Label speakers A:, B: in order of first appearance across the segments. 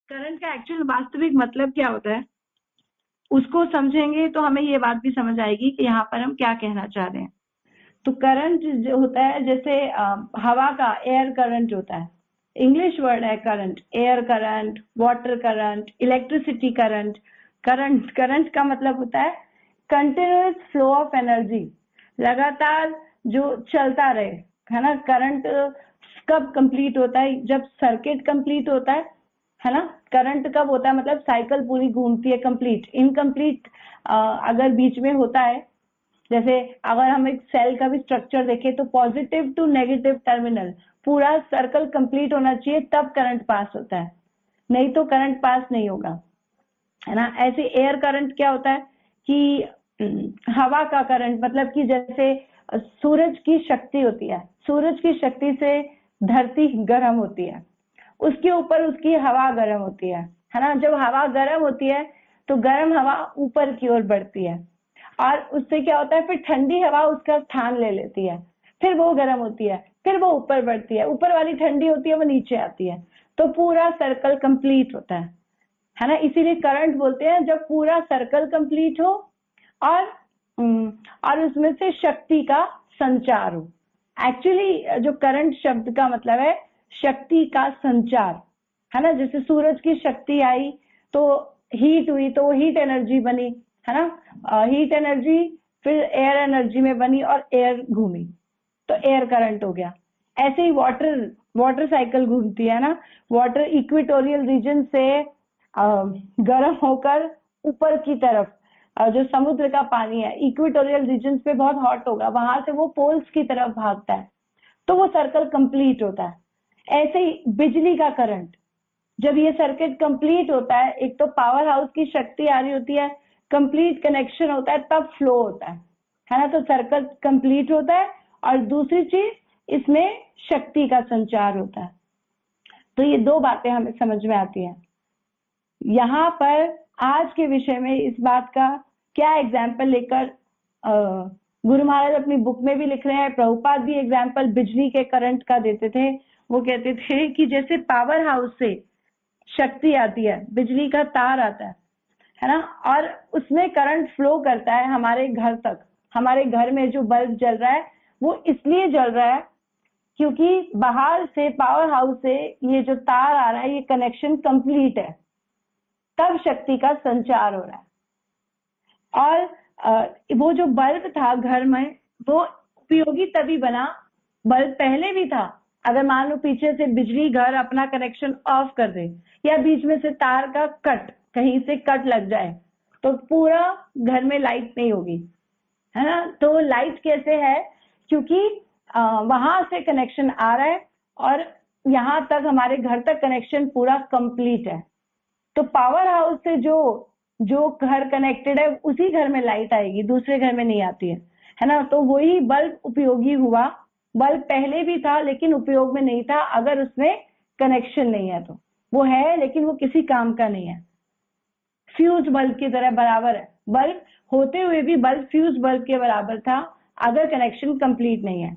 A: Current का actual वास्तविक मतलब क्या होता है, उसको समझेंगे तो हमें ये बात भी समझ आएगी कि यहाँ पर हम क्या कहना चाह रहे हैं। तो करंट जो होता है, जैसे हवा का एयर करंट होता है, इंग्लिश वर्ड है current, air current, water current, electricity current. Current current का मतलब होता है कंटिन्यूअस फ्लो ऑफ एनर्जी, लगातार जो चलता रहे, है ना। करंट कब कंप्लीट होता है, जब सर्किट कंप्लीट होता है ना। करंट कब होता है, मतलब साइकिल पूरी घूमती है कंप्लीट। इनकम्प्लीट अगर बीच में होता है, जैसे अगर हम एक सेल का भी स्ट्रक्चर देखें तो पॉजिटिव टू नेगेटिव टर्मिनल, पूरा सर्कल कंप्लीट होना चाहिए तब करंट पास होता है, नहीं तो करंट पास नहीं होगा, है ना। ऐसे एयर करंट क्या होता है कि हवा का करंट, मतलब कि जैसे सूरज की शक्ति होती है, सूरज की शक्ति से धरती गर्म होती है, उसके ऊपर उसकी हवा गर्म होती है ना। जब हवा गर्म होती है तो गर्म हवा ऊपर की ओर बढ़ती है, और उससे क्या होता है, फिर ठंडी हवा उसका स्थान ले लेती है, फिर वो गर्म होती है, फिर वो ऊपर बढ़ती है, ऊपर वाली ठंडी होती है, वो नीचे आती है, तो पूरा सर्कल कंप्लीट होता है ना। इसीलिए करंट बोलते हैं जब पूरा सर्कल कंप्लीट हो और और उसमें से शक्ति का संचार हो। एक्चुअली जो करंट शब्द का मतलब है शक्ति का संचार, है ना। जैसे सूरज की शक्ति आई तो हीट हुई, तो वो हीट एनर्जी बनी, है ना। हीट एनर्जी फिर एयर एनर्जी में बनी और एयर घूमी, तो एयर करंट हो गया। ऐसे ही वाटर वाटर साइकिल घूमती है ना। वाटर इक्वेटोरियल रीजन से गर्म होकर ऊपर की तरफ, जो समुद्र का पानी है इक्वेटोरियल रीजन पे बहुत हॉट होगा, वहां से वो पोल्स की तरफ भागता है, तो वो सर्कल कंप्लीट होता है। ऐसे ही बिजली का करंट, जब ये सर्किट कंप्लीट होता है, एक तो पावर हाउस की शक्ति आ रही होती है, कंप्लीट कनेक्शन होता है, तब फ्लो होता है ना। तो सर्कल कंप्लीट होता है, और दूसरी चीज इसमें शक्ति का संचार होता है। तो ये दो बातें हमें समझ में आती हैं। यहाँ पर आज के विषय में इस बात का क्या एग्जाम्पल लेकर गुरु महाराज अपनी बुक में भी लिख रहे हैं, प्रभुपाद भी एग्जाम्पल बिजली के करंट का देते थे। वो कहते थे कि जैसे पावर हाउस से शक्ति आती है, बिजली का तार आता है ना, और उसमें करंट फ्लो करता है हमारे घर तक। हमारे घर में जो बल्ब जल रहा है वो इसलिए जल रहा है क्योंकि बाहर से पावर हाउस से ये जो तार आ रहा है, ये कनेक्शन कंप्लीट है, तब शक्ति का संचार हो रहा है। और वो जो बल्ब था घर में, वो उपयोगी तभी बना, बल्ब पहले भी था, अगर मान लो पीछे से बिजली घर अपना कनेक्शन ऑफ कर दे, या बीच में से तार का कट, कहीं से कट लग जाए, तो पूरा घर में लाइट नहीं होगी, है ना। तो लाइट कैसे है, क्योंकि वहां से कनेक्शन आ रहा है और यहाँ तक हमारे घर तक कनेक्शन पूरा कंप्लीट है। तो पावर हाउस से जो जो घर कनेक्टेड है उसी घर में लाइट आएगी, दूसरे घर में नहीं आती है ना। तो वही बल्ब उपयोगी हुआ। बल्ब पहले भी था लेकिन उपयोग में नहीं था, अगर उसमें कनेक्शन नहीं है तो। वो है लेकिन वो किसी काम का नहीं है, फ्यूज बल्ब की तरह बराबर है। बल्ब होते हुए भी बल्ब फ्यूज बल्ब के बराबर था अगर कनेक्शन कंप्लीट नहीं है।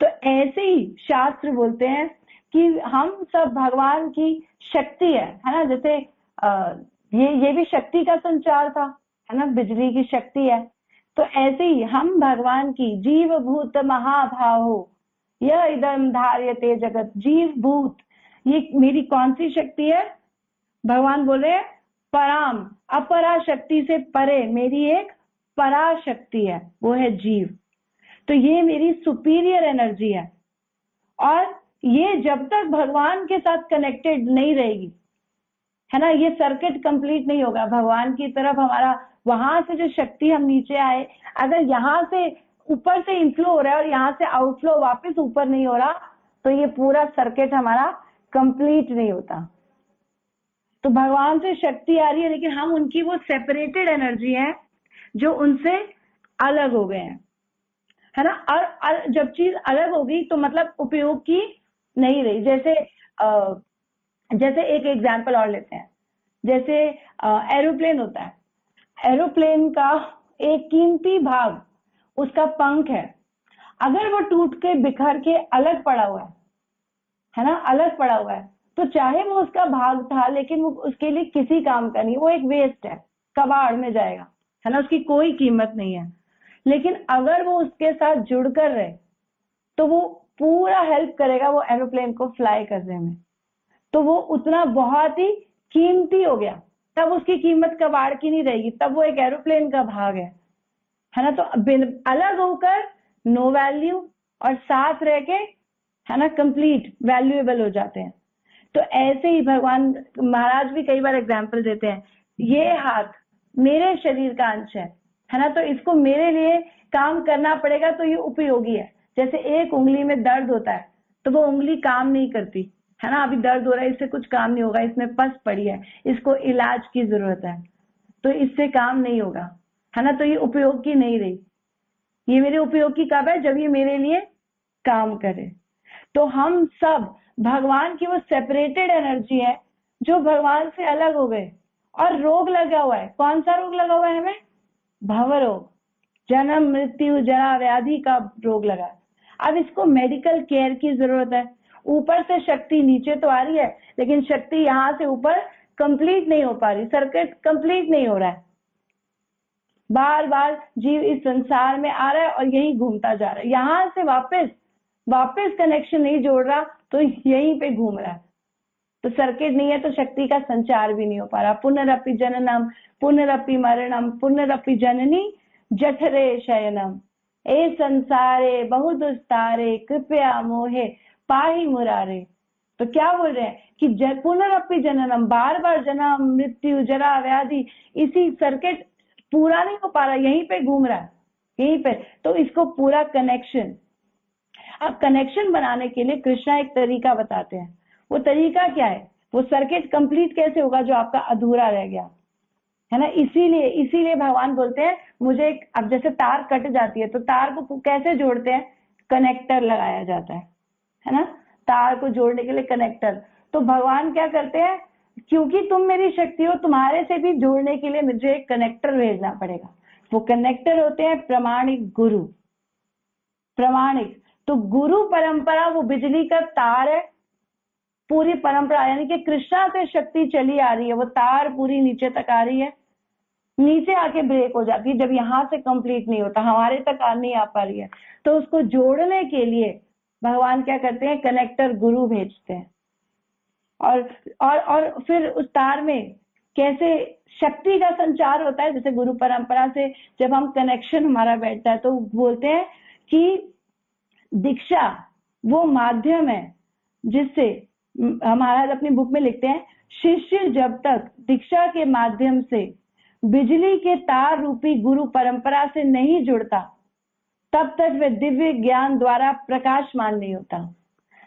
A: तो ऐसे ही शास्त्र बोलते हैं कि हम सब भगवान की शक्ति है ना। जैसे ये भी शक्ति का संचार था, है ना, बिजली की शक्ति है। तो ऐसे ही हम भगवान की जीव भूत महाभाहो यह इदम धार्यते जगत, जीव भूत, ये मेरी कौन सी शक्ति है, भगवान बोले पराम, अपरा शक्ति से परे मेरी एक पराशक्ति है, वो है जीव। तो ये मेरी सुपीरियर एनर्जी है, और ये जब तक भगवान के साथ कनेक्टेड नहीं रहेगी, है ना, ये सर्किट कंप्लीट नहीं होगा। भगवान की तरफ हमारा, वहां से जो शक्ति हम नीचे आए, अगर यहाँ से ऊपर से इनफ्लो हो रहा है और यहाँ से आउटफ्लो वापस ऊपर नहीं हो रहा, तो ये पूरा सर्किट हमारा कंप्लीट नहीं होता। तो भगवान से शक्ति आ रही है लेकिन हम उनकी वो सेपरेटेड एनर्जी है जो उनसे अलग हो गए हैं, है ना। और जब चीज अलग हो गई तो मतलब उपयोग की नहीं रही। जैसे एक एग्जांपल और लेते हैं, जैसे एरोप्लेन होता है। एरोप्लेन का एक कीमती भाग उसका पंख है, अगर वो टूट के बिखर के अलग पड़ा हुआ है ना, अलग पड़ा हुआ है, तो चाहे वो उसका भाग था, लेकिन वो उसके लिए किसी काम का नहीं, वो एक वेस्ट है, कबाड़ में जाएगा, है ना, उसकी कोई कीमत नहीं है। लेकिन अगर वो उसके साथ जुड़कर रहे तो वो पूरा हेल्प करेगा वो एरोप्लेन को फ्लाई करने में। तो वो उतना बहुत ही कीमती हो गया, तब उसकी कीमत कबाड़ की नहीं रहेगी, तब वो एक एरोप्लेन का भाग है ना। तो अलग होकर नो वैल्यू, और साथ रह के, है ना, कंप्लीट वैल्यूएबल हो जाते हैं। तो ऐसे ही भगवान महाराज भी कई बार एग्जाम्पल देते हैं, ये हाथ मेरे शरीर का अंश है ना, तो इसको मेरे लिए काम करना पड़ेगा, तो ये उपयोगी है। जैसे एक उंगली में दर्द होता है तो वो उंगली काम नहीं करती, है ना, अभी दर्द हो रहा है, इससे कुछ काम नहीं होगा, इसमें पस पड़ी है, इसको इलाज की जरूरत है, तो इससे काम नहीं होगा, है ना, तो ये उपयोग की नहीं रही। ये मेरे उपयोग की कब है? जब ये मेरे लिए काम करे। तो हम सब भगवान की वो सेपरेटेड एनर्जी है जो भगवान से अलग हो गए, और रोग लगा हुआ है। कौन सा रोग लगा हुआ है हमें? भव रोग, जन्म मृत्यु जरा व्याधि का रोग लगा है। अब इसको मेडिकल केयर की जरूरत है। ऊपर से शक्ति नीचे तो आ रही है, लेकिन शक्ति यहाँ से ऊपर कंप्लीट नहीं हो पा रही, सर्किट कंप्लीट नहीं हो रहा है। बार बार जीव इस संसार में आ रहा है और यही घूमता जा रहा है, यहाँ से वापस कनेक्शन नहीं जोड़ रहा, तो यहीं पे घूम रहा है। तो सर्किट नहीं है तो शक्ति का संचार भी नहीं हो पा रहा। पुनरपि जननम पुनरपि मरणम पुनरपि जननी जठरे शयनम, ए संसारे बहु दुस्तारे कृपया मोहे पाहि मुरारे। तो क्या बोल रहे हैं कि पुनरपि जननम, बार बार जन्म मृत्यु जरा व्याधि, इसी सर्किट पूरा नहीं हो पा रहा, यहीं पे घूम रहा है, यहीं पे। तो इसको पूरा कनेक्शन, अब कनेक्शन बनाने के लिए कृष्णा एक तरीका बताते हैं। वो तरीका क्या है? वो सर्किट कंप्लीट कैसे होगा जो आपका अधूरा रह गया, है ना। इसीलिए भगवान बोलते हैं मुझे अब जैसे तार कट जाती है तो तार को कैसे जोड़ते हैं? कनेक्टर लगाया जाता है ना, तार को जोड़ने के लिए कनेक्टर। तो भगवान क्या करते हैं, क्योंकि तुम मेरी शक्ति हो, तुम्हारे से भी जोड़ने के लिए मुझे एक कनेक्टर भेजना पड़ेगा। वो कनेक्टर होते हैं प्रमाणिक गुरु। प्रमाणिक, तो गुरु परंपरा वो बिजली का तार है, पूरी परंपरा, यानी कि कृष्णा से शक्ति चली आ रही है, वो तार पूरी नीचे तक आ रही है, नीचे आके ब्रेक हो जाती है जब यहाँ से कंप्लीट नहीं होता, हमारे तक नहीं आ पा रही है। तो उसको जोड़ने के लिए भगवान क्या करते हैं? कनेक्टर गुरु भेजते हैं। और फिर उस तार में कैसे शक्ति का संचार होता है। जैसे गुरु परंपरा से जब हम कनेक्शन हमारा बैठता है तो बोलते हैं कि दीक्षा वो माध्यम है जिससे, महाराज अपनी बुक में लिखते हैं, शिष्य जब तक दीक्षा के माध्यम से बिजली के तार रूपी गुरु परंपरा से नहीं जुड़ता, तब तक वह दिव्य ज्ञान द्वारा प्रकाशमान नहीं होता।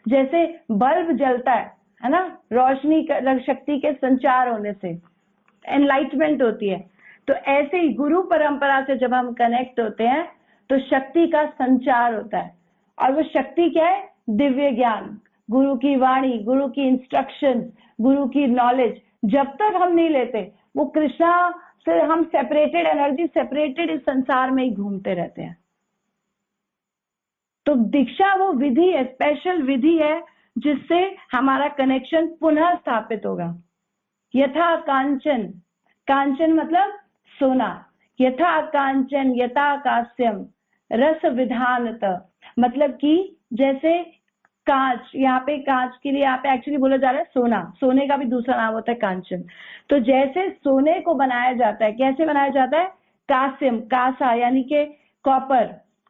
A: जैसे बल्ब जलता है ना, रोशनी शक्ति के संचार होने से एनलाइटमेंट होती है। तो ऐसे ही गुरु परंपरा से जब हम कनेक्ट होते हैं तो शक्ति का संचार होता है, और वो शक्ति क्या है? दिव्य ज्ञान, गुरु की वाणी, गुरु की इंस्ट्रक्शंस, गुरु की नॉलेज। जब तक हम नहीं लेते, वो कृष्णा से हम सेपरेटेड एनर्जी, सेपरेटेड इस संसार में ही घूमते रहते हैं। तो दीक्षा वो विधि है, स्पेशल विधि है जिससे हमारा कनेक्शन पुनः स्थापित होगा। यथा कांचन, कांचन मतलब सोना, यथा कांचन यथा कास्यम रस विधानत, मतलब कि जैसे कांच, यहाँ पे कांच के लिए यहाँ पे एक्चुअली बोला जा रहा है सोना, सोने का भी दूसरा नाम होता है कांचन। तो जैसे सोने को बनाया जाता है, कैसे बनाया जाता है? कास्यम, कासा यानी कि कॉपर,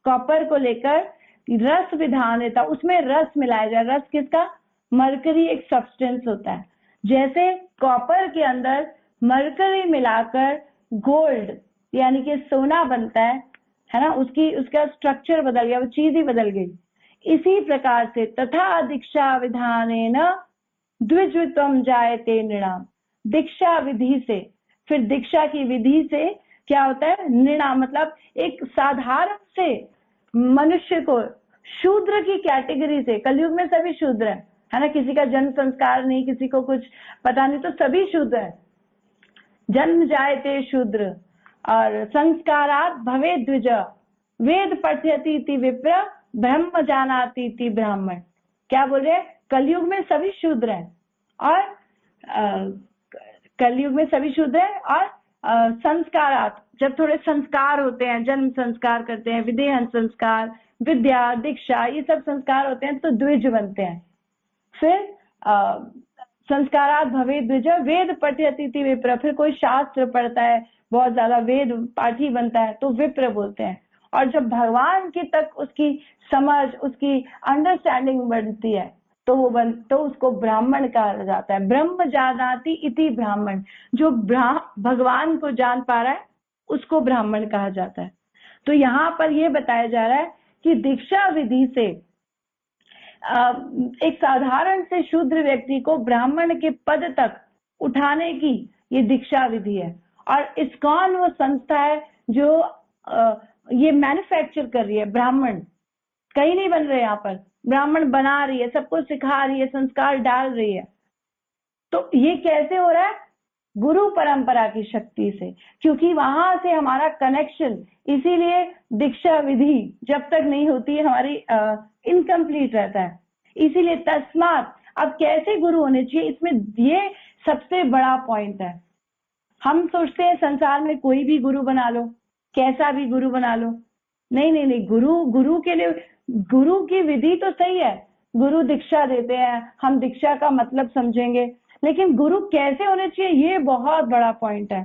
A: कॉपर को लेकर रस विधानता, उसमें रस मिलाया जाए। रस किसका? मरकरी एक सब्सटेंस होता है। जैसे कॉपर के अंदर मरकरी मिलाकर गोल्ड यानी कि सोना बनता है ना, उसका स्ट्रक्चर बदल गया, वो चीज ही बदल गई। इसी प्रकार से तथा दीक्षा विधानेन द्विजत्वम जायते नृणाम, दीक्षा विधि से, फिर दीक्षा की विधि से क्या होता है? नृणाम मतलब एक साधारण से मनुष्य को, शूद्र की कैटेगरी से, कलयुग में सभी शूद्र है ना, किसी का जन्म संस्कार नहीं, किसी को कुछ पता नहीं, तो सभी शूद्र है। जन्म जायते शूद्र और संस्कारात भवे द्विज, वेद पठयति इति विप्र ब्रह्म जानाति इति ब्राह्मण। क्या बोल रहे हैं? कलयुग में सभी शूद्र हैं और कलयुग में सभी शुद्ध है। और संस्कारात, जब थोड़े संस्कार होते हैं, जन्म संस्कार करते हैं, विदेहन संस्कार, विद्या, दीक्षा, ये सब संस्कार होते हैं तो द्विज बनते हैं। फिर संस्कारात भवे द्विज, वेद पठयति इति विप्र, फिर कोई शास्त्र पढ़ता है, बहुत ज्यादा वेद पाठी बनता है तो विप्र बोलते हैं। और जब भगवान की तक उसकी समझ, उसकी अंडरस्टैंडिंग बढ़ती है तो तो उसको ब्राह्मण कहा जाता है। ब्रह्म जानाति इति ब्राह्मण, जो भगवान को जान पा रहा है उसको ब्राह्मण कहा जाता है। तो यहाँ पर यह बताया जा रहा है कि दीक्षा विधि से एक साधारण से शूद्र व्यक्ति को ब्राह्मण के पद तक उठाने की ये दीक्षा विधि है। और इस्कॉन वो संस्था है जो ये मैन्युफैक्चर कर रही है। ब्राह्मण कहीं नहीं बन रहे, यहाँ पर ब्राह्मण बना रही है, सबको सिखा रही है, संस्कार डाल रही है। तो ये कैसे हो रहा है? गुरु परंपरा की शक्ति से, क्योंकि वहां से हमारा कनेक्शन, इसीलिए दीक्षा विधि जब तक नहीं होती है हमारी इनकम्प्लीट रहता है। इसीलिए तस्मात, अब कैसे गुरु होने चाहिए, इसमें ये सबसे बड़ा पॉइंट है। हम सोचते हैं संसार में कोई भी गुरु बना लो, कैसा भी गुरु बना लो। नहीं नहीं नहीं, गुरु के लिए गुरु की विधि तो सही है, गुरु दीक्षा देते हैं, हम दीक्षा का मतलब समझेंगे, लेकिन गुरु कैसे होने चाहिए ये बहुत बड़ा पॉइंट है।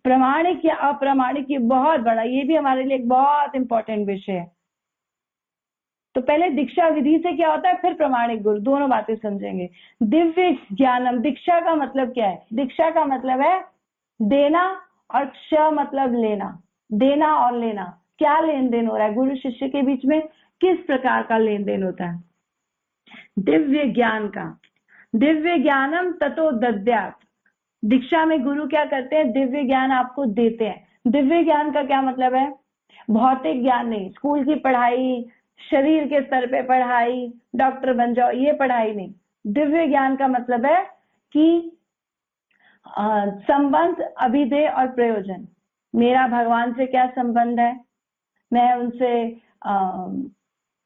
A: प्रामाणिक या अप्रामाणिक ये बहुत बड़ा, ये भी हमारे लिए एक बहुत इंपॉर्टेंट विषय है। तो पहले दीक्षा विधि से क्या होता है, फिर प्रामाणिक गुरु, दोनों बातें समझेंगे। दिव्य ज्ञानम, दीक्षा का मतलब क्या है? दीक्षा का मतलब है देना, और क्ष मतलब लेना, देना और लेना। क्या लेन देन हो रहा है गुरु शिष्य के बीच में, किस प्रकार का लेन देन होता है? दिव्य ज्ञान का। दिव्य ज्ञानम ततो दद्यात्, दीक्षा में गुरु क्या करते हैं? दिव्य ज्ञान आपको देते हैं। दिव्य ज्ञान का क्या मतलब है? भौतिक ज्ञान नहीं, स्कूल की पढ़ाई, शरीर के स्तर पे पढ़ाई, डॉक्टर बन जाओ, ये पढ़ाई नहीं। दिव्य ज्ञान का मतलब है कि संबंध, अभिधेय और प्रयोजन। मेरा भगवान से क्या संबंध है, मैं उनसे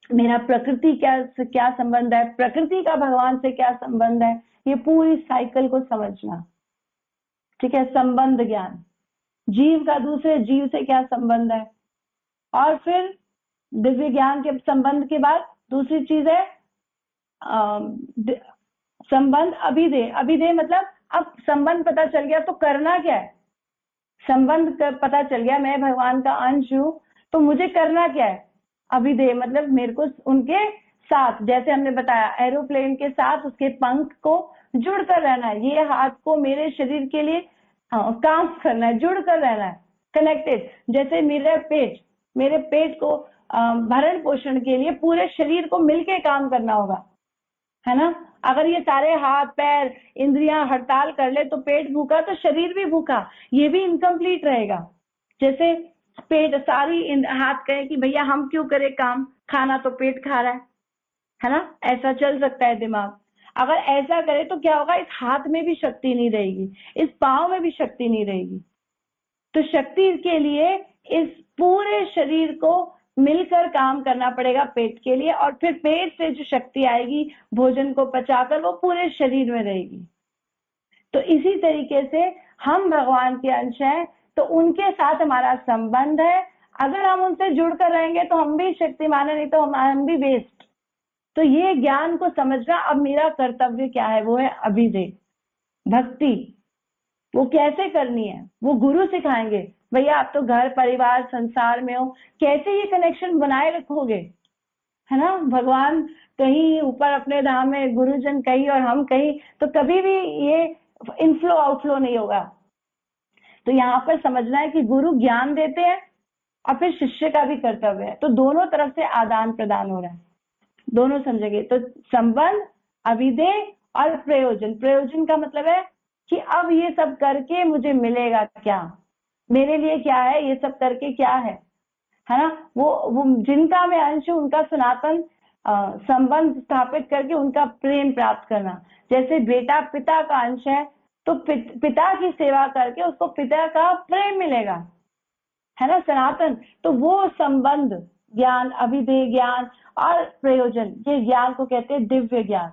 A: मेरा प्रकृति क्या संबंध है, प्रकृति का भगवान से क्या संबंध है, ये पूरी साइकिल को समझना। ठीक है, संबंध ज्ञान। जीव का दूसरे जीव से क्या संबंध है, और फिर दिव्य ज्ञान के संबंध के बाद दूसरी चीज है संबंध अभिधेय। अभिधेय मतलब अब संबंध पता चल गया तो करना क्या है। संबंध पता चल गया, मैं भगवान का अंश हूं, तो मुझे करना क्या है? अभिधेय मतलब मेरे को उनके साथ, जैसे हमने बताया एरोप्लेन के साथ उसके पंख को जुड़कर रहना है, ये हाथ को मेरे शरीर के लिए काम करना है, जुड़कर रहना है, कनेक्टेड। जैसे मेरे पेट को भरण पोषण के लिए पूरे शरीर को मिलके काम करना होगा, है ना। अगर ये सारे हाथ पैर इंद्रियां हड़ताल कर ले तो पेट भूखा तो शरीर भी भूखा, ये भी इनकम्प्लीट रहेगा। जैसे पेट सारी हाथ कहे कि भैया हम क्यों करें काम, खाना तो पेट खा रहा है ना, ऐसा चल सकता है दिमाग। अगर ऐसा करे तो क्या होगा, इस हाथ में भी शक्ति नहीं रहेगी, इस पांव में भी शक्ति नहीं रहेगी। तो शक्ति के लिए इस पूरे शरीर को मिलकर काम करना पड़ेगा पेट के लिए, और फिर पेट से जो शक्ति आएगी भोजन को पचाकर वो पूरे शरीर में रहेगी। तो इसी तरीके से हम भगवान के अंश हैं, तो उनके साथ हमारा संबंध है। अगर हम उनसे जुड़कर रहेंगे तो हम भी शक्तिमान है, नहीं तो हम भी वेस्ट। तो ये ज्ञान को समझना अब मेरा कर्तव्य क्या है, वो है अभिधेय भक्ति। वो कैसे करनी है वो गुरु सिखाएंगे। भैया आप तो घर परिवार संसार में हो, कैसे ये कनेक्शन बनाए रखोगे, है ना। भगवान कहीं ऊपर अपने धाम में, गुरुजन कहीं और हम कहीं, तो कभी भी ये इनफ्लो आउटफ्लो नहीं होगा। तो यहाँ पर समझना है कि गुरु ज्ञान देते हैं और फिर शिष्य का भी कर्तव्य है, तो दोनों तरफ से आदान प्रदान हो रहा है, दोनों समझेंगे। तो संबंध, अभिधेय और प्रयोजन। प्रयोजन का मतलब है कि अब ये सब करके मुझे मिलेगा क्या, मेरे लिए क्या है, ये सब करके क्या है ना। वो जिनका मैं अंश हूं उनका सनातन संबंध स्थापित करके उनका प्रेम प्राप्त करना। जैसे बेटा पिता का अंश है तो पिता की सेवा करके उसको पिता का प्रेम मिलेगा, है ना, सनातन। तो वो संबंध ज्ञान, अभिधेय ज्ञान और प्रयोजन, ये ज्ञान को कहते हैं दिव्य ज्ञान।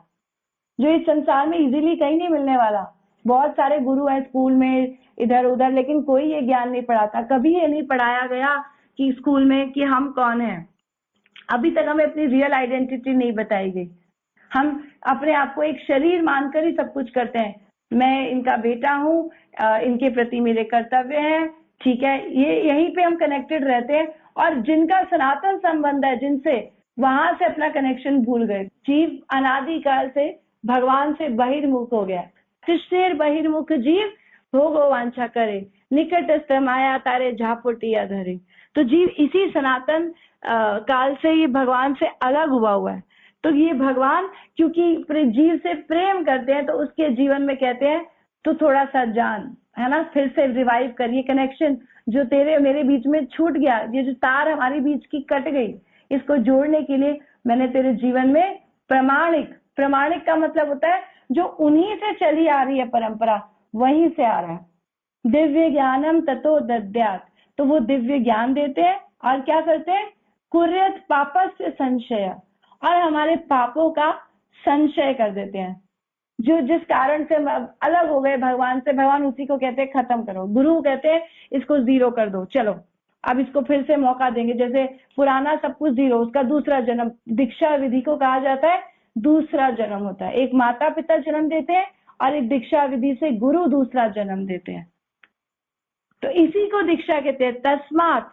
A: जो इस संसार में इजीली कहीं नहीं मिलने वाला। बहुत सारे गुरु हैं स्कूल में इधर उधर, लेकिन कोई ये ज्ञान नहीं पढ़ाता। कभी ये नहीं पढ़ाया गया कि स्कूल में कि हम कौन हैं। अभी तक हमें अपनी रियल आइडेंटिटी नहीं बताई गई। हम अपने आप को एक शरीर मानकर ही सब कुछ करते हैं। मैं इनका बेटा हूँ, इनके प्रति मेरे कर्तव्य हैं, ठीक है, ये यहीं पे हम कनेक्टेड रहते हैं। और जिनका सनातन संबंध है जिनसे, वहां से अपना कनेक्शन भूल गए। जीव अनादिकाल से भगवान से बहिर्मुख हो गया। कृष्णेर बहिर्मुख जीव भोगो वांछा करे, निकटस्थ माया तारे झापुटिया धरे। तो जीव इसी सनातन काल से ये भगवान से अलग हुआ है। तो ये भगवान क्योंकि जीव से प्रेम करते हैं, तो उसके जीवन में कहते हैं तो थोड़ा सा जान, है ना, फिर से रिवाइव करिए कनेक्शन जो तेरे मेरे बीच में छूट गया, ये जो तार हमारी बीच की कट गई, इसको जोड़ने के लिए मैंने तेरे जीवन में प्रामाणिक का मतलब होता है जो उन्हीं से चली आ रही है परंपरा, वहीं से आ रहा है। दिव्य ज्ञानम ततो दद्यात्, तो वो दिव्य ज्ञान देते हैं और क्या करते हैं, कुर्यत पापस्य संशय, और हमारे पापों का संशय कर देते हैं। जो जिस कारण से अलग हो गए भगवान से, भगवान उसी को कहते हैं खत्म करो। गुरु कहते हैं इसको जीरो कर दो, चलो अब इसको फिर से मौका देंगे। जैसे पुराना सब कुछ जीरो, उसका दूसरा जन्म, दीक्षा विधि को कहा जाता है दूसरा जन्म होता है। एक माता पिता जन्म देते हैं और एक दीक्षा विधि से गुरु दूसरा जन्म देते हैं। तो इसी को दीक्षा कहते हैं। तस्मात्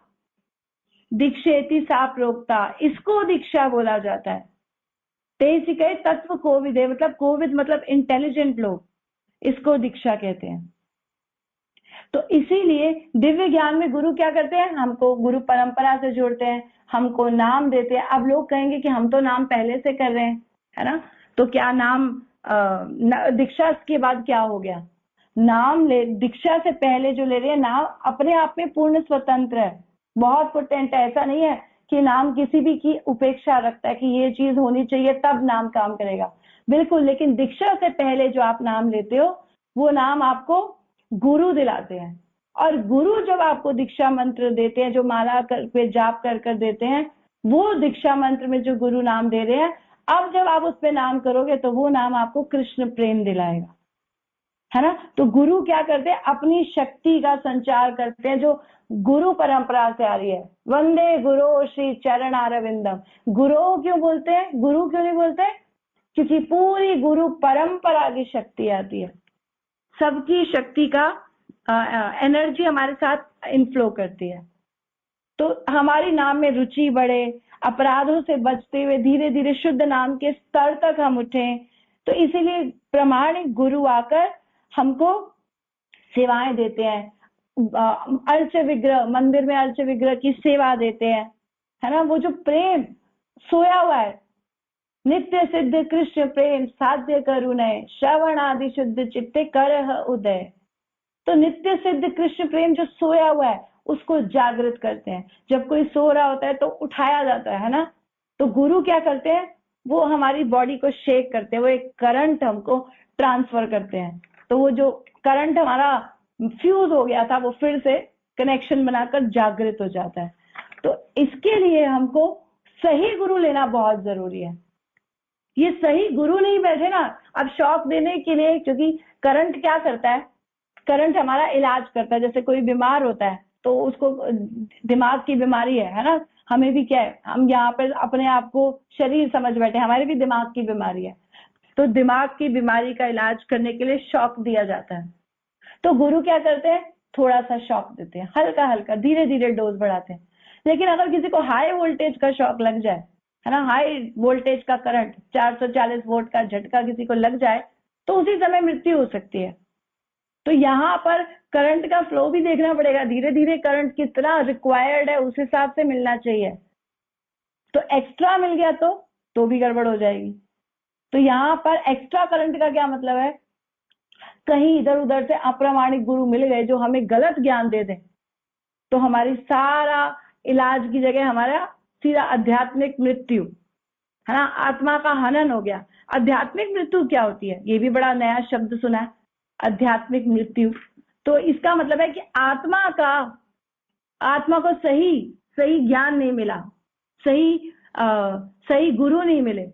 A: दीक्षेति सा प्रोक्ता, इसको दीक्षा बोला जाता है। तेजी कहे तत्व कोविद है, मतलब कोविद मतलब इंटेलिजेंट लोग, इसको दीक्षा कहते हैं। तो इसीलिए दिव्य ज्ञान में गुरु क्या करते हैं, हमको गुरु परंपरा से जोड़ते हैं, हमको नाम देते हैं। अब लोग कहेंगे कि हम तो नाम पहले से कर रहे हैं, है ना, तो क्या नाम दीक्षा के बाद क्या हो गया, नाम ले दीक्षा से पहले जो ले रहे हैं नाम अपने आप में पूर्ण स्वतंत्र है, बहुत पोटेंट है। ऐसा नहीं है कि नाम किसी भी की उपेक्षा रखता है कि ये चीज होनी चाहिए तब नाम काम करेगा, बिल्कुल। लेकिन दीक्षा से पहले जो आप नाम लेते हो वो नाम आपको गुरु दिलाते हैं। और गुरु जब आपको दीक्षा मंत्र देते हैं, जो माला पे जाप कर देते हैं, वो दीक्षा मंत्र में जो गुरु नाम दे रहे हैं, अब जब आप उस पे नाम करोगे तो वो नाम आपको कृष्ण प्रेम दिलाएगा, है ना। तो गुरु क्या करते हैं, अपनी शक्ति का संचार करते हैं जो गुरु परंपरा से आ रही है। वंदे गुरु श्री चरणारविंदम। गुरु क्यों बोलते हैं, गुरु क्यों नहीं बोलते, क्योंकि पूरी गुरु परंपरा की शक्ति आती है, सबकी शक्ति का एनर्जी हमारे साथ इनफ्लो करती है। तो हमारी नाम में रुचि बढ़े, अपराधों से बचते हुए धीरे धीरे शुद्ध नाम के स्तर तक हम उठें। तो इसीलिए प्रामाणिक गुरु आकर हमको सेवाएं देते हैं। अर्च विग्रह, मंदिर में अर्च विग्रह की सेवा देते हैं, है ना। वो जो प्रेम सोया हुआ है, नित्य सिद्ध कृष्ण प्रेम साध्य करुणय, श्रवण आदि शुद्ध चित्ते करह उदय। तो नित्य सिद्ध कृष्ण प्रेम जो सोया हुआ है उसको जागृत करते हैं। जब कोई सो रहा होता है तो उठाया जाता है ना। तो गुरु क्या करते हैं, वो हमारी बॉडी को शेक करते हैं, वो एक करंट हमको ट्रांसफर करते हैं। तो वो जो करंट हमारा फ्यूज हो गया था वो फिर से कनेक्शन बनाकर जागृत हो जाता है। तो इसके लिए हमको सही गुरु लेना बहुत जरूरी है। ये सही गुरु नहीं बैठे ना अब शॉक देने के लिए, क्योंकि करंट क्या करता है, करंट हमारा इलाज करता है। जैसे कोई बीमार होता है तो उसको दिमाग की बीमारी है ना, हमें भी क्या है, हम यहाँ पर अपने आप को शरीर समझ बैठे, हमारे भी दिमाग की बीमारी है। तो दिमाग की बीमारी का इलाज करने के लिए शॉक दिया जाता है। तो गुरु क्या करते हैं, थोड़ा सा शॉक देते हैं, हल्का हल्का धीरे धीरे डोज बढ़ाते हैं। लेकिन अगर किसी को हाई वोल्टेज का शॉक लग जाए, है ना, हाई वोल्टेज का करंट 440 वोल्ट का झटका किसी को लग जाए तो उसी समय मृत्यु हो सकती है। तो यहाँ पर करंट का फ्लो भी देखना पड़ेगा, धीरे धीरे करंट कितना रिक्वायर्ड है उस हिसाब से मिलना चाहिए। तो एक्स्ट्रा मिल गया तो भी गड़बड़ हो जाएगी। तो यहाँ पर एक्स्ट्रा करंट का क्या मतलब है, कहीं इधर उधर से अप्रामाणिक गुरु मिल गए जो हमें गलत ज्ञान दे दें, तो हमारी सारा इलाज की जगह हमारा सीधा आध्यात्मिक मृत्यु, है ना, आत्मा का हनन हो गया। आध्यात्मिक मृत्यु क्या होती है, ये भी बड़ा नया शब्द सुना है, आध्यात्मिक मृत्यु। तो इसका मतलब है कि आत्मा को सही ज्ञान नहीं मिला, सही गुरु नहीं मिले।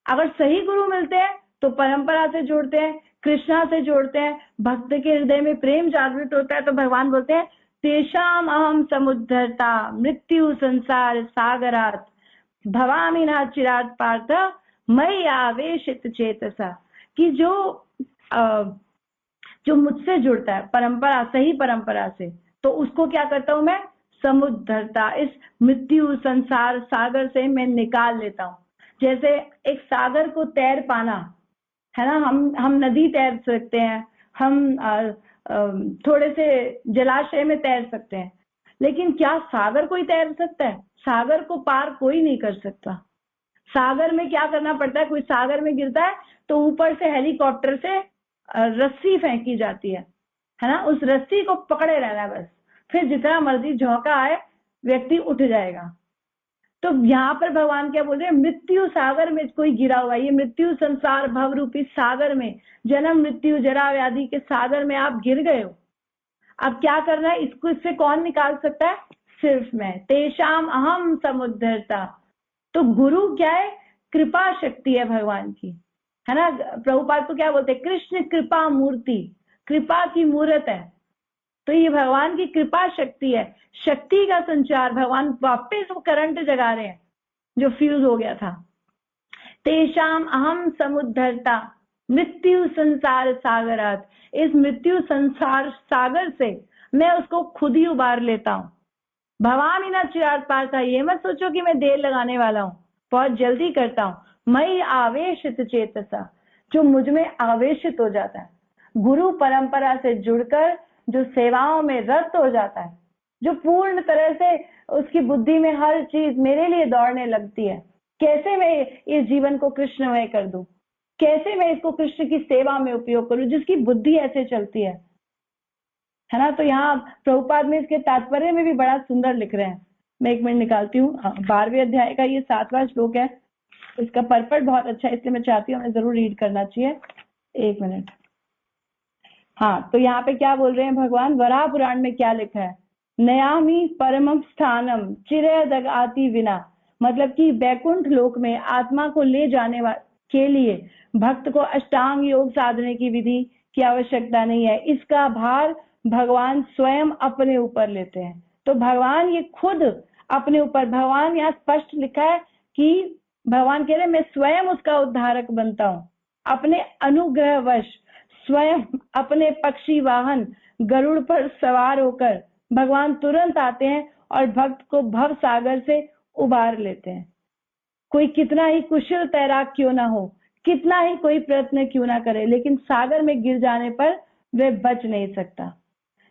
A: अगर सही गुरु मिलते हैं तो परंपरा से जोड़ते हैं, कृष्णा से जोड़ते हैं, भक्त के हृदय में प्रेम जागृत होता है तो भगवान बोलते हैं तेषाम अहम समुद्धरता मृत्यु संसार सागरात भवामी न चिरात पार्थ मई आवेशित चेतसा, कि जो मुझसे जुड़ता है परंपरा, सही परंपरा से, तो उसको क्या करता हूं मैं, समुद्धरता, इस मृत्यु संसार सागर से मैं निकाल लेता हूं। जैसे एक सागर को तैर पाना है ना, हम नदी तैर सकते हैं, हम थोड़े से जलाशय में तैर सकते हैं, लेकिन क्या सागर कोई तैर सकता है? सागर को पार कोई नहीं कर सकता। सागर में क्या करना पड़ता है, कोई सागर में गिरता है तो ऊपर से हेलीकॉप्टर से रस्सी फेंकी जाती है ना, उस रस्सी को पकड़े रहना बस, फिर जितना मर्जी झोंका आए व्यक्ति उठ जाएगा। तो यहाँ पर भगवान क्या बोल रहे हैं, मृत्यु सागर में कोई गिरा हुआ है, ये मृत्यु संसार भव रूपी सागर में, जन्म मृत्यु जरा व्याधि के सागर में आप गिर गए हो। अब क्या करना है, इसको इससे कौन निकाल सकता है? सिर्फ मैं, तेषाम अहम समुद्धरता। तो गुरु क्या है? कृपा शक्ति है भगवान की, है ना। प्रभुपाद को क्या बोलते हैं, कृष्ण कृपा मूर्ति, कृपा की मूर्त है। तो ये भगवान की कृपा शक्ति है, शक्ति का संचार, भगवान वापस वो करंट जगा रहे हैं जो फ्यूज हो गया था। तेषाम अहम समुद्धरता मृत्यु संसार सागरात, इस मृत्यु संसार सागर से मैं उसको खुद ही उबार लेता हूँ। भवामी न चिरात पार्था, ये मत सोचो कि मैं देर लगाने वाला हूँ, बहुत जल्दी करता हूँ। मई आवेशित चेतसा, जो मुझ में आवेशित हो जाता है, गुरु परंपरा से जुड़कर जो सेवाओं में रत हो जाता है, जो पूर्ण तरह से उसकी बुद्धि में हर चीज मेरे लिए दौड़ने लगती है, कैसे मैं इस जीवन को कृष्णमय कर दूं, कैसे मैं इसको कृष्ण की सेवा में उपयोग करूं, जिसकी बुद्धि ऐसे चलती है ना। तो यहाँ प्रभुपाद में इसके तात्पर्य में भी बड़ा सुंदर लिख रहे हैं। मैं एक मिनट निकालती हूँ, 12वें अध्याय का ये 7वां श्लोक है, इसका पर्पट बहुत अच्छा है, इसलिए मैं चाहती हूँ हमें जरूर रीड करना चाहिए। एक मिनट। हाँ, तो यहाँ पे क्या बोल रहे हैं भगवान, वराह पुराण में क्या लिखा है, नयामी परमम स्थानम चिरदग आती विना, मतलब कि वैकुंठ लोक में आत्मा को ले जाने के लिए भक्त को अष्टांग योग साधने की विधि की आवश्यकता नहीं है, इसका भार भगवान स्वयं अपने ऊपर लेते हैं। तो भगवान ये खुद अपने ऊपर, भगवान यहाँ स्पष्ट लिखा है कि भगवान कह रहे मैं स्वयं उसका उद्धारक बनता हूँ, अपने अनुग्रहवश स्वयं अपने पक्षी वाहन गरुड़ पर सवार होकर भगवान तुरंत आते हैं और भक्त को भव सागर से उबार लेते हैं। कोई कितना ही कुशल तैराक क्यों ना हो, कितना ही कोई प्रयत्न क्यों ना करे, लेकिन सागर में गिर जाने पर वे बच नहीं सकता,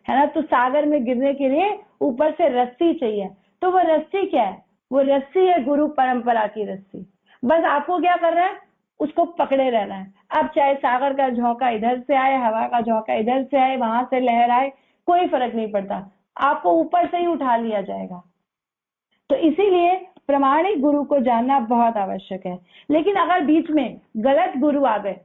A: है ना। तो सागर में गिरने के लिए ऊपर से रस्सी चाहिए, तो वो रस्सी क्या है, वो रस्सी है गुरु परंपरा की रस्सी। बस आपको क्या करना है, उसको पकड़े रहना है। अब चाहे सागर का झोंका इधर से आए, हवा का झोंका इधर से आए, वहां से लहर आए, कोई फर्क नहीं पड़ता, आपको ऊपर से ही उठा लिया जाएगा। तो इसीलिए प्रमाणिक गुरु को जानना बहुत आवश्यक है। लेकिन अगर बीच में गलत गुरु आ गए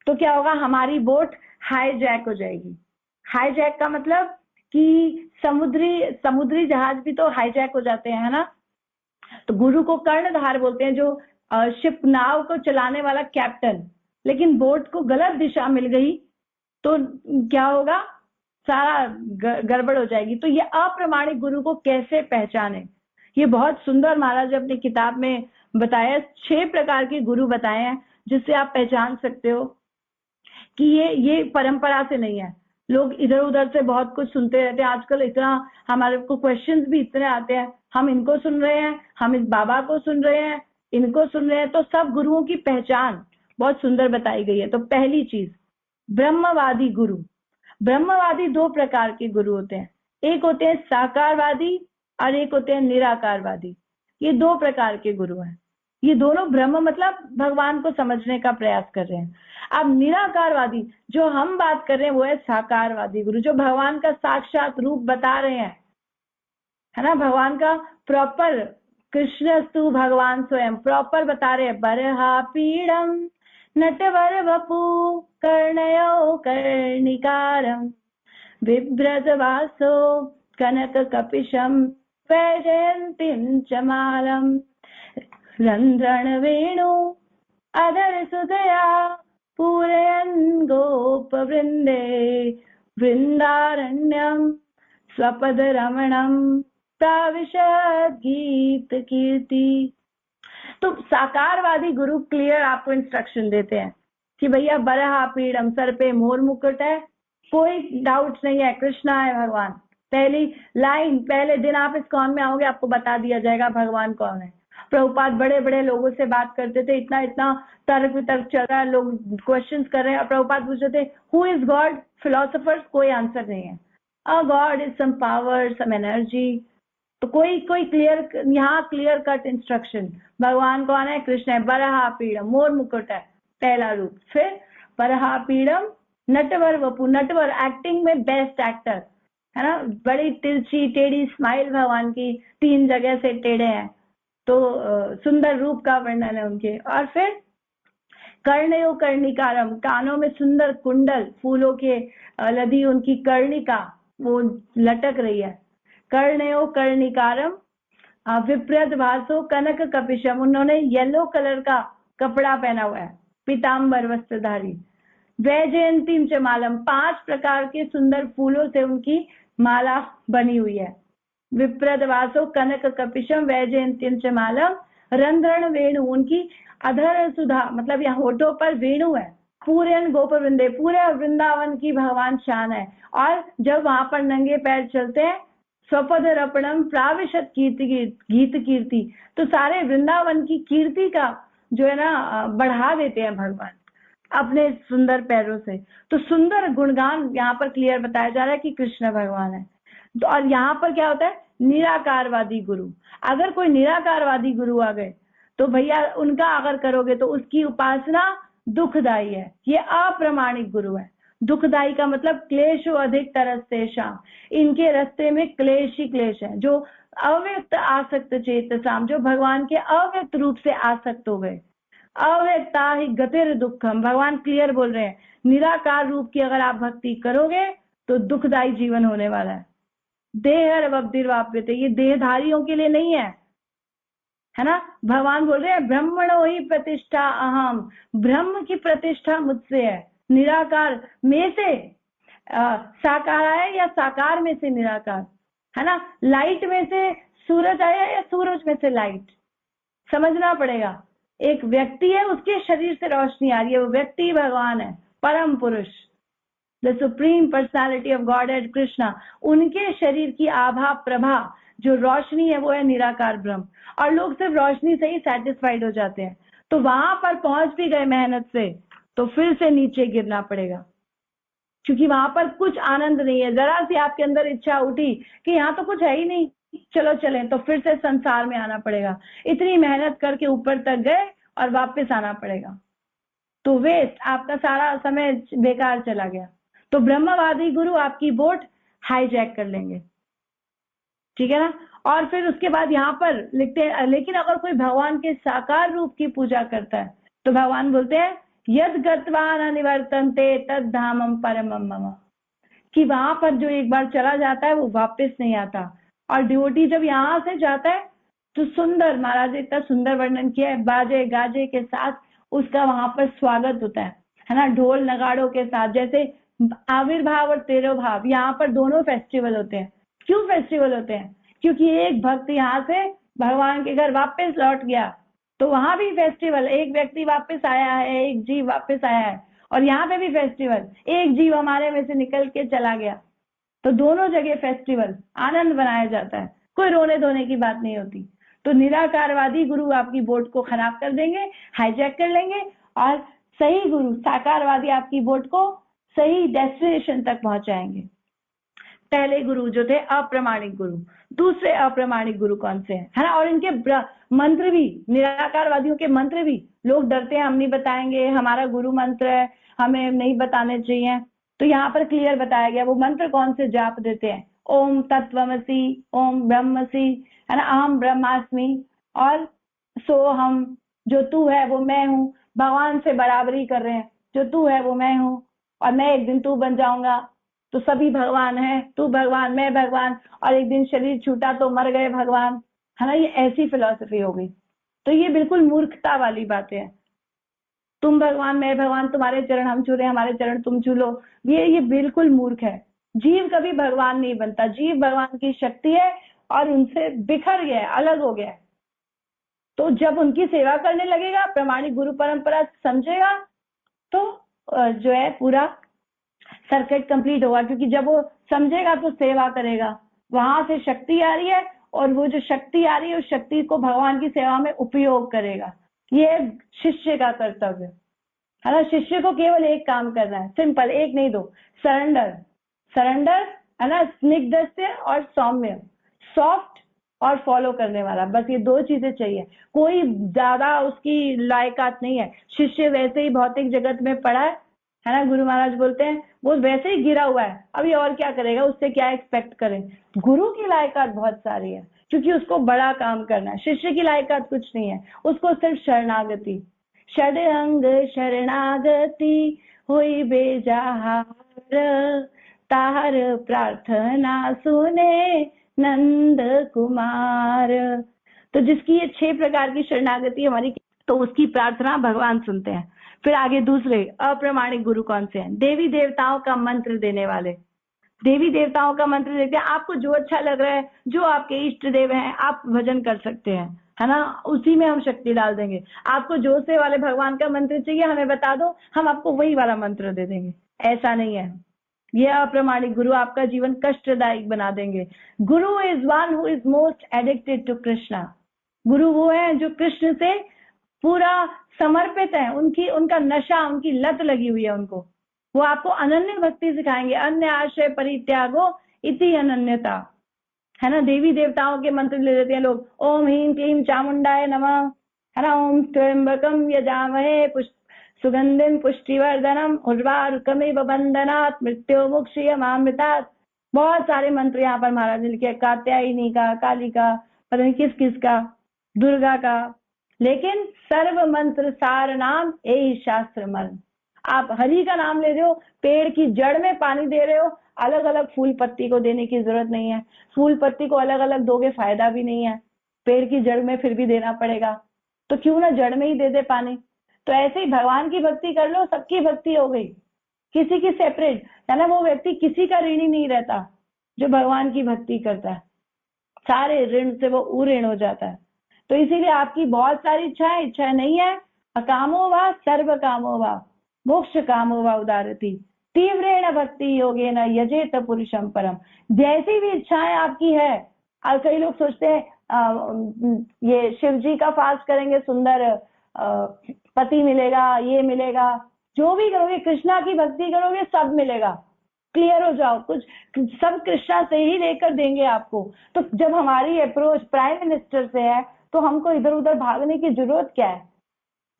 A: तो क्या होगा, हमारी बोट हाईजैक हो जाएगी। हाईजैक का मतलब कि समुद्री जहाज भी तो हाईजैक हो जाते हैं, है ना। तो गुरु को कर्णधार बोलते हैं, जो शिप नाव को चलाने वाला कैप्टन। लेकिन बोट को गलत दिशा मिल गई तो क्या होगा, सारा गड़बड़ हो जाएगी। तो ये अप्रमाणिक गुरु को कैसे पहचाने, ये बहुत सुंदर महाराज अपनी किताब में बताया, 6 प्रकार के गुरु बताए हैं जिससे आप पहचान सकते हो कि ये परंपरा से नहीं है। लोग इधर उधर से बहुत कुछ सुनते रहते हैं, आजकल इतना हमारे को क्वेश्चंस भी इतने आते हैं, हम इनको सुन रहे हैं, हम इस बाबा को सुन रहे हैं, इनको सुन रहे हैं। तो सब गुरुओं की पहचान बहुत सुंदर बताई गई है। तो पहली चीज, ब्रह्मवादी गुरु। ब्रह्मवादी 2 प्रकार के गुरु होते हैं, एक होते हैं साकारवादी और एक होते हैं निराकारवादी। ये 2 प्रकार के गुरु हैं। ये दोनों ब्रह्म मतलब भगवान को समझने का प्रयास कर रहे हैं। अब निराकारवादी जो हम बात कर रहे हैं वो है साकारवादी गुरु, जो भगवान का साक्षात रूप बता रहे हैं, है ना। भगवान का प्रॉपर, कृष्णस्तु भगवान स्वयं प्रॉपर बता रहे हैं। बरहा पीड़म नटवर वपु कर्णयो कर्णिकारम बिभ्रजवासो कनक कपिशम वैजयंतीं च मालम रंध्रण वेणु अधर सुदया पूरयन् गोप वृंदे वृंदारण्यम स्वपद रमणम प्राविशद गीत कीर्ति। तो साकारवादी गुरु क्लियर आपको इंस्ट्रक्शन देते हैं कि भैया बरहा पीड़म, सर पे मोर मुकुट है, कोई डाउट नहीं है, कृष्णा है भगवान। पहली लाइन, पहले दिन आप इस्कॉन में आओगे आपको बता दिया जाएगा भगवान कौन है। प्रभुपाद बड़े बड़े लोगों से बात करते थे, इतना इतना तर्क वितर्क चल रहा है, लोग क्वेश्चंस कर रहे हैं, और प्रभुपाद पूछ रहे थे हु इज गॉड, फिलोसोफर्स कोई आंसर नहीं है। A God is some power, some energy. तो कोई कोई क्लियर, यहाँ क्लियर कट इंस्ट्रक्शन, भगवान कौन है, कृष्ण है। बरहा पीड़म, मोर मुकुट है पहला रूप। फिर बरहा पीड़म नटवर वपु, नटवर एक्टिंग में बेस्ट एक्टर है ना, बड़ी तिरछी टेढ़ी स्माइल भगवान की, 3 जगह से टेढ़े हैं, तो सुंदर रूप का वर्णन है उनके। और फिर कर्णयो कर्णिकारम, कानों में सुंदर कुंडल, फूलों के लदी उनकी कर्णिका वो लटक रही है। कर्णयो कर्णिकारम विप्रद भासो कनक कपिशम, उन्होंने येलो कलर का कपड़ा पहना हुआ है, पीताम्बर वस्त्रधारी। वैजयंतीम च मालम, 5 प्रकार के सुंदर फूलों से उनकी माला बनी हुई है। विप्रद वासो कनक कपिशम वैजयंतीम च मालम रंध्रण वेणु, उनकी अधर सुधा, मतलब यहाँ होठों पर वेणु है। पूरे गोप वृंदे, पूरे वृंदावन की भगवान शान है। और जब वहां पर नंगे पैर चलते हैं, स्वपद रपणम प्राविशत कीर्ति, गीत कीर्ति, तो सारे वृंदावन की कीर्ति का जो है ना बढ़ा देते हैं भगवान अपने सुंदर पैरों से। तो सुंदर गुणगान यहाँ पर क्लियर बताया जा रहा है कि कृष्ण भगवान है। तो और यहाँ पर क्या होता है, निराकारवादी गुरु, अगर कोई निराकारवादी गुरु आ गए तो भैया उनका अगर करोगे तो उसकी उपासना दुखदायी है, ये अप्रमाणिक गुरु है। दुखदायी का मतलब क्लेशो अधिक तरस्तेषाम, इनके रास्ते में क्लेश ही क्लेश है। जो अव्यक्त आसक्त चेतसाम, जो भगवान के अव्यक्त रूप से आसक्त हो गए, अव्यक्ता ही गतिर दुखम, भगवान क्लियर बोल रहे हैं निराकार रूप की अगर आप भक्ति करोगे तो दुखदायी जीवन होने वाला है। देहर वब्दिर्वाप्यते, ये देहधारियों के लिए नहीं है ना। भगवान बोल रहे हैं ब्रह्मणो ही प्रतिष्ठा अहम, ब्रह्म की प्रतिष्ठा मुझसे है। निराकार में से साकार आया या साकार में से निराकार, है ना। लाइट में से सूरज आया या सूरज में से लाइट, समझना पड़ेगा। एक व्यक्ति है, उसके शरीर से रोशनी आ रही है, वो व्यक्ति भगवान है, परम पुरुष, the supreme personality of God and Krishna, उनके शरीर की आभा प्रभा जो रोशनी है वो है निराकार ब्रह्म। और लोग सिर्फ रोशनी से ही सेटिस्फाइड हो जाते हैं, तो वहां पर पहुंच भी गए मेहनत से तो फिर से नीचे गिरना पड़ेगा, क्योंकि वहां पर कुछ आनंद नहीं है। जरा सी आपके अंदर इच्छा उठी कि यहाँ तो कुछ है ही नहीं, चलो चलें, तो फिर से संसार में आना पड़ेगा। इतनी मेहनत करके ऊपर तक गए और वापस आना पड़ेगा, तो वेस्ट, आपका सारा समय बेकार चला गया। तो ब्रह्मवादी गुरु आपकी बोट हाईजैक कर लेंगे, ठीक है ना। और फिर उसके बाद यहाँ पर लिखते हैं, लेकिन अगर कोई भगवान के साकार रूप की पूजा करता है तो भगवान बोलते हैं यद गत्वा न निवर्तन्ते तद धामम परमम मम, कि वहां पर जो एक बार चला जाता है वो वापस नहीं आता। और डिवोटी जब यहाँ से जाता है तो सुंदर, महाराज ने इतना सुंदर वर्णन किया है, बाजे गाजे के साथ उसका वहां पर स्वागत होता है ना, ढोल नगाड़ों के साथ। जैसे आविर्भाव और तेरोभाव, यहाँ पर दोनों फेस्टिवल होते हैं। क्यों फेस्टिवल होते हैं? क्योंकि एक भक्त यहाँ से भगवान के घर वापस लौट गया, तो वहां भी फेस्टिवल, एक व्यक्ति वापस आया है, एक जीव वापस आया है, और यहाँ पे भी फेस्टिवल, एक जीव हमारे में से निकल के चला गया, तो दोनों जगह फेस्टिवल, आनंद बनाया जाता है, कोई रोने धोने की बात नहीं होती। तो निराकारवादी गुरु आपकी बोट को खराब कर देंगे, हाईजैक कर लेंगे, और सही गुरु साकारवादी आपकी बोट को सही डेस्टिनेशन तक पहुंचाएंगे। पहले गुरु जो थे अप्रमाणिक गुरु, दूसरे अप्रमाणिक गुरु कौन से हैं, है ना। और इनके मंत्र भी, निराकारवादियों के मंत्र भी, लोग डरते हैं हम नहीं बताएंगे, हमारा गुरु मंत्र है, हमें नहीं बताने चाहिए। तो यहाँ पर क्लियर बताया गया वो मंत्र कौन से जाप देते हैं। ओम तत्वमसि, ओम ब्रह्मसि, है ना, अहम ब्रह्मास्मि, और सो हम, जो तू है वो मैं हूँ। भगवान से बराबरी कर रहे हैं, जो तू है वो मैं हूँ, और मैं एक दिन तू बन जाऊंगा, तो सभी भगवान है, तू भगवान मैं भगवान, और एक दिन शरीर छूटा तो मर गए भगवान, है ना। ये ऐसी फिलॉसफी हो गई, तो ये बिल्कुल मूर्खता वाली बातें हैं। तुम भगवान मैं भगवान, तुम्हारे चरण हम छू रहे, हमारे चरण तुम छू लो। ये बिल्कुल मूर्ख है। जीव कभी भगवान नहीं बनता। जीव भगवान की शक्ति है और उनसे बिखर गया है, अलग हो गया है। तो जब उनकी सेवा करने लगेगा, प्रामाणिक गुरु परंपरा समझेगा, तो जो है पूरा सर्किट कंप्लीट होगा। क्योंकि जब वो समझेगा तो सेवा करेगा, वहां से शक्ति आ रही है और वो जो शक्ति आ रही है उस शक्ति को भगवान की सेवा में उपयोग करेगा। ये शिष्य का कर्तव्य है ना। शिष्य को केवल एक काम करना है, सिंपल, एक नहीं दो, सरेंडर। सरेंडर है ना, स्निग्धस्य और सौम्य, सॉफ्ट और फॉलो करने वाला, बस ये दो चीजें चाहिए। कोई ज्यादा उसकी लायकात नहीं है। शिष्य वैसे ही भौतिक जगत में पड़ा है ना, गुरु महाराज बोलते हैं वो वैसे ही गिरा हुआ है, अभी और क्या करेगा, उससे क्या एक्सपेक्ट करें। गुरु की लायकात बहुत सारी है, क्योंकि उसको बड़ा काम करना है। शिष्य की लायकात कुछ नहीं है, उसको सिर्फ शरणागति, षडंग शरणागति हुई बेजहार, तार प्रार्थना सुने नंद कुमार। तो जिसकी ये 6 प्रकार की शरणागति हमारी, तो उसकी प्रार्थना भगवान सुनते हैं। फिर आगे दूसरे अप्रामाणिक गुरु कौन से हैं? देवी देवताओं का मंत्र देने वाले। देवी देवताओं का मंत्र देते हैं, आपको जो अच्छा लग रहा है, जो आपके इष्ट देव हैं, आप भजन कर सकते हैं, है ना, उसी में हम शक्ति डाल देंगे। आपको जो से वाले भगवान का मंत्र चाहिए हमें बता दो, हम आपको वही वाला मंत्र दे देंगे। ऐसा नहीं है। ये अप्रामाणिक गुरु आपका जीवन कष्टदायक बना देंगे। Guru is one who is most addicted to Krishna. Guru वो है जो कृष्ण से पूरा समर्पित है, उनका नशा, उनकी लत लगी हुई है उनको। वो आपको अनन्य भक्ति सिखाएंगे। अन्य आश्रय परित्यागो इति अनन्यता, है ना। देवी देवताओं के मंत्र ले लेते हैं लोग, ओम ह्रीं क्लीं चामुंडाय नमः, है ना, ओम त्र्यंबकम यजामहे सुगंधिम पुष्टिवर्धनम उर्वारुकमिव बंधनात् मृत्युमुक्षीयमामृतात्। बहुत सारे मंत्र यहाँ पर महाराज ने लिखे, कात्यायनी का, काली का, पता नहीं किस किस का, दुर्गा का। लेकिन सर्व मंत्र सार नाम यही शास्त्र मन। आप हरि का नाम ले रहे हो, पेड़ की जड़ में पानी दे रहे हो, अलग अलग फूल पत्ती को देने की जरूरत नहीं है। फूल पत्ती को अलग अलग दोगे फायदा भी नहीं है, पेड़ की जड़ में फिर भी देना पड़ेगा, तो क्यों ना जड़ में ही दे दे पानी। तो ऐसे ही भगवान की भक्ति कर लो, सबकी भक्ति हो गई, किसी की सेपरेट, है ना। वो व्यक्ति किसी का ऋणी नहीं रहता जो भगवान की भक्ति करता है, सारे ऋण से वो उऋण हो जाता है। तो इसीलिए आपकी बहुत सारी इच्छाएं नहीं है, अकामो वा सर्व कामो वा मोक्ष कामो वा उदारती तीव्रेण भक्ति योगेन यजेत पुरुषम परम। जैसी भी इच्छाएं आपकी है, और कई लोग सोचते हैं ये शिव जी का फास्ट करेंगे सुंदर पति मिलेगा, ये मिलेगा। जो भी करोगे, कृष्णा की भक्ति करोगे, सब मिलेगा। क्लियर हो जाओ, कुछ सब कृष्णा से ही लेकर देंगे आपको। तो जब हमारी अप्रोच प्राइम मिनिस्टर से है तो हमको इधर उधर भागने की जरूरत क्या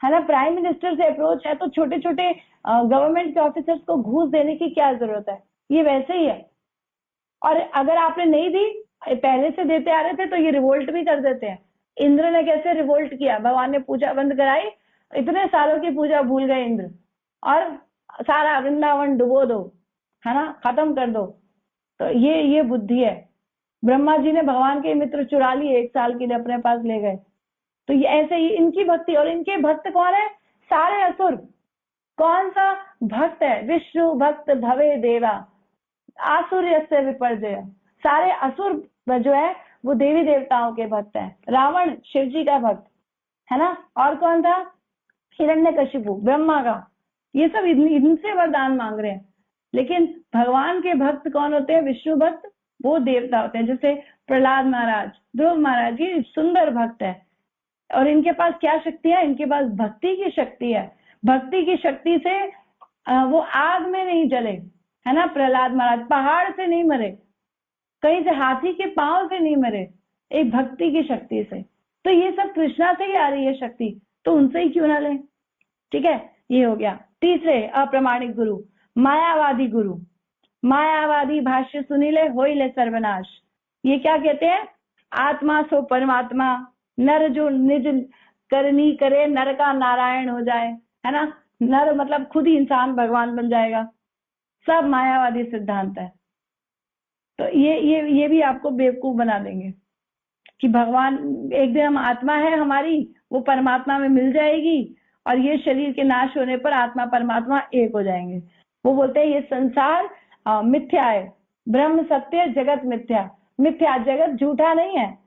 A: है ना। प्राइम मिनिस्टर से अप्रोच है तो छोटे छोटे गवर्नमेंट के ऑफिसर्स को घूस देने की क्या जरूरत है, ये वैसे ही है। और अगर आपने नहीं दी, पहले से देते आ रहे थे, तो ये रिवोल्ट भी कर देते हैं। इंद्र ने कैसे रिवोल्ट किया, भगवान ने पूजा बंद कराई, इतने सालों की पूजा भूल गए इंद्र, और सारा वृंदावन डुबो दो, है ना, खत्म कर दो। तो ये बुद्धि है। ब्रह्मा जी ने भगवान के मित्र चुरा लिए, 1 साल के लिए अपने पास ले गए। तो ये ऐसे ही इनकी भक्ति, और इनके भक्त कौन है? सारे असुर। कौन सा भक्त है? विष्णु भक्त भवे देवा आसुर्य से विपर्जय। सारे असुर जो है वो देवी देवताओं के भक्त हैं। रावण शिव जी का भक्त है ना। और कौन था? हिरण्यकशिपु ब्रह्मा का। ये सब इनसे वरदान मांग रहे हैं। लेकिन भगवान के भक्त कौन होते हैं? विष्णु भक्त, वो देवता होते हैं। जैसे प्रहलाद महाराज, ध्रुव महाराज, ये सुंदर भक्त है। और इनके पास क्या शक्ति है? इनके पास भक्ति की शक्ति है। भक्ति की शक्ति से वो आग में नहीं जले, है ना। प्रहलाद महाराज पहाड़ से नहीं मरे, कहीं से हाथी के पांव से नहीं मरे, एक भक्ति की शक्ति से। तो ये सब कृष्णा से ही आ रही है शक्ति, तो उनसे ही क्यों ना लें। ठीक है, ये हो गया। तीसरे अप्रामाणिक गुरु, मायावादी गुरु। मायावादी भाष्य सुनिले होइले सर्वनाश। ये क्या कहते हैं? आत्मा सो परमात्मा, नर जो निज करनी करे, नर का नारायण हो जाए, है ना। नर मतलब खुद ही इंसान भगवान बन जाएगा। सब मायावादी सिद्धांत है। तो ये भी आपको बेवकूफ बना देंगे कि भगवान एक दिन हम आत्मा है हमारी, वो परमात्मा में मिल जाएगी और ये शरीर के नाश होने पर आत्मा परमात्मा एक हो जाएंगे। वो बोलते हैं ये संसार मिथ्या है, ब्रह्म सत्य, जगत मिथ्या। मिथ्या जगत झूठा नहीं है,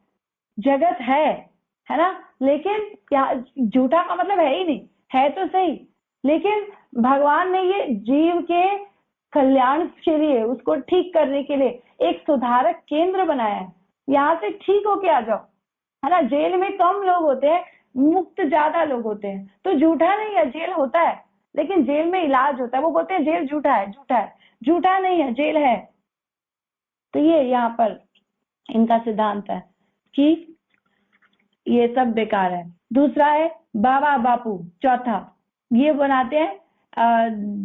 A: जगत है ना, लेकिन झूठा का मतलब है ही नहीं, है तो सही, लेकिन भगवान ने ये जीव के कल्याण के लिए, उसको ठीक करने के लिए एक सुधारक केंद्र बनाया है। यहाँ से ठीक होके आ जाओ, है ना। जेल में कम लोग होते हैं, मुक्त ज्यादा लोग होते हैं, तो झूठा नहीं है, जेल होता है लेकिन जेल में इलाज होता है। वो बोलते हैं जेल झूठा है, झूठा है, झूठा नहीं है, जेल है। तो ये यहाँ पर इनका सिद्धांत है कि ये सब बेकार है। दूसरा है बाबा बापू, चौथा ये बनाते हैं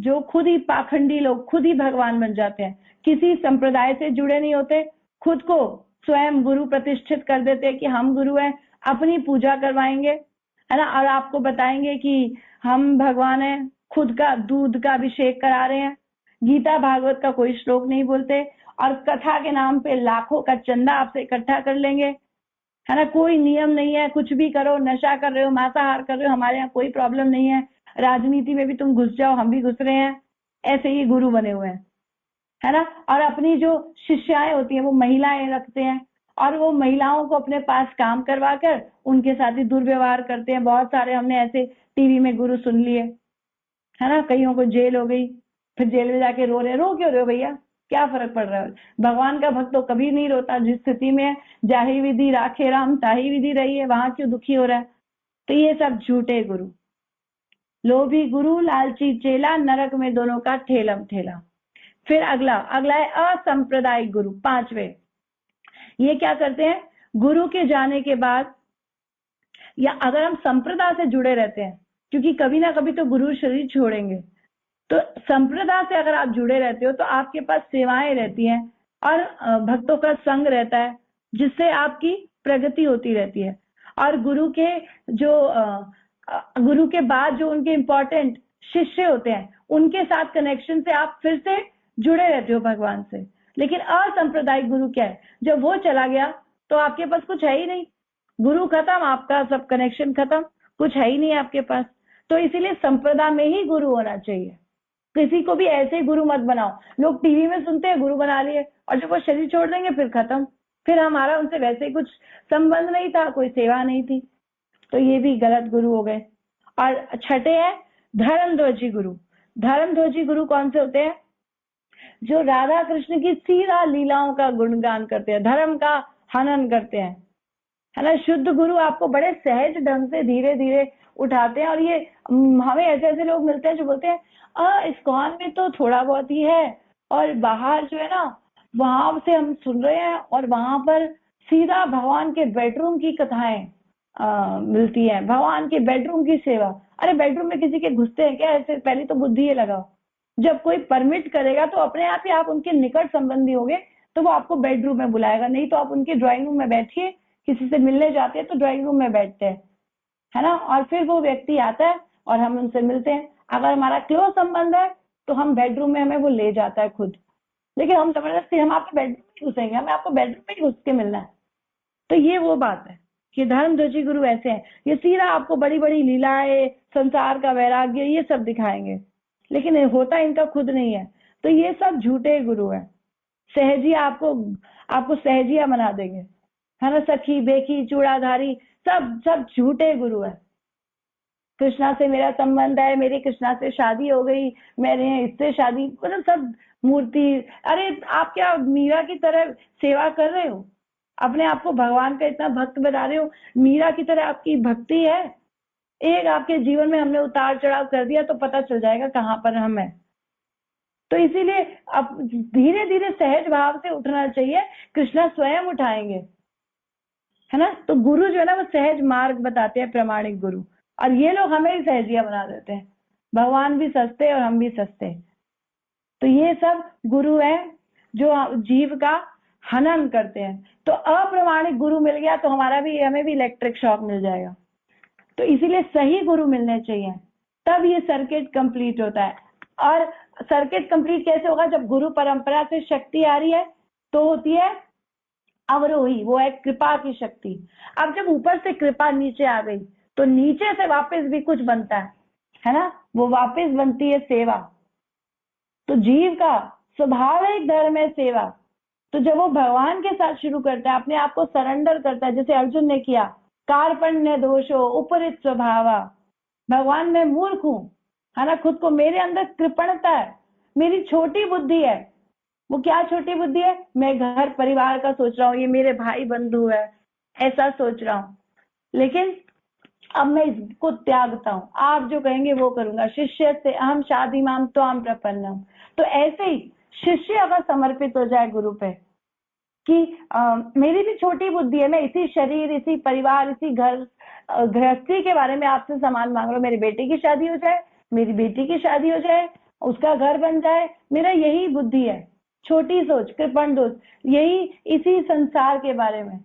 A: जो खुद ही पाखंडी लोग खुद ही भगवान बन जाते हैं, किसी संप्रदाय से जुड़े नहीं होते, खुद को स्वयं गुरु प्रतिष्ठित कर देते हैं कि हम गुरु हैं, अपनी पूजा करवाएंगे, है ना, और आपको बताएंगे कि हम भगवान हैं, खुद का दूध का अभिषेक करा रहे हैं, गीता भागवत का कोई श्लोक नहीं बोलते, और कथा के नाम पे लाखों का चंदा आपसे इकट्ठा कर लेंगे, है ना। कोई नियम नहीं है, कुछ भी करो, नशा कर रहे हो, मांसाहार कर रहे हो, हमारे यहाँ कोई प्रॉब्लम नहीं है, राजनीति में भी तुम घुस जाओ, हम भी घुस रहे हैं, ऐसे ही गुरु बने हुए हैं, है ना। और अपनी जो शिष्याएं होती हैं वो महिलाएं रखते हैं, और वो महिलाओं को अपने पास काम करवा कर उनके साथ ही दुर्व्यवहार करते हैं। बहुत सारे हमने ऐसे टीवी में गुरु सुन लिए, है ना। कईयों को जेल हो गई, फिर जेल में जाके रो रहे, रो क्यों रहे हो भैया, क्या फर्क पड़ रहा है। भगवान का भक्त तो कभी नहीं रोता, जिस स्थिति में जाहि विधि राखे राम ताही विधि रही है, वहां क्यों दुखी हो रहा है। तो ये सब झूठे गुरु, लोभी गुरु लालची चेला, नरक में दोनों का ठेलम ठेला। फिर अगला है असंप्रदायिक गुरु, पांचवे। ये क्या करते हैं, गुरु के जाने के बाद, या अगर हम संप्रदाय से जुड़े रहते हैं, क्योंकि कभी ना कभी तो गुरु शरीर छोड़ेंगे, तो संप्रदाय से अगर आप जुड़े रहते हो तो आपके पास सेवाएं रहती हैं और भक्तों का संग रहता है, जिससे आपकी प्रगति होती रहती है। और गुरु के बाद जो उनके इम्पोर्टेंट शिष्य होते हैं, उनके साथ कनेक्शन से आप फिर से जुड़े रहते हो भगवान से। लेकिन असंप्रदायिक गुरु क्या है, जब वो चला गया तो आपके पास कुछ है ही नहीं, गुरु खत्म, आपका सब कनेक्शन खत्म, कुछ है ही नहीं आपके पास। तो इसीलिए संप्रदाय में ही गुरु होना चाहिए। किसी को भी ऐसे गुरु मत बनाओ। लोग टीवी में सुनते हैं गुरु बना लिए, और जब वो शरीर छोड़ देंगे फिर खत्म, फिर हमारा उनसे वैसे कुछ संबंध नहीं था, कोई सेवा नहीं थी। तो ये भी गलत गुरु हो गए। और छठे है धर्मध्वजी गुरु। धर्मध्वजी गुरु कौन से होते हैं, जो राधा कृष्ण की सीधा लीलाओं का गुणगान करते हैं, धर्म का हनन करते हैं, है ना। शुद्ध गुरु आपको बड़े सहज ढंग से धीरे धीरे उठाते हैं। और ये हमें ऐसे ऐसे लोग मिलते हैं जो बोलते हैं इस्कॉन में तो थोड़ा बहुत ही है, और बाहर जो है ना वहां से हम सुन रहे हैं, और वहां पर सीधा भगवान के बेडरूम की कथाएं मिलती है, भगवान के बेडरूम की सेवा। अरे बेडरूम में किसी के घुसते हैं क्या, ऐसे पहले तो बुद्धि ये लगाओ। जब कोई परमिट करेगा तो अपने आप ही आप उनके निकट संबंधी होंगे, तो वो आपको बेडरूम में बुलाएगा, नहीं तो आप उनके ड्राइंग रूम में बैठिए, किसी से मिलने जाते हैं तो ड्राइंग रूम में बैठते हैं, है ना। और फिर वो व्यक्ति आता है और हम उनसे मिलते हैं। अगर हमारा क्लोज संबंध है तो हम बेडरूम में, हमें वो ले जाता है खुद, लेकिन हम जबरदस्ती हम आपके बेडरूम में घुसेंगे, हमें आपको बेडरूम में ही घुस के मिलना है। तो ये वो बात है कि धर्मध्वजी गुरु ऐसे हैं, ये सीधा आपको बड़ी बड़ी लीलाएं, संसार का वैराग्य, ये सब दिखाएंगे, लेकिन होता इनका खुद नहीं है। तो ये सब झूठे गुरु है। सहजिया आपको सहजिया बना देंगे, है ना। सखी बेखी चूड़ाधारी, सब झूठे गुरु है। कृष्णा से मेरा संबंध है, मेरी कृष्णा से शादी हो गई, मैंने इससे शादी, मतलब सब मूर्ति। अरे आप क्या मीरा की तरह सेवा कर रहे हो, अपने आप को भगवान का इतना भक्त बना रहे हो, मीरा की तरह आपकी भक्ति है। एक आपके जीवन में हमने उतार चढ़ाव कर दिया तो पता चल जाएगा कहाँ पर हम हैं। तो इसीलिए अब धीरे धीरे सहज भाव से उठना चाहिए, कृष्णा स्वयं उठाएंगे, है ना। तो गुरु जो है ना वो सहज मार्ग बताते हैं, प्रामाणिक गुरु। और ये लोग हमें ही सहजिया बना देते हैं, भगवान भी सस्ते और हम भी सस्ते। तो ये सब गुरु है जो जीव का हनन करते हैं। तो अप्रामाणिक गुरु मिल गया तो हमें भी इलेक्ट्रिक शॉक मिल जाएगा। तो इसीलिए सही गुरु मिलने चाहिए, तब ये सर्किट कंप्लीट होता है। और सर्किट कंप्लीट कैसे होगा, जब गुरु परंपरा से शक्ति आ रही है तो होती है अवरोही, वो है कृपा की शक्ति। अब जब ऊपर से कृपा नीचे आ गई तो नीचे से वापस भी कुछ बनता है, है ना, वो वापस बनती है सेवा। तो जीव का स्वाभाविक धर्म है सेवा। तो जब वो भगवान के साथ शुरू करता है, अपने आप को सरेंडर करता है, जैसे अर्जुन ने किया, कार्पण्य दोषो उपरित स्वभावा, भगवान मैं मूर्ख हूं, है ना, खुद को, मेरे अंदर कृपणता है, मेरी छोटी बुद्धि है। वो क्या छोटी बुद्धि है? मैं घर परिवार का सोच रहा हूँ, ये मेरे भाई बंधु है, ऐसा सोच रहा हूँ। लेकिन अब मैं इसको त्यागता हूँ, आप जो कहेंगे वो करूंगा। शिष्य से अहम शादी माम तो हम प्रपन्नम। तो ऐसे ही शिष्य अगर समर्पित हो जाए गुरु पे कि मेरी भी छोटी बुद्धि है, मैं इसी शरीर, इसी परिवार, इसी घर गृहस्थी के बारे में आपसे सामान मांग रहा हूँ, मेरी बेटी की शादी हो जाए, मेरी बेटी की शादी हो जाए, उसका घर बन जाए, मेरा यही बुद्धि है, छोटी सोच, कृपण दोष, यही इसी संसार के बारे में।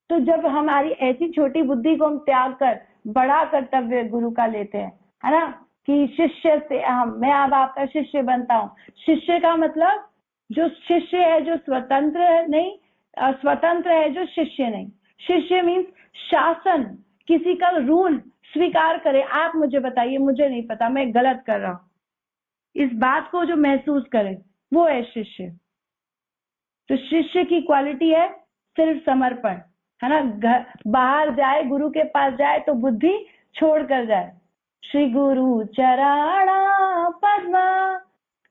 A: तो जब हमारी ऐसी छोटी बुद्धि को हम त्याग कर बड़ा कर्तव्य गुरु का लेते हैं, है ना, कि शिष्य से अहम, मैं अब आपका शिष्य बनता हूँ। शिष्य का मतलब जो शिष्य है जो स्वतंत्र है नहीं, स्वतंत्र है जो शिष्य नहीं। शिष्य मीन्स शासन, किसी का रूल स्वीकार करे, आप मुझे बताइए, मुझे नहीं पता, मैं गलत कर रहा हूँ, इस बात को जो महसूस करे, वो है शिष्य। तो शिष्य की क्वालिटी है सिर्फ समर्पण, है ना, बाहर जाए, गुरु के पास जाए तो बुद्धि छोड़ कर जाए। श्री गुरु चरणा पद्मा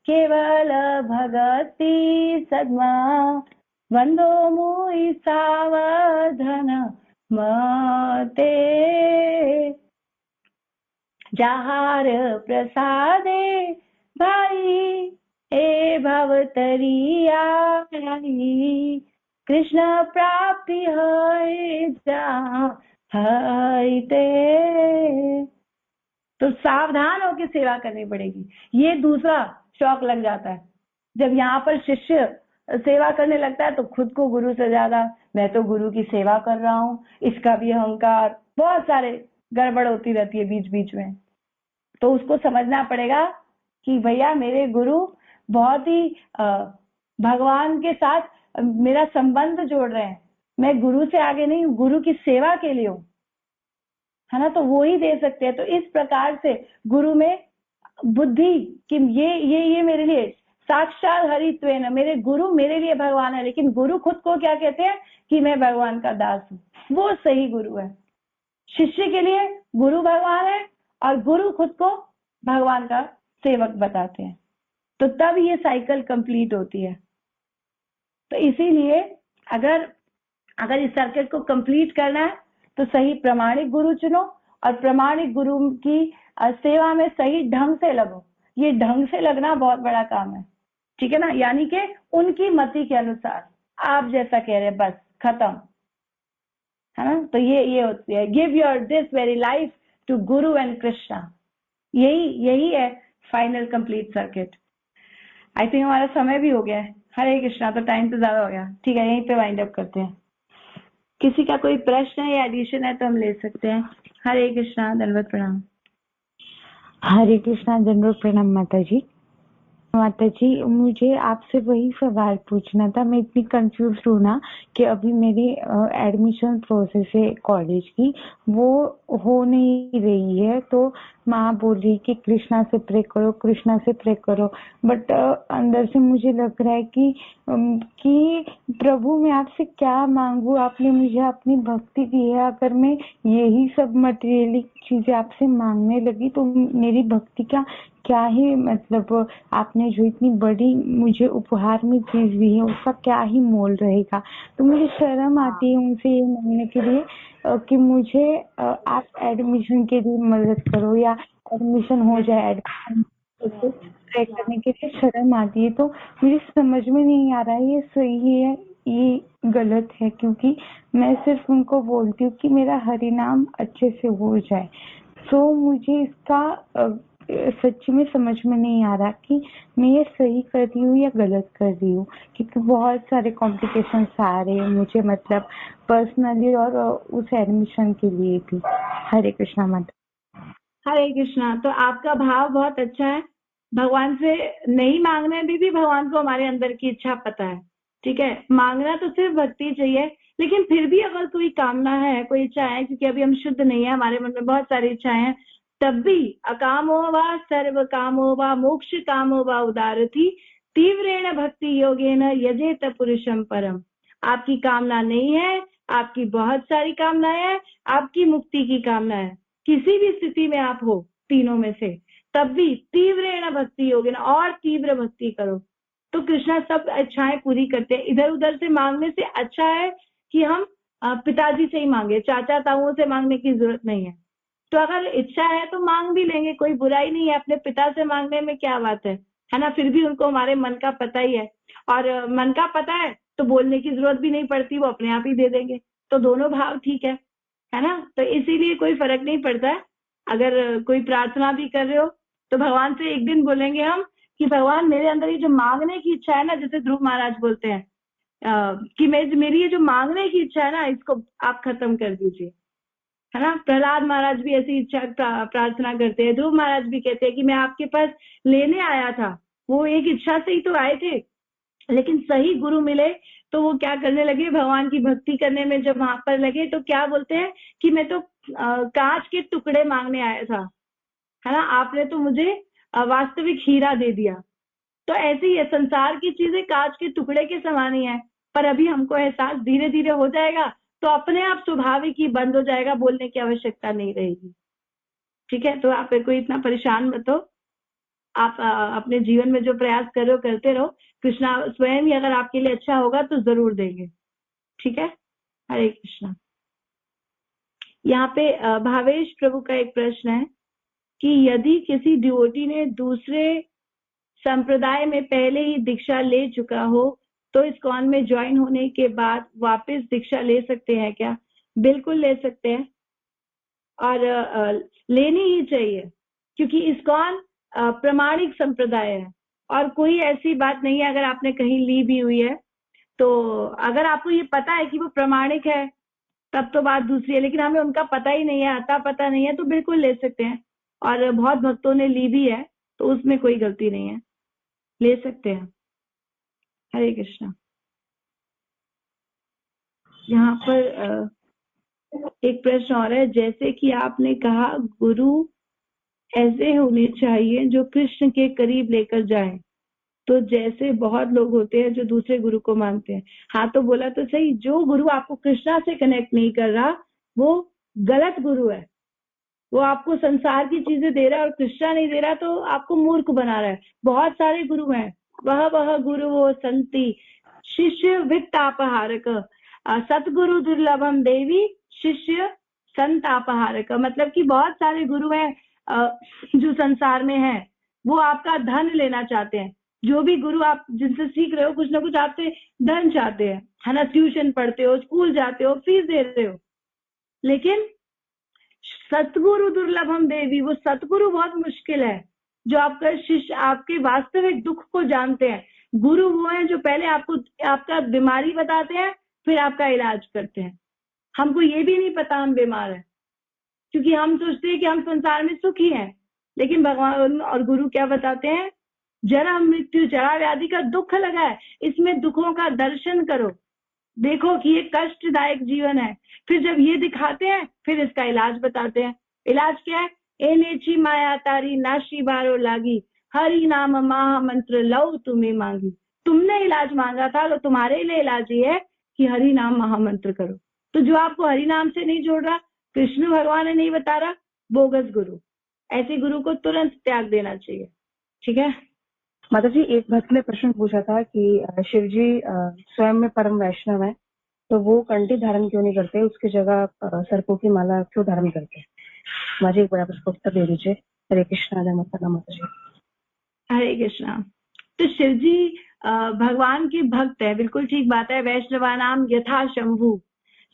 A: केवल भगति सद्मा, वंदो मुई सावधन मते, जहार प्रसादे भाई हे भवतरिया, कृष्ण प्राप्ति है ते। तो सावधान होकर सेवा करनी पड़ेगी। ये दूसरा शौक लग जाता है जब यहाँ पर शिष्य सेवा करने लगता है, तो खुद को गुरु से ज्यादा, मैं तो गुरु की सेवा कर रहा हूँ, इसका भी अहंकार, बहुत सारे गड़बड़ होती रहती है बीच बीच में। तो उसको समझना पड़ेगा कि भैया मेरे गुरु बहुत ही भगवान के साथ मेरा संबंध जोड़ रहे हैं, मैं गुरु से आगे नहीं हूँ, गुरु की सेवा के लिए हूँ, है ना, तो वो ही दे सकते हैं। तो इस प्रकार से गुरु में बुद्धि कि ये मेरे लिए साक्षात हरित्वेन, मेरे गुरु मेरे लिए भगवान है, लेकिन गुरु खुद को क्या कहते हैं कि मैं भगवान का दास हूँ, वो सही गुरु है। शिष्य के लिए गुरु भगवान है और गुरु खुद को भगवान का सेवक बताते हैं, तो तब ये साइकिल कंप्लीट होती है। तो इसीलिए अगर इस सर्किट को कंप्लीट करना है तो सही प्रामाणिक गुरु चुनो और प्रामाणिक गुरु की सेवा में सही ढंग से लगो। ये ढंग से लगना बहुत बड़ा काम है, ठीक है ना, यानी कि उनकी मति के अनुसार आप जैसा कह रहे हैं बस खत्म, है ना। तो ये होती है give your this very life to guru and Krishna, यही है final complete circuit. I think हमारा समय भी हो गया है। हरे कृष्णा, तो टाइम तो ज्यादा हो गया, ठीक है, यहीं पे वाइंड अप करते हैं। किसी का कोई प्रश्न है या एडिशन है तो हम ले सकते हैं। हरे कृष्णा, दंडवत प्रणाम।
B: हरे कृष्णा, दंडवत प्रणाम माता जी। माता जी, मुझे आपसे वही सवाल पूछना था, मैं इतनी कंफ्यूज हूँ ना कि अभी मेरी एडमिशन प्रोसेस है कॉलेज की, वो हो नहीं रही है। तो माँ बोल रही कि कृष्णा से प्रे करो, कृष्णा से प्रे करो, बट अंदर से मुझे लग रहा है कि प्रभु मैं आपसे क्या मांगू, आपने मुझे अपनी भक्ति दी है, अगर मैं यही सब मटेरियली चीजें आपसे मांगने लगी तो मेरी भक्ति क्या ही मतलब, आपने जो इतनी बड़ी मुझे उपहार में चीज दी है उसका क्या ही मोल रहेगा। तो मुझे शर्म आती है उनसे ये मांगने के लिए कि मुझे आप एडमिशन के लिए मदद करो या एडमिशन हो जाए। एडमिशन ट्राई करने के लिए शर्म आती है, तो मुझे समझ में नहीं आ रहा है ये सही है ये गलत है, क्योंकि मैं सिर्फ उनको बोलती हूँ कि मेरा हरि नाम अच्छे से हो जाए। तो मुझे इसका सच्ची में समझ में नहीं आ रहा कि मैं ये सही कर रही हूँ या गलत कर रही हूँ, क्योंकि बहुत सारे कॉम्प्लिकेशंस आ रहे हैं मुझे, मतलब पर्सनली और उस एडमिशन के लिए भी। हरे कृष्णा माता।
A: हरे कृष्णा। तो आपका भाव बहुत अच्छा है, भगवान से नहीं मांगने में भी भगवान को हमारे अंदर की इच्छा पता है, ठीक है। मांगना तो सिर्फ भक्ति चाहिए, लेकिन फिर भी अगर कोई कामना है, कोई इच्छा है, क्योंकि अभी हम शुद्ध नहीं है, हमारे मन में बहुत सारी इच्छाएं हैं, तब भी अकामो वा सर्व कामो वा मोक्ष कामो वा उदारथी तीव्रेण भक्ति योगेन यजेत पुरुषम परम। आपकी कामना नहीं है, आपकी बहुत सारी कामनाएं हैं, आपकी मुक्ति की कामना है, किसी भी स्थिति में आप हो तीनों में से, तब भी तीव्रेण भक्ति योगेन, और तीव्र भक्ति करो। तो कृष्णा सब इच्छाएं पूरी करते हैं। इधर उधर से मांगने से अच्छा है कि हम पिताजी से ही मांगे, चाचा ताऊओं से मांगने की जरूरत नहीं है। तो अगर इच्छा है तो मांग भी लेंगे, कोई बुराई नहीं है, अपने पिता से मांगने में क्या बात है ना। फिर भी उनको हमारे मन का पता ही है, और मन का पता है तो बोलने की जरूरत भी नहीं पड़ती, वो अपने आप ही दे देंगे। तो दोनों भाव ठीक है ना। तो इसीलिए कोई फर्क नहीं पड़ता है। अगर कोई प्रार्थना भी कर रहे हो तो भगवान से एक दिन बोलेंगे हम कि भगवान मेरे अंदर ये जो मांगने की इच्छा है ना, जैसे ध्रुव महाराज बोलते हैं कि मेरी ये जो मांगने की इच्छा है ना, इसको आप खत्म कर दीजिए, है ना। प्रहलाद महाराज भी ऐसी इच्छा प्रार्थना करते हैं। ध्रुव महाराज भी कहते हैं कि मैं आपके पास लेने आया था, वो एक इच्छा से ही तो आए थे, लेकिन सही गुरु मिले तो वो क्या करने लगे, भगवान की भक्ति करने में जब वहां पर लगे तो क्या बोलते हैं कि मैं तो कांच के टुकड़े मांगने आया था, है ना, आपने तो मुझे वास्तविक हीरा दे दिया। तो ऐसे ही है, संसार की चीजें कांच के टुकड़े के समान ही है, पर अभी हमको एहसास धीरे धीरे हो जाएगा तो अपने आप स्वाभाविक ही बंद हो जाएगा, बोलने की आवश्यकता नहीं रहेगी। ठीक है, तो आप कोई इतना परेशान मत हो, आप अपने जीवन में जो प्रयास कर रहे हो करते रहो, कृष्णा स्वयं ही अगर आपके लिए अच्छा होगा तो जरूर देंगे। ठीक है, हरे कृष्णा। यहाँ पे भावेश प्रभु का एक प्रश्न है कि यदि किसी डिवोटी ने दूसरे संप्रदाय में पहले ही दीक्षा ले चुका हो तो इस्कॉन में ज्वाइन होने के बाद वापस दीक्षा ले सकते हैं क्या? बिल्कुल ले सकते हैं, और लेनी ही चाहिए, क्योंकि इस्कॉन प्रमाणिक संप्रदाय है और कोई ऐसी बात नहीं है अगर आपने कहीं ली भी हुई है तो अगर आपको ये पता है कि वो प्रमाणिक है तब तो बात दूसरी है, लेकिन हमें उनका पता ही नहीं है, अता पता नहीं है, तो बिल्कुल ले सकते हैं। और बहुत भक्तों ने ली भी है तो उसमें कोई गलती नहीं है, ले सकते हैं। हरे कृष्णा। यहाँ पर एक प्रश्न और है, जैसे कि आपने कहा गुरु ऐसे होने चाहिए जो कृष्ण के करीब लेकर जाए, तो जैसे बहुत लोग होते हैं जो दूसरे गुरु को मानते हैं। हाँ, तो बोला तो सही, जो गुरु आपको कृष्णा से कनेक्ट नहीं कर रहा वो गलत गुरु है, वो आपको संसार की चीजें दे रहा है और कृष्णा नहीं दे रहा तो आपको मूर्ख बना रहा है। बहुत सारे गुरु हैं, वह गुरु वो संति शिष्य वित्तापहारक, सतगुरु दुर्लभम देवी शिष्य संतापहारक। मतलब कि बहुत सारे गुरु हैं जो संसार में हैं, वो आपका धन लेना चाहते हैं। जो भी गुरु आप जिनसे सीख रहे हो कुछ ना कुछ आपसे धन चाहते हैं, है ना। ट्यूशन पढ़ते हो, स्कूल जाते हो, फीस दे रहे हो, लेकिन सतगुरु दुर्लभम देवी, वो सतगुरु बहुत मुश्किल है जो आपका शिष्य आपके वास्तविक दुख को जानते हैं। गुरु वो है जो पहले आपको आपका बीमारी बताते हैं फिर आपका इलाज करते हैं। हमको ये भी नहीं पता हम बीमार हैं, क्योंकि हम सोचते हैं कि हम संसार में सुखी हैं, लेकिन भगवान और गुरु क्या बताते हैं, जन्म मृत्यु जरा व्याधि का दुख लगा है, इसमें दुखों का दर्शन करो, देखो कि ये कष्टदायक जीवन है। फिर जब ये दिखाते हैं फिर इसका इलाज बताते हैं। इलाज क्या है? ए नेची माया तारी नाशी बारो लागी, हरि नाम महामंत्र लव तुम्हें मांगी। तुमने इलाज मांगा था तो तुम्हारे लिए इलाज ये है कि हरि नाम महामंत्र करो। तो जो आपको हरि नाम से नहीं जोड़ रहा, कृष्ण भगवान ने नहीं बता रहा, बोगस गुरु, ऐसे गुरु को तुरंत त्याग देना चाहिए। ठीक है
C: माता जी, एक भक्त ने प्रश्न पूछा था कि शिव जी स्वयं में परम वैष्णव है तो वो कंठी धारण क्यों नहीं करते, उसकी जगह सर्पों की माला क्यों धारण करते हैं? मुझे एक बार आप उसको उत्तर दे दीजिए। हरे कृष्णा। माता जी।
A: हरे कृष्णा। तो शिव जी भगवान के भक्त है, बिल्कुल ठीक बात है। वैष्णवा नाम यथा शंभु,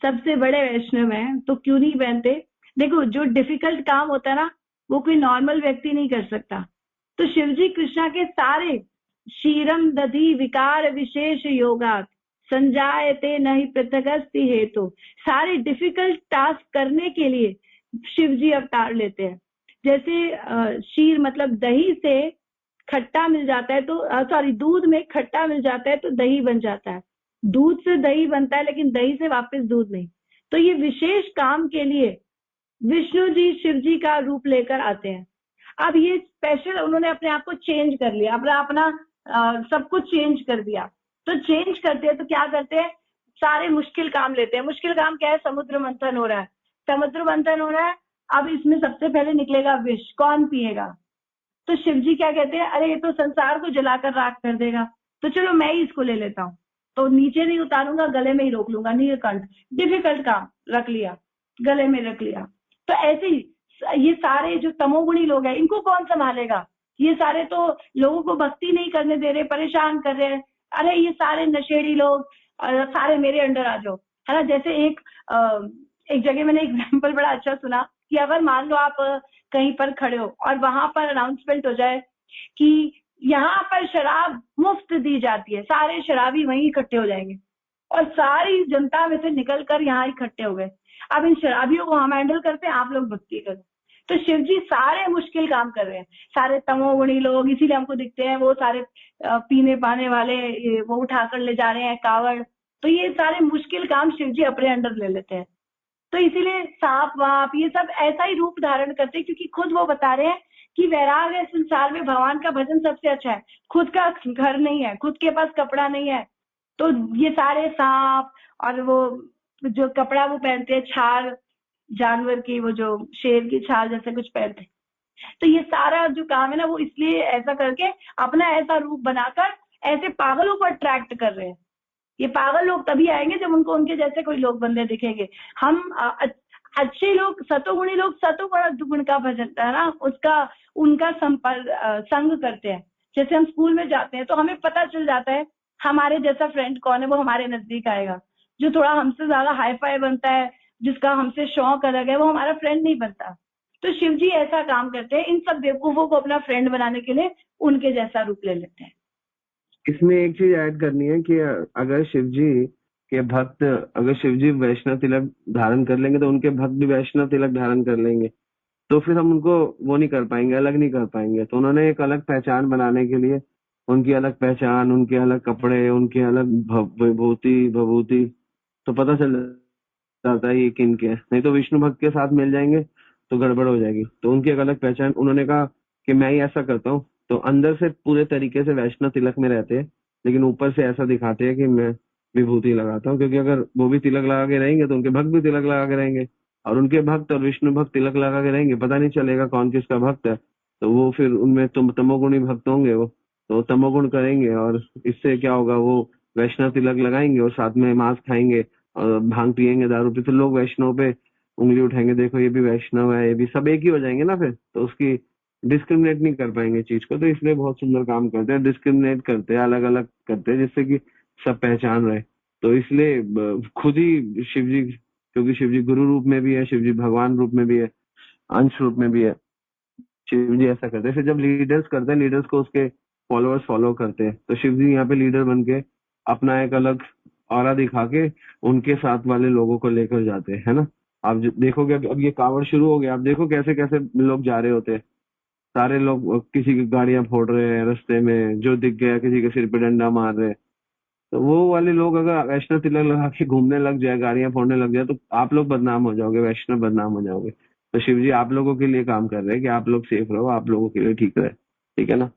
A: सबसे बड़े वैष्णव हैं, तो क्यों नहीं पहनते। देखो, जो डिफिकल्ट काम होता है ना वो कोई नॉर्मल व्यक्ति नहीं कर सकता। तो शिव जी कृष्णा के सारे क्षीरम दधि विकार विशेष योगात संजायते नहीं पृथगस्ति हेतु, सारे डिफिकल्ट टास्क करने के लिए शिव जी अवतार लेते हैं। जैसे क्षीर मतलब दही से खट्टा मिल जाता है, तो दूध में खट्टा मिल जाता है तो दही बन जाता है, दूध से दही बनता है लेकिन दही से वापस दूध नहीं। तो ये विशेष काम के लिए विष्णु जी शिव जी का रूप लेकर आते हैं। अब ये स्पेशल उन्होंने अपने आप को चेंज कर लिया, अपना सब कुछ चेंज कर दिया। तो चेंज करते हैं तो क्या करते हैं, सारे मुश्किल काम लेते हैं। मुश्किल काम क्या है, समुद्र मंथन हो रहा है, समुद्र मंथन हो रहा है। अब इसमें सबसे पहले निकलेगा विष, कौन पिएगा? तो शिव जी क्या कहते हैं, अरे ये तो संसार को जलाकर राख कर देगा, तो चलो मैं ही इसको ले लेता हूँ। तो नीचे नहीं उतारूंगा, गले में ही रोक लूंगा, नीलकंठ। डिफिकल्ट काम रख लिया, गले में रख लिया। तो ऐसे ही ये सारे जो तमोगुणी लोग हैं, इनको कौन संभालेगा? ये सारे तो लोगों को भक्ति नहीं करने दे रहे, परेशान कर रहे हैं। अरे ये सारे नशेड़ी लोग सारे मेरे अंडर आ जाओ, है ना। जैसे एक जगह मैंने एग्जाम्पल बड़ा अच्छा सुना कि अगर मान लो आप कहीं पर खड़े हो और वहां पर अनाउंसमेंट हो जाए कि यहाँ पर शराब मुफ्त दी जाती है, सारे शराबी वहीं इकट्ठे हो जाएंगे और सारी जनता में से निकलकर यहाँ इकट्ठे हो गए। अब इन शराबियों को हम हैंडल करते हैं, आप लोग भक्ति करो। तो शिव जी सारे मुश्किल काम कर रहे हैं। सारे तमोगुणी लोग इसीलिए हमको दिखते हैं, वो सारे पीने पाने वाले वो उठाकर ले जा रहे हैं कावड़। तो ये सारे मुश्किल काम शिव जी अपने अंडर ले लेते हैं। तो इसीलिए सांप वाप ये सब ऐसा ही रूप धारण करते हैं, क्योंकि खुद वो बता रहे हैं कि वैराग है संसार में, भगवान का भजन सबसे अच्छा है। खुद का घर नहीं है, खुद के पास कपड़ा नहीं है, तो ये सारे सांप और वो जो कपड़ा वो पहनते हैं, छाल जानवर की, वो जो शेर की छाल जैसे कुछ पहनते हैं। तो ये सारा जो काम है ना, वो इसलिए ऐसा करके अपना ऐसा रूप बनाकर ऐसे पागलों को अट्रैक्ट कर रहे हैं। ये पागल लोग तभी आएंगे जब उनको उनके जैसे कोई लोग बंदे दिखेंगे। हम अच्छे लोग, सतोगुणी लोग सतोगुण का भजन है ना, उसका उनका संग करते हैं। जैसे हम स्कूल में जाते हैं तो हमें पता चल जाता है हमारे जैसा फ्रेंड कौन है, वो हमारे नजदीक आएगा। जो थोड़ा हमसे ज्यादा हाई फाई बनता है, जिसका हमसे शौक अलग है, वो हमारा फ्रेंड नहीं बनता। तो शिव जी ऐसा काम करते हैं, इन सब बेवकूफों को अपना फ्रेंड बनाने के लिए उनके जैसा रूप ले लेते हैं।
D: इसमें एक चीज ऐड करनी है कि अगर शिव जी के भक्त, अगर शिव जी वैष्णव तिलक धारण कर लेंगे तो उनके भक्त भी वैष्णव तिलक धारण कर लेंगे, तो फिर हम उनको वो नहीं कर पाएंगे, अलग नहीं कर पाएंगे। तो उन्होंने एक अलग पहचान बनाने के लिए उनकी अलग पहचान, उनके अलग कपड़े, उनके अलग भभूति, तो पता चल जाता है ये किन के हैं। नहीं तो विष्णु भक्त के साथ मिल जाएंगे तो गड़बड़ हो जाएगी। तो उनकी एक अलग पहचान, उन्होंने कहा कि मैं ही ऐसा करता हूँ। तो अंदर से पूरे तरीके से वैष्णव तिलक में रहते हैं, लेकिन ऊपर से ऐसा दिखाते हैं कि मैं विभूति लगाता हूँ। क्योंकि अगर वो भी तिलक लगा के रहेंगे तो उनके भक्त भी तिलक लगा के रहेंगे, और उनके भक्त और विष्णु भक्त तिलक लगा के रहेंगे, पता नहीं चलेगा कौन किसका भक्त है। तो वो फिर उनमें तमोगुणी भक्त होंगे, वो तो तमोगुण करेंगे, और इससे क्या होगा, वो वैष्णव तिलक लगाएंगे और साथ में मांस खाएंगे और भांग पियेंगे, दारू पी, तो लोग वैष्णव पे उंगली उठाएंगे, देखो ये भी वैष्णव है, ये भी, सब एक ही हो जाएंगे ना फिर। तो उसकी डिस्क्रिमिनेट नहीं कर पाएंगे चीज को। तो इसलिए बहुत सुंदर काम करते हैं, डिस्क्रिमिनेट करते हैं, अलग अलग करते हैं, जिससे कि सब पहचान रहे। तो इसलिए खुद ही शिव जी, क्योंकि शिव जी गुरु रूप में भी है, शिव जी भगवान रूप में भी है, अंश रूप में भी है, शिव जी ऐसा करते हैं। फिर जब लीडर्स करते हैं, लीडर्स को उसके फॉलोअर्स फॉलो करते हैं। तो शिव जी यहाँ पे लीडर बन के अपना एक अलग ऑरा दिखा के उनके साथ वाले लोगों को लेकर जाते हैं, है ना। आप देखोगे अब ये कावड़ शुरू हो गया, आप देखो कैसे कैसे लोग जा रहे होते हैं। सारे लोग, किसी की गाड़ियां फोड़ रहे हैं रास्ते में, जो दिख गया किसी के सिर पे डंडा मार रहे हैं। तो वो वाले लोग अगर वैष्णव तिलक लगा के घूमने लग जाए, गाड़ियां फोड़ने लग जाए, तो आप लोग बदनाम हो जाओगे, वैष्णव बदनाम हो जाओगे। तो शिव जी आप लोगों के लिए काम कर रहे हैं कि आप लोग सेफ रहो, आप लोगों के लिए ठीक रहे, ठीक है ना।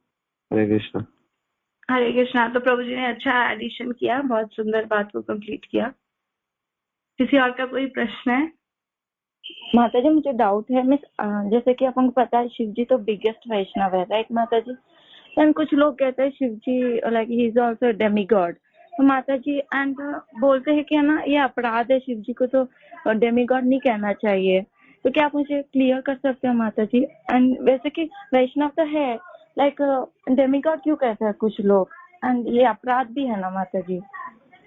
D: हरे कृष्णा।
A: हरे कृष्णा। तो प्रभु जी ने अच्छा एडिशन किया, बहुत सुंदर बात को कंप्लीट किया। किसी और का कोई प्रश्न है?
E: माता जी मुझे डाउट है मिस, जैसे कि अपन को पता है शिव जी तो बिगेस्ट वैष्णव है, राइट माता जी। एंड कुछ लोग कहते हैं Shiva ji like he is also demigod. तो माता जी एंड बोलते हैं कि है ना ये अपराध है, शिव जी को तो डेमी गॉड नहीं कहना चाहिए। तो क्या आप मुझे क्लियर कर सकते हैं माता जी। एंड वैसे कि वैष्णव तो है, लाइक डेमी गॉड क्यों कहते हैं कुछ लोग, एंड ये अपराध भी है ना माता जी।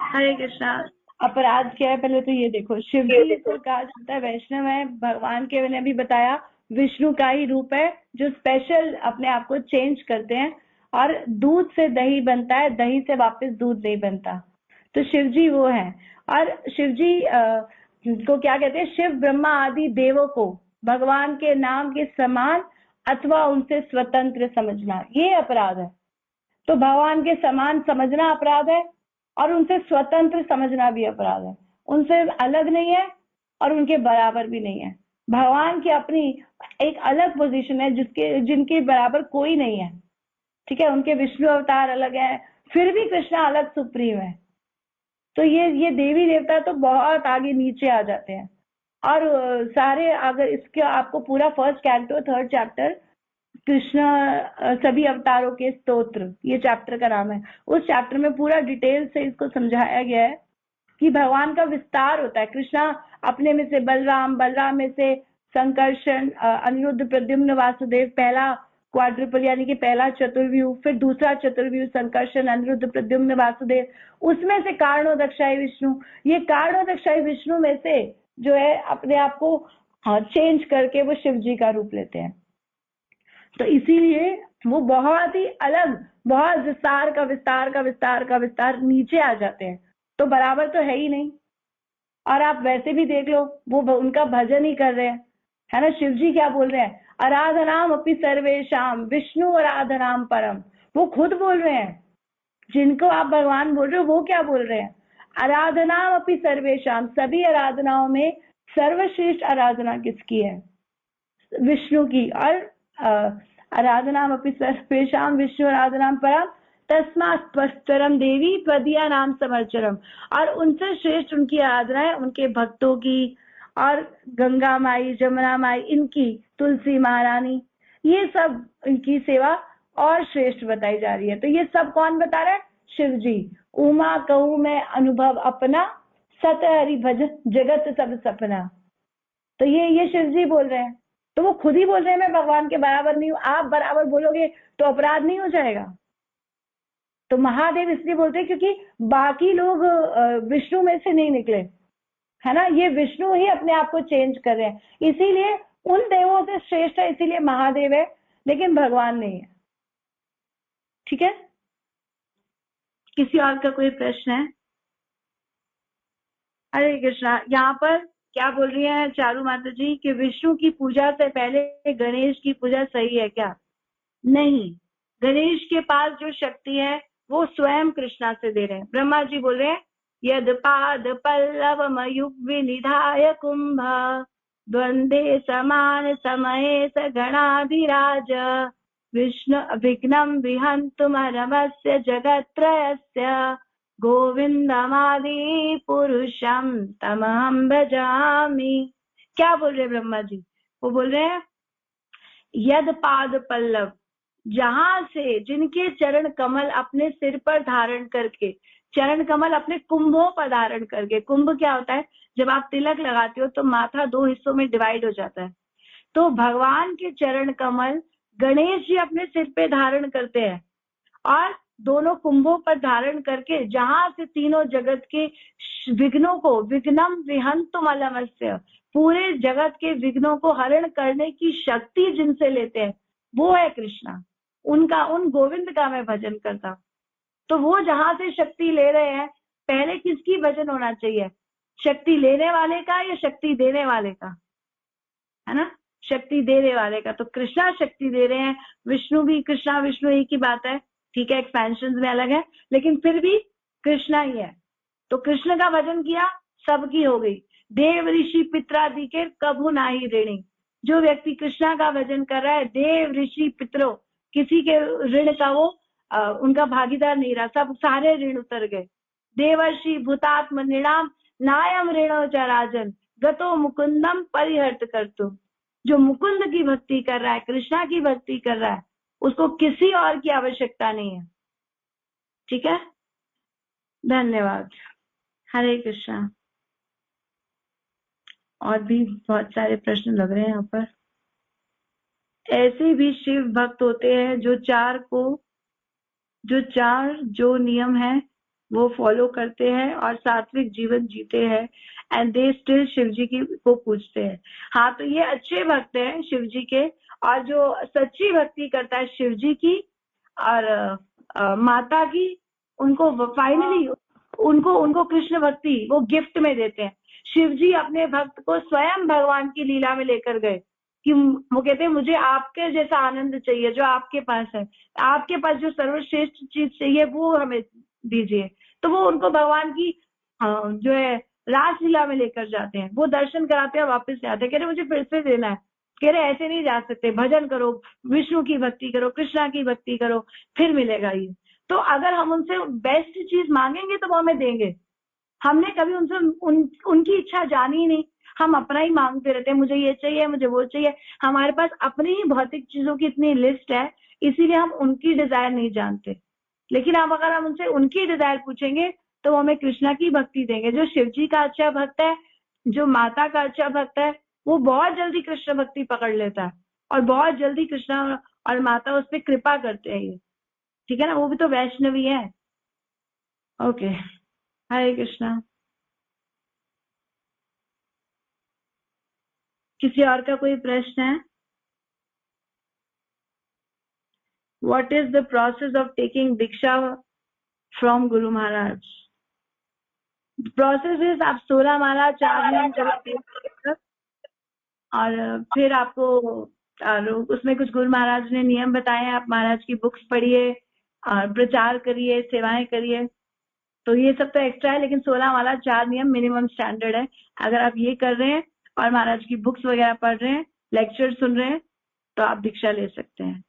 A: हरे कृष्णा। अपराध क्या है, पहले तो ये देखो, शिव जी को कहा जाता है वैष्णव है, भगवान के मैंने भी बताया विष्णु का ही रूप है, जो स्पेशल अपने आप को चेंज करते हैं। और दूध से दही बनता है, दही से वापस दूध नहीं बनता। तो शिव जी वो है। और शिव जी को क्या कहते हैं, शिव ब्रह्मा आदि देवों को भगवान के नाम के समान अथवा उनसे स्वतंत्र समझना, ये अपराध है। तो भगवान के समान समझना अपराध है, और उनसे स्वतंत्र समझना भी अपराध है। उनसे अलग नहीं है और उनके बराबर भी नहीं है। भगवान की अपनी एक अलग पोजीशन है जिनके बराबर कोई नहीं है। ठीक है, उनके विष्णु अवतार अलग है, फिर भी कृष्णा अलग सुप्रीम है। तो ये देवी देवता तो बहुत आगे नीचे आ जाते हैं। और सारे अगर इसके आपको पूरा first canto 3rd chapter Krishna सभी अवतारों के स्तोत्र, ये चैप्टर का नाम है, उस चैप्टर में पूरा डिटेल से इसको समझाया गया है कि भगवान का विस्तार होता है। कृष्णा अपने में से बलराम, बलराम में से संकर्षण, अनिरुद्ध, प्रद्युम्न, वासुदेव, पहला क्वाड्रुपल यानी कि पहला चतुर्व्यूह, फिर दूसरा चतुर्व्यूह संकर्षण, अनिरुद्ध, प्रद्युम्न, वासुदेव, उसमें से कारणोदक्षाई विष्णु। ये कारणोदक्षाई विष्णु में से जो है अपने आप को चेंज करके वो शिव जी का रूप लेते हैं। तो इसीलिए वो बहुत ही अलग, बहुत विस्तार का विस्तार का विस्तार का विस्तार नीचे आ जाते हैं, तो बराबर तो है ही नहीं। और आप वैसे भी देख लो, वो उनका भजन ही कर रहे हैं, है ना। शिव जी क्या बोल रहे हैं, आराधनाम अपि सर्वेशाम विष्णु आराधनाम परम। वो खुद बोल रहे हैं, जिनको आप भगवान बोल रहे हो वो क्या बोल रहे हैं, आराधनाम अपि सर्वेशाम, सभी आराधनाओं में सर्वश्रेष्ठ आराधना किसकी है, विष्णु की। और आराधनाम अपि सर्वेशाम विष्णु आराधनाम परम तस्मात् परम देवी त्वदीया नाम समर्चरम। और उनसे श्रेष्ठ उनकी आराधना है उनके भक्तों की, और गंगा माई, जमुना माई, इनकी, तुलसी महारानी, ये सब इनकी सेवा और श्रेष्ठ बताई जा रही है। तो ये सब कौन बता रहा है, शिव जी। उमा कहूँ मैं अनुभव अपना, सत हरि भजन जगत सब सपना। तो ये शिव जी बोल रहे हैं, तो वो खुद ही बोल रहे हैं मैं भगवान के बराबर नहीं हूँ। आप बराबर बोलोगे तो अपराध नहीं हो जाएगा। तो महादेव इसलिए बोलते हैं क्योंकि बाकी लोग विष्णु में से नहीं निकले, है ना। ये विष्णु ही अपने आप को चेंज कर रहे हैं, इसीलिए उन देवों से श्रेष्ठ है, इसीलिए महादेव है, लेकिन भगवान नहीं है। ठीक है, किसी और का कोई प्रश्न है? हरे कृष्णा। यहाँ पर क्या बोल रही है चारू माता जी कि विष्णु की पूजा से पहले गणेश की पूजा सही है क्या? नहीं, गणेश के पास जो शक्ति है वो स्वयं कृष्णा से दे रहे हैं। ब्रह्मा जी बोल रहे हैं यद पाद पल्लव मयुग विनिधाय कुंभ द्वंदे समान समय स गणाधिराज विष्णु विघ्नं विहन्तुमरमस्य जगत्त्रयस्य गोविंदमादि पुरुषम तमहं भजामि। क्या बोल रहे ब्रह्मा जी? वो बोल रहे हैं यद पाद पल्लव, जहां से जिनके चरण कमल अपने सिर पर धारण करके, चरण कमल अपने कुंभों पर धारण करके, कुंभ क्या होता है, जब आप तिलक लगाते हो तो माथा 2 हिस्सों में डिवाइड हो जाता है। तो भगवान के चरण कमल गणेश जी अपने सिर पे धारण करते हैं, और दोनों कुंभों पर धारण करके जहां से तीनों जगत के विघ्नों को, विघ्नम विहंतुम अलमस्य, पूरे जगत के विघ्नों को हरण करने की शक्ति जिनसे लेते हैं वो है कृष्णा। उनका, उन गोविंद का मैं भजन करता हूँ। तो वो जहां से शक्ति ले रहे हैं, पहले किसकी भजन होना चाहिए, शक्ति लेने वाले का या शक्ति देने वाले का, है ना, शक्ति देने वाले का। तो कृष्णा शक्ति दे रहे हैं, विष्णु भी, कृष्णा विष्णु एक ही बात है, ठीक है, एक्सपेंशन में अलग है, लेकिन फिर भी कृष्णा ही है। तो कृष्ण का भजन किया, सबकी हो गई। देव ऋषि पितरादि के कभू नाही ऋणी। जो व्यक्ति कृष्णा का भजन कर रहा है, देव ऋषि पितरों, किसी के ऋण का वो उनका भागीदार नहीं रहा, सब सारे ऋण उतर गए। देवर्षि भूतात्म नृणाम नायम ऋणो च राजन गतो मुकुंदम परिहर्त करतु। जो मुकुंद की भक्ति कर रहा है, कृष्णा की भक्ति कर रहा है, उसको किसी और की आवश्यकता नहीं है। ठीक है, धन्यवाद। हरे कृष्णा। और भी बहुत सारे प्रश्न लग रहे हैं यहाँ पर। ऐसे भी शिव भक्त होते हैं जो चार नियम है वो फॉलो करते हैं और सात्विक जीवन जीते हैं, एंड दे स्टिल शिव जी को पूजते हैं। हाँ, तो ये अच्छे भक्त हैं शिव जी के, और जो सच्ची भक्ति करता है शिव जी की और माता की, उनको फाइनली उनको कृष्ण भक्ति वो गिफ्ट में देते हैं। शिव जी अपने भक्त को स्वयं भगवान की लीला में लेकर गए कि वो कहते हैं मुझे आपके जैसा आनंद चाहिए जो आपके पास है, आपके पास जो सर्वश्रेष्ठ चीज चाहिए वो हमें दीजिए। तो वो उनको भगवान की जो है रासलीला में लेकर जाते हैं, वो दर्शन कराते हैं और वापस से आते हैं, कह रहे मुझे फिर से देना है, कह रहे ऐसे नहीं जा सकते, भजन करो, विष्णु की भक्ति करो, कृष्णा की भक्ति करो, फिर मिलेगा ये। तो अगर हम उनसे बेस्ट चीज मांगेंगे तो वो हमें देंगे। हमने कभी उनसे उनकी इच्छा जानी ही नहीं, हम अपना ही मांगते रहते हैं, मुझे ये चाहिए, मुझे वो चाहिए। हमारे पास अपनी ही भौतिक चीजों की इतनी लिस्ट है, इसीलिए हम उनकी डिजायर नहीं जानते। लेकिन अब अगर हम उनसे उनकी डिजायर पूछेंगे तो वो हमें कृष्णा की भक्ति देंगे। जो शिव जी का अच्छा भक्त है, जो माता का अच्छा भक्त है, वो बहुत जल्दी कृष्ण भक्ति पकड़ लेता है और बहुत जल्दी कृष्णा और माता उस पर कृपा करते हैं। ये ठीक है ना, वो भी तो वैष्णवी है। ओके, हरे कृष्णा। किसी और का कोई प्रश्न है? What is the process of taking Diksha from Guru Maharaj? Process is आप 16 माला 4 नियम चलाते और फिर आपको और उसमें कुछ गुरु महाराज ने नियम बताए हैं, आप महाराज की बुक्स पढ़िए और प्रचार करिए, सेवाएं करिए। तो ये सब तो एक्स्ट्रा है, लेकिन 16 माला 4 नियम मिनिमम स्टैंडर्ड है। अगर आप ये कर रहे हैं और महाराज की बुक्स वगैरह पढ़ रहे हैं, लेक्चर सुन रहे हैं, तो आप दीक्षा ले सकते हैं।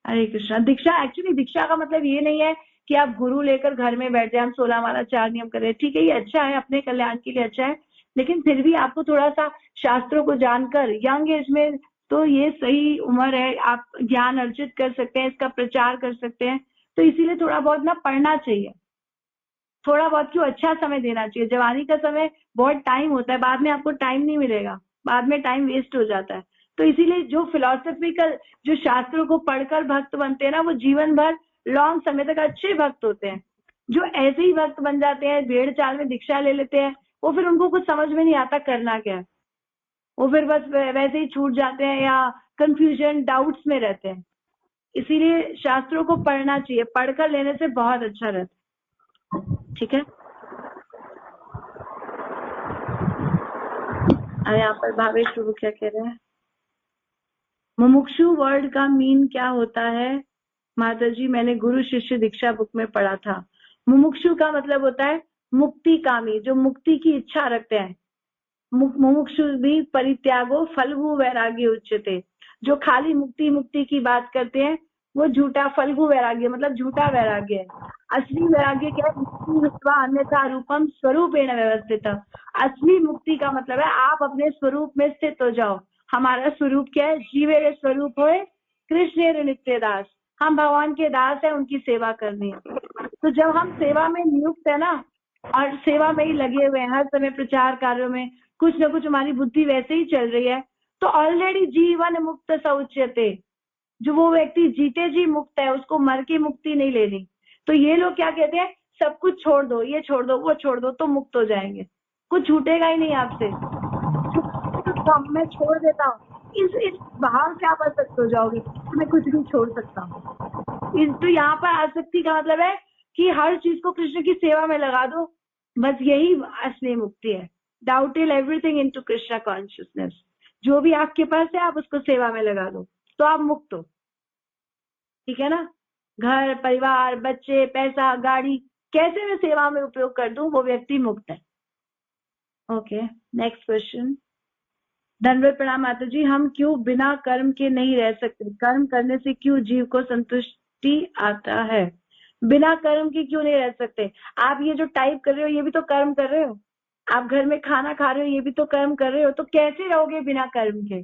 A: हरे कृष्णा। दीक्षा, एक्चुअली दीक्षा का मतलब ये नहीं है कि आप गुरु लेकर घर में बैठ जाए, हम 16 माला 4 नियम करें। ठीक है, ये अच्छा है, अपने कल्याण के लिए अच्छा है, लेकिन फिर भी आपको थोड़ा सा शास्त्रों को जानकर यंग एज में, तो ये सही उम्र है, आप ज्ञान अर्जित कर सकते हैं, इसका प्रचार कर सकते हैं। तो इसीलिए थोड़ा बहुत ना पढ़ना चाहिए, थोड़ा बहुत क्यों, अच्छा समय देना चाहिए। जवानी का समय बहुत टाइम होता है, बाद में आपको टाइम नहीं मिलेगा, बाद में टाइम वेस्ट हो जाता है। तो इसीलिए जो फिलोसफिकल, जो शास्त्रों को पढ़कर भक्त बनते हैं ना, वो जीवन भर लॉन्ग समय तक अच्छे भक्त होते हैं। जो ऐसे ही भक्त बन जाते हैं, भेड़ चाल में दीक्षा ले लेते हैं, वो फिर उनको कुछ समझ में नहीं आता करना क्या है, वो फिर बस वैसे ही छूट जाते हैं या कंफ्यूजन डाउट्स में रहते हैं। इसीलिए शास्त्रों को पढ़ना चाहिए, पढ़कर लेने से बहुत अच्छा रहता है। ठीक है। और यहाँ पर भावेश प्रभु क्या कह रहे हैं? मुमुक्षु वर्ड का मीन क्या होता है माता जी? मैंने गुरु शिष्य दीक्षा बुक में पढ़ा था। मुमुक्षु का मतलब होता है मुक्ति कामी, जो मुक्ति की इच्छा रखते हैं। मुमुक्षु भी परित्यागो फल्गु वैराग्य उच्यते, जो खाली मुक्ति मुक्ति की बात करते हैं वो झूठा फल्गु वैराग्य, मतलब झूठा वैराग्य है। असली वैराग्य क्या है? मुक्ति हित्वा अन्यथा रूपम स्वरूपेण व्यवस्थित। असली मुक्ति का मतलब है आप अपने स्वरूप में स्थित हो जाओ। हमारा स्वरूप क्या है? जीवेर स्वरूप होए कृष्णेर नित्य दास। हम भगवान के दास है, उनकी सेवा करनी है। तो जब हम सेवा में नियुक्त है ना, और सेवा में ही लगे हुए हैं, हर समय प्रचार कार्यों में कुछ न कुछ हमारी बुद्धि वैसे ही चल रही है, तो ऑलरेडी जीवन मुक्त सौच्यते, जो वो व्यक्ति जीते जी मुक्त है, उसको मर के मुक्ति नहीं लेनी। तो ये लोग क्या कहते हैं? सब कुछ छोड़ दो, ये छोड़ दो, वो छोड़ दो, तो मुक्त हो जाएंगे, कुछ छूटेगा ही नहीं आपसे। तो मैं छोड़ देता हूँ, इस भाव से आप आसक्त हो जाओगे, मैं कुछ भी छोड़ सकता हूँ। तो यहाँ पर आसक्ति का मतलब है कि हर चीज को कृष्ण की सेवा में लगा दो, बस यही असली मुक्ति है। डाउटिल एवरीथिंग इनटू कृष्णा कॉन्शियसनेस। जो भी आपके पास है आप उसको सेवा में लगा दो, तो आप मुक्त हो। ठीक है ना? घर परिवार बच्चे पैसा गाड़ी कैसे मैं सेवा में उपयोग कर दूं, वो व्यक्ति मुक्त है। Okay, next question. धन्यवाद, प्रणाम माता जी। हम क्यों बिना कर्म के नहीं रह सकते? कर्म करने से क्यों जीव को संतुष्टि आता है? बिना कर्म के क्यों नहीं रह सकते? आप ये जो टाइप कर रहे हो ये भी तो कर्म कर रहे हो, आप घर में खाना खा रहे हो ये भी तो कर्म कर रहे हो, तो कैसे रहोगे बिना कर्म के?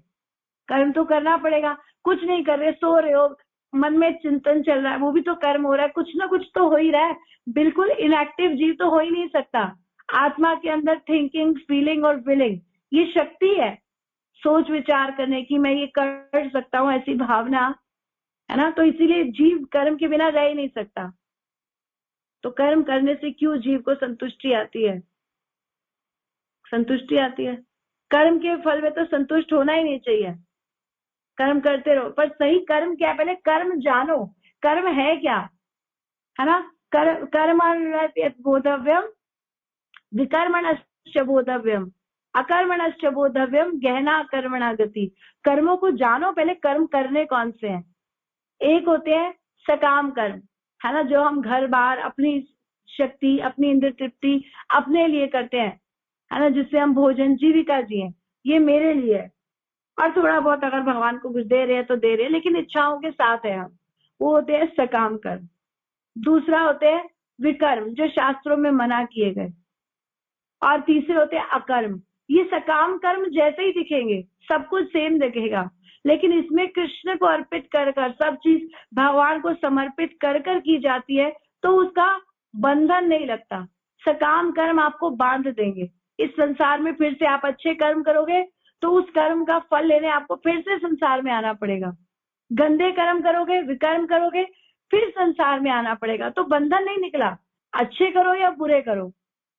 A: कर्म तो करना पड़ेगा। कुछ नहीं कर रहे, सो रहे हो, मन में चिंतन चल रहा है, वो भी तो कर्म हो रहा है, कुछ ना कुछ तो हो ही रहा है। बिल्कुल इनएक्टिव जीव तो हो ही नहीं सकता। आत्मा के अंदर थिंकिंग फीलिंग और विलिंग, ये शक्ति है सोच विचार करने की, मैं ये कर सकता हूँ, ऐसी भावना है ना। तो इसीलिए जीव कर्म के बिना रह ही नहीं सकता। तो कर्म करने से क्यों जीव को संतुष्टि आती है? संतुष्टि आती है, कर्म के फल में तो संतुष्ट होना ही नहीं चाहिए। कर्म करते रहो, पर सही कर्म क्या है? पहले कर्म जानो, कर्म है क्या, है ना। कर्म बोधव्यम विकर्मणश्च बोधव्यम अकर्मणश्च बोधव्यम गहना कर्मणा गति। कर्मों को जानो पहले, कर्म करने कौन से हैं। एक होते हैं सकाम कर्म, है ना, जो हम घर बार अपनी शक्ति, अपनी इंद्र तृप्ति अपने लिए करते हैं, है ना, जिससे हम भोजन जीविका जिए, ये मेरे लिए है। और थोड़ा बहुत अगर भगवान को कुछ दे रहे हैं तो दे रहे हैं, लेकिन इच्छाओं के साथ है हम, वो होते हैं सकाम कर्म। दूसरा होते हैं विकर्म, जो शास्त्रों में मना किए गए। और तीसरे होते हैं अकर्म। ये सकाम कर्म जैसे ही दिखेंगे, सब कुछ सेम दिखेगा, लेकिन इसमें कृष्ण को अर्पित कर कर, सब चीज भगवान को समर्पित कर कर की जाती है, तो उसका बंधन नहीं लगता। सकाम कर्म आपको बांध देंगे। इस संसार में फिर से आप अच्छे कर्म करोगे तो उस कर्म का फल लेने आपको फिर से संसार में आना पड़ेगा। गंदे कर्म करोगे, विकर्म करोगे, फिर संसार में आना पड़ेगा। तो बंधन नहीं निकला, अच्छे करो या बुरे करो।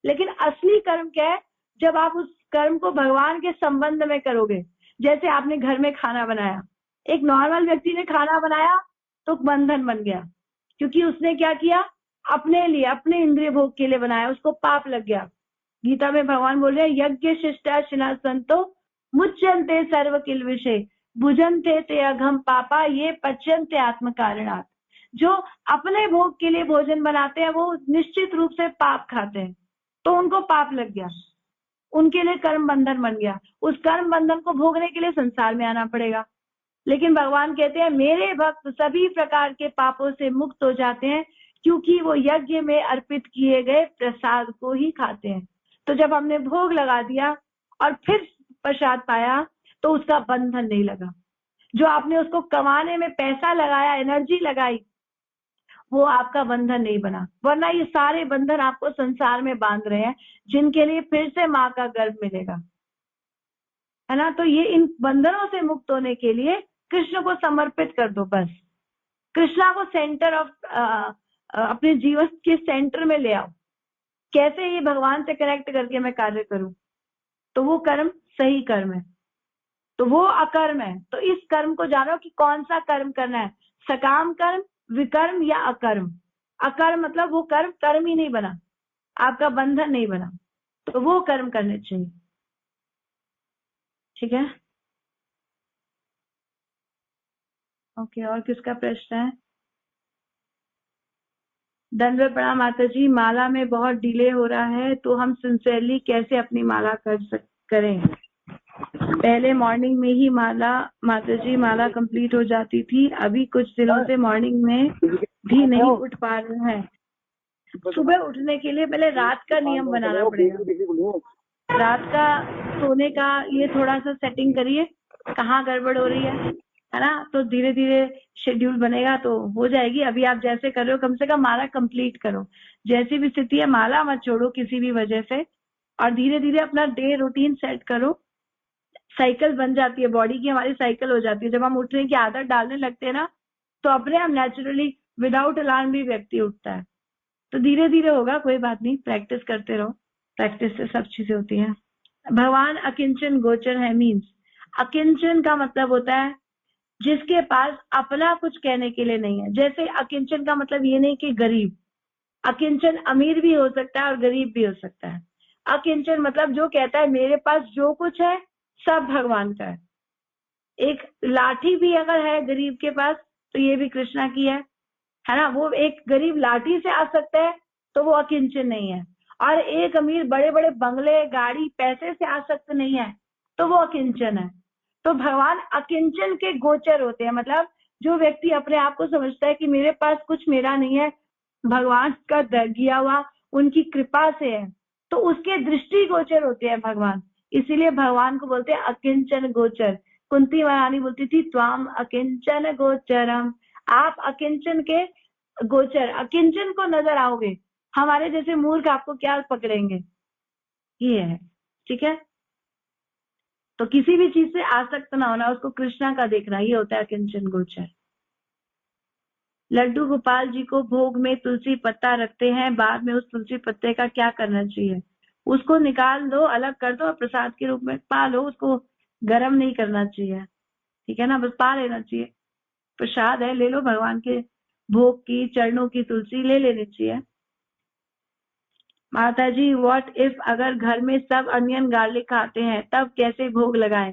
A: लेकिन असली कर्म क्या है? जब आप उस कर्म को भगवान के संबंध में करोगे। जैसे आपने घर में खाना बनाया, एक नॉर्मल व्यक्ति ने खाना बनाया तो बंधन बन गया, क्योंकि उसने क्या किया? अपने लिए, अपने इंद्रिय भोग के लिए बनाया, उसको पाप लग गया। गीता में भगवान बोल रहे हैं, यज्ञ शिष्टा शिना संतो मुच्यन्ते सर्व किल विषय भुजन्ते ते अघम पापा ये पच्यन्ते आत्म कारणात्। जो अपने भोग के लिए भोजन बनाते हैं वो निश्चित रूप से पाप खाते हैं, तो उनको पाप लग गया, उनके लिए कर्म बंधन बन गया। उस कर्म बंधन को भोगने के लिए संसार में आना पड़ेगा। लेकिन भगवान कहते हैं मेरे भक्त सभी प्रकार के पापों से मुक्त हो जाते हैं, क्योंकि वो यज्ञ में अर्पित किए गए प्रसाद को ही खाते हैं। तो जब हमने भोग लगा दिया और फिर प्रसाद पाया तो उसका बंधन नहीं लगा। जो आपने उसको कमाने में पैसा लगाया, एनर्जी लगाई, वो आपका बंधन नहीं बना। वरना ये सारे बंधन आपको संसार में बांध रहे हैं, जिनके लिए फिर से माँ का गर्भ मिलेगा, है ना। तो ये इन बंधनों से मुक्त होने के लिए कृष्ण को समर्पित कर दो बस। कृष्णा को सेंटर ऑफ अपने जीवन के सेंटर में ले आओ। कैसे ये भगवान से कनेक्ट करके मैं कार्य करूं, तो वो कर्म सही कर्म है, तो वो अकर्म है। तो इस कर्म को जानो कि कौन सा कर्म करना है, सकाम कर्म, विकर्म या अकर्म। अकर्म मतलब वो कर्म कर्म ही नहीं बना, आपका बंधन नहीं बना, तो वो कर्म करने चाहिए। ठीक है, ओके। और किसका प्रश्न है? दंडवत प्रणाम माता जी, माला में बहुत डिले हो रहा है, तो हम सिंसियरली कैसे अपनी माला करें? पहले मॉर्निंग में ही माता जी माला कंप्लीट हो जाती थी, अभी कुछ दिनों से मॉर्निंग में भी नहीं उठ पा रहे हैं। सुबह उठने के लिए पहले रात का नियम बनाना पड़ेगा। रात का सोने का ये थोड़ा सा सेटिंग करिए, कहाँ गड़बड़ हो रही है ना। तो धीरे धीरे शेड्यूल बनेगा तो हो जाएगी। अभी आप जैसे कर रहे हो, कम से कम माला कंप्लीट करो। जैसी भी स्थिति है, माला मत छोड़ो किसी भी वजह से, और धीरे धीरे अपना डे रूटीन सेट करो। साइकिल बन जाती है, बॉडी की हमारी साइकिल हो जाती है। जब हम उठने की आदत डालने लगते हैं ना, तो अपने हम नेचुरली विदाउट अलार्म भी व्यक्ति उठता है। तो धीरे धीरे होगा, कोई बात नहीं, प्रैक्टिस करते रहो, प्रैक्टिस से सब चीजें होती हैं। भगवान अकिंचन गोचर है, मीन्स अकिंचन का मतलब होता है जिसके पास अपना कुछ कहने के लिए नहीं है। जैसे अकिंचन का मतलब ये नहीं कि गरीब, अकिंचन अमीर भी हो सकता है और गरीब भी हो सकता है। अकिंचन मतलब जो कहता है मेरे पास जो कुछ है सब भगवान का है। एक लाठी भी अगर है गरीब के पास तो ये भी कृष्णा की है ना। वो एक गरीब लाठी से आ सकता है तो वो अकिंचन नहीं है, और एक अमीर बड़े बड़े बंगले, गाड़ी, पैसे से आ सकते नहीं है तो वो अकिंचन है। तो भगवान अकिंचन के गोचर होते हैं, मतलब जो व्यक्ति अपने आप को समझता है कि मेरे पास कुछ मेरा नहीं है, भगवान का दिया हुआ उनकी कृपा से है, तो उसके दृष्टि गोचर होते हैं भगवान। इसीलिए भगवान को बोलते हैं अकिंचन गोचर। कुंती महारानी बोलती थी त्वाम अकिंचन गोचरम, आप अकिंचन के गोचर, अकिंचन को नजर आओगे। हमारे जैसे मूर्ख आपको क्या पकड़ेंगे, ये है। ठीक है, तो किसी भी चीज से आसक्त ना होना, उसको कृष्णा का देखना, ये होता है अकिंचन गोचर। लड्डू गोपाल जी को भोग में तुलसी पत्ता रखते हैं, बाद में उस तुलसी पत्ते का क्या करना चाहिए? उसको निकाल दो, अलग कर दो और प्रसाद के रूप में पा लो। उसको गर्म नहीं करना चाहिए, ठीक है ना, बस पा लेना चाहिए। प्रसाद है, ले लो, भगवान के भोग की चरणों की तुलसी ले लेनी चाहिए। माता जी, व्हाट इफ अगर घर में सब अनियन गार्लिक खाते हैं, तब कैसे भोग लगाएं?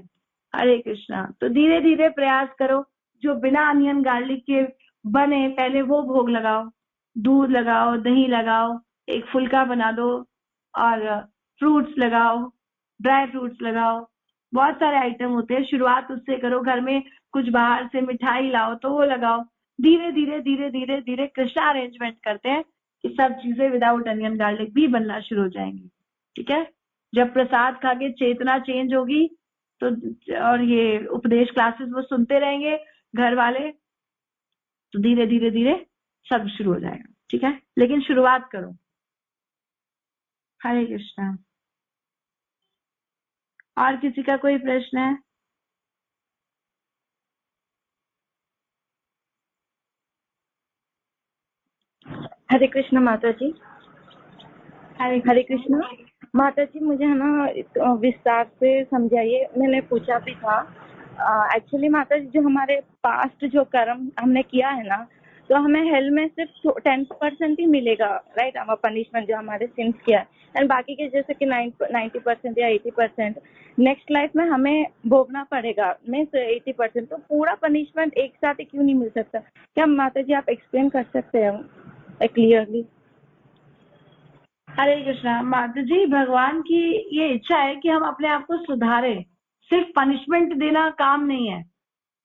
A: हरे कृष्णा। तो धीरे धीरे प्रयास करो, जो बिना अनियन गार्लिक के बने पहले वो भोग लगाओ। दूध लगाओ, दही लगाओ, एक फुल्का बना दो और फ्रूट्स लगाओ, ड्राई फ्रूट्स लगाओ, बहुत सारे आइटम होते हैं, शुरुआत उससे करो। घर में कुछ बाहर से मिठाई लाओ तो वो लगाओ। धीरे धीरे धीरे धीरे धीरे कृष्णा अरेंजमेंट करते हैं कि सब चीजें विदाउट अनियन गार्लिक भी बनना शुरू हो जाएंगी। ठीक है, जब प्रसाद खा के चेतना चेंज होगी तो, और ये उपदेश क्लासेस वो सुनते रहेंगे घर वाले, तो धीरे धीरे धीरे सब शुरू हो जाएगा। ठीक है, लेकिन शुरुआत करो। हरे कृष्णा। और किसी का कोई प्रश्न है?
E: हरे कृष्ण माता जी।
A: हरे
E: हरे कृष्ण माता जी, मुझे है ना विस्तार से समझाइए। मैंने पूछा भी था एक्चुअली माता जी, जो हमारे पास्ट जो कर्म हमने किया है ना, तो हमें हेल में सिर्फ 10% ही मिलेगा, राइट? हमारा पनिशमेंट जो हमारे सिंस किया है, एंड बाकी के जैसे कि 90% या 80% नेक्स्ट लाइफ में हमें भोगना पड़ेगा। मीन्स 80%, तो पूरा पनिशमेंट एक साथ ही क्यों नहीं मिल सकता? क्या माता जी आप एक्सप्लेन कर सकते हैं क्लियरली?
A: हरे कृष्णा। माता जी, भगवान की ये इच्छा है कि हम अपने आप को सुधारें, सिर्फ पनिशमेंट देना काम नहीं है।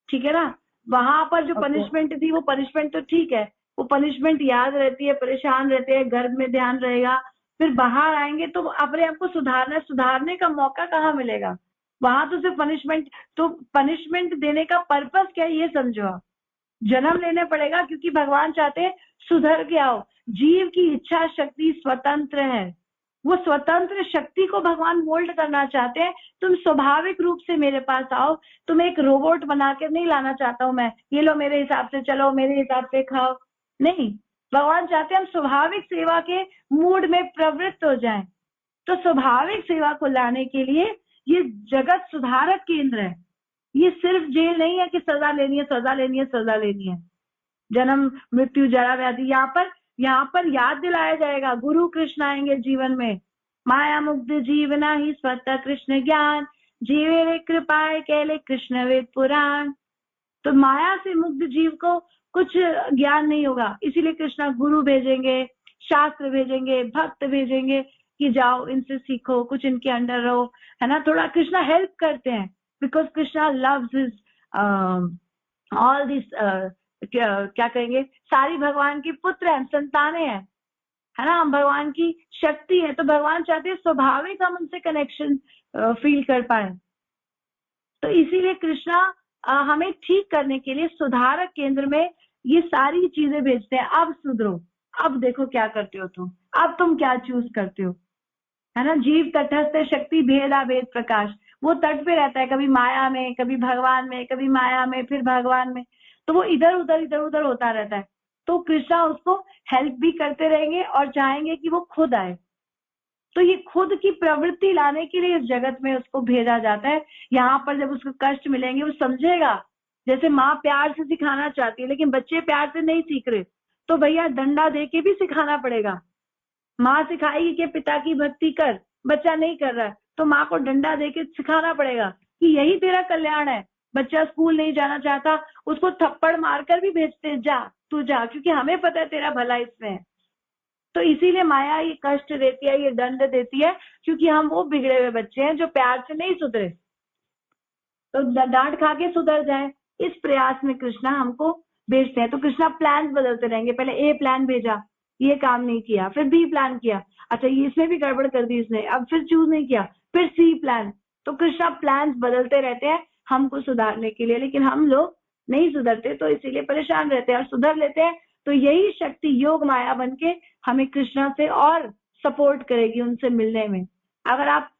A: ठीक है ना, वहां पर जो पनिशमेंट थी वो पनिशमेंट तो ठीक है, वो पनिशमेंट याद रहती है, परेशान रहते हैं, घर में ध्यान रहेगा, फिर बाहर आएंगे तो अपने आप को सुधारने का मौका कहाँ मिलेगा? वहां तो सिर्फ पनिशमेंट। तो पनिशमेंट देने का पर्पस क्या है ये समझो आप। जन्म लेने पड़ेगा क्योंकि भगवान चाहते हैं सुधर के आओ। जीव की इच्छा शक्ति स्वतंत्र है, वो स्वतंत्र शक्ति को भगवान मोल्ड करना चाहते हैं। तुम स्वाभाविक रूप से मेरे पास आओ, तुम एक रोबोट बनाकर नहीं लाना चाहता हूं मैं, ये लो मेरे हिसाब से चलो, मेरे हिसाब से खाओ। नहीं, भगवान चाहते हैं हम स्वाभाविक सेवा के मूड में प्रवृत्त हो जाएं। तो स्वाभाविक सेवा को लाने के लिए ये जगत सुधारक केंद्र है। ये सिर्फ जेल नहीं है कि सजा लेनी है, सजा लेनी है, सजा लेनी है। जन्म मृत्यु जरा व्याधि, यहाँ पर याद दिलाया जाएगा। गुरु कृष्ण आएंगे जीवन में। माया मुग्ध जीवना ही स्वतः कृष्ण ज्ञान, जीवे रे कृपाए केले कृष्ण वेद पुराण। तो माया से मुग्ध जीव को कुछ ज्ञान नहीं होगा, इसीलिए कृष्णा गुरु भेजेंगे, शास्त्र भेजेंगे, भक्त भेजेंगे कि जाओ इनसे सीखो, कुछ इनके अंडर रहो, है ना। थोड़ा कृष्णा हेल्प करते हैं, because Krishna loves his all this, क्या कहेंगे, सारी भगवान की पुत्र हैं, संतानें हैं, है ना। हम भगवान की शक्ति है, तो भगवान चाहते हैं स्वाभाविक हम उनसे कनेक्शन फील कर पाए। तो इसीलिए कृष्णा हमें ठीक करने के लिए सुधारक केंद्र में ये सारी चीजें भेजते हैं। अब सुधरो, अब देखो क्या करते हो तुम, अब तुम क्या चूज करते हो, है ना। जीव तटस्थ शक्ति भेदा भेद प्रकाश, वो तट पे रहता है, कभी माया में, कभी भगवान में, कभी माया में, फिर भगवान में। तो वो इधर उधर होता रहता है। तो कृष्णा उसको हेल्प भी करते रहेंगे और चाहेंगे कि वो खुद आए। तो ये खुद की प्रवृत्ति लाने के लिए इस जगत में उसको भेजा जाता है। यहाँ पर जब उसको कष्ट मिलेंगे वो समझेगा। जैसे माँ प्यार से सिखाना चाहती है लेकिन बच्चे प्यार से नहीं सीख रहे, तो भैया डंडा दे के भी सिखाना पड़ेगा। माँ सिखाएगी कि पिता की भक्ति कर, बच्चा नहीं कर रहा है, तो माँ को डंडा देके सिखाना पड़ेगा कि यही तेरा कल्याण है। बच्चा स्कूल नहीं जाना चाहता, उसको थप्पड़ मारकर भी भेजते, जा तू जा, क्योंकि हमें पता है तेरा भला इसमें है। तो इसीलिए माया ये कष्ट देती है, ये दंड देती है, क्योंकि हम वो बिगड़े हुए बच्चे हैं जो प्यार से नहीं सुधरे। तो डांट खा के सुधर जाए, इस प्रयास में कृष्णा हमको भेजते हैं। तो कृष्णा प्लान बदलते रहेंगे। पहले ए प्लान भेजा, ये काम नहीं किया, फिर बी प्लान किया, अच्छा ये इसमें भी गड़बड़ कर दी इसने, अब फिर चूज नहीं किया, फिर सी प्लान। तो कृष्णा प्लान बदलते रहते हैं हमको सुधारने के लिए, लेकिन हम लोग नहीं सुधरते, तो इसीलिए परेशान रहते हैं। और सुधर लेते हैं तो यही शक्ति योग माया बन के हमें कृष्णा से और सपोर्ट करेगी उनसे मिलने में। अगर आप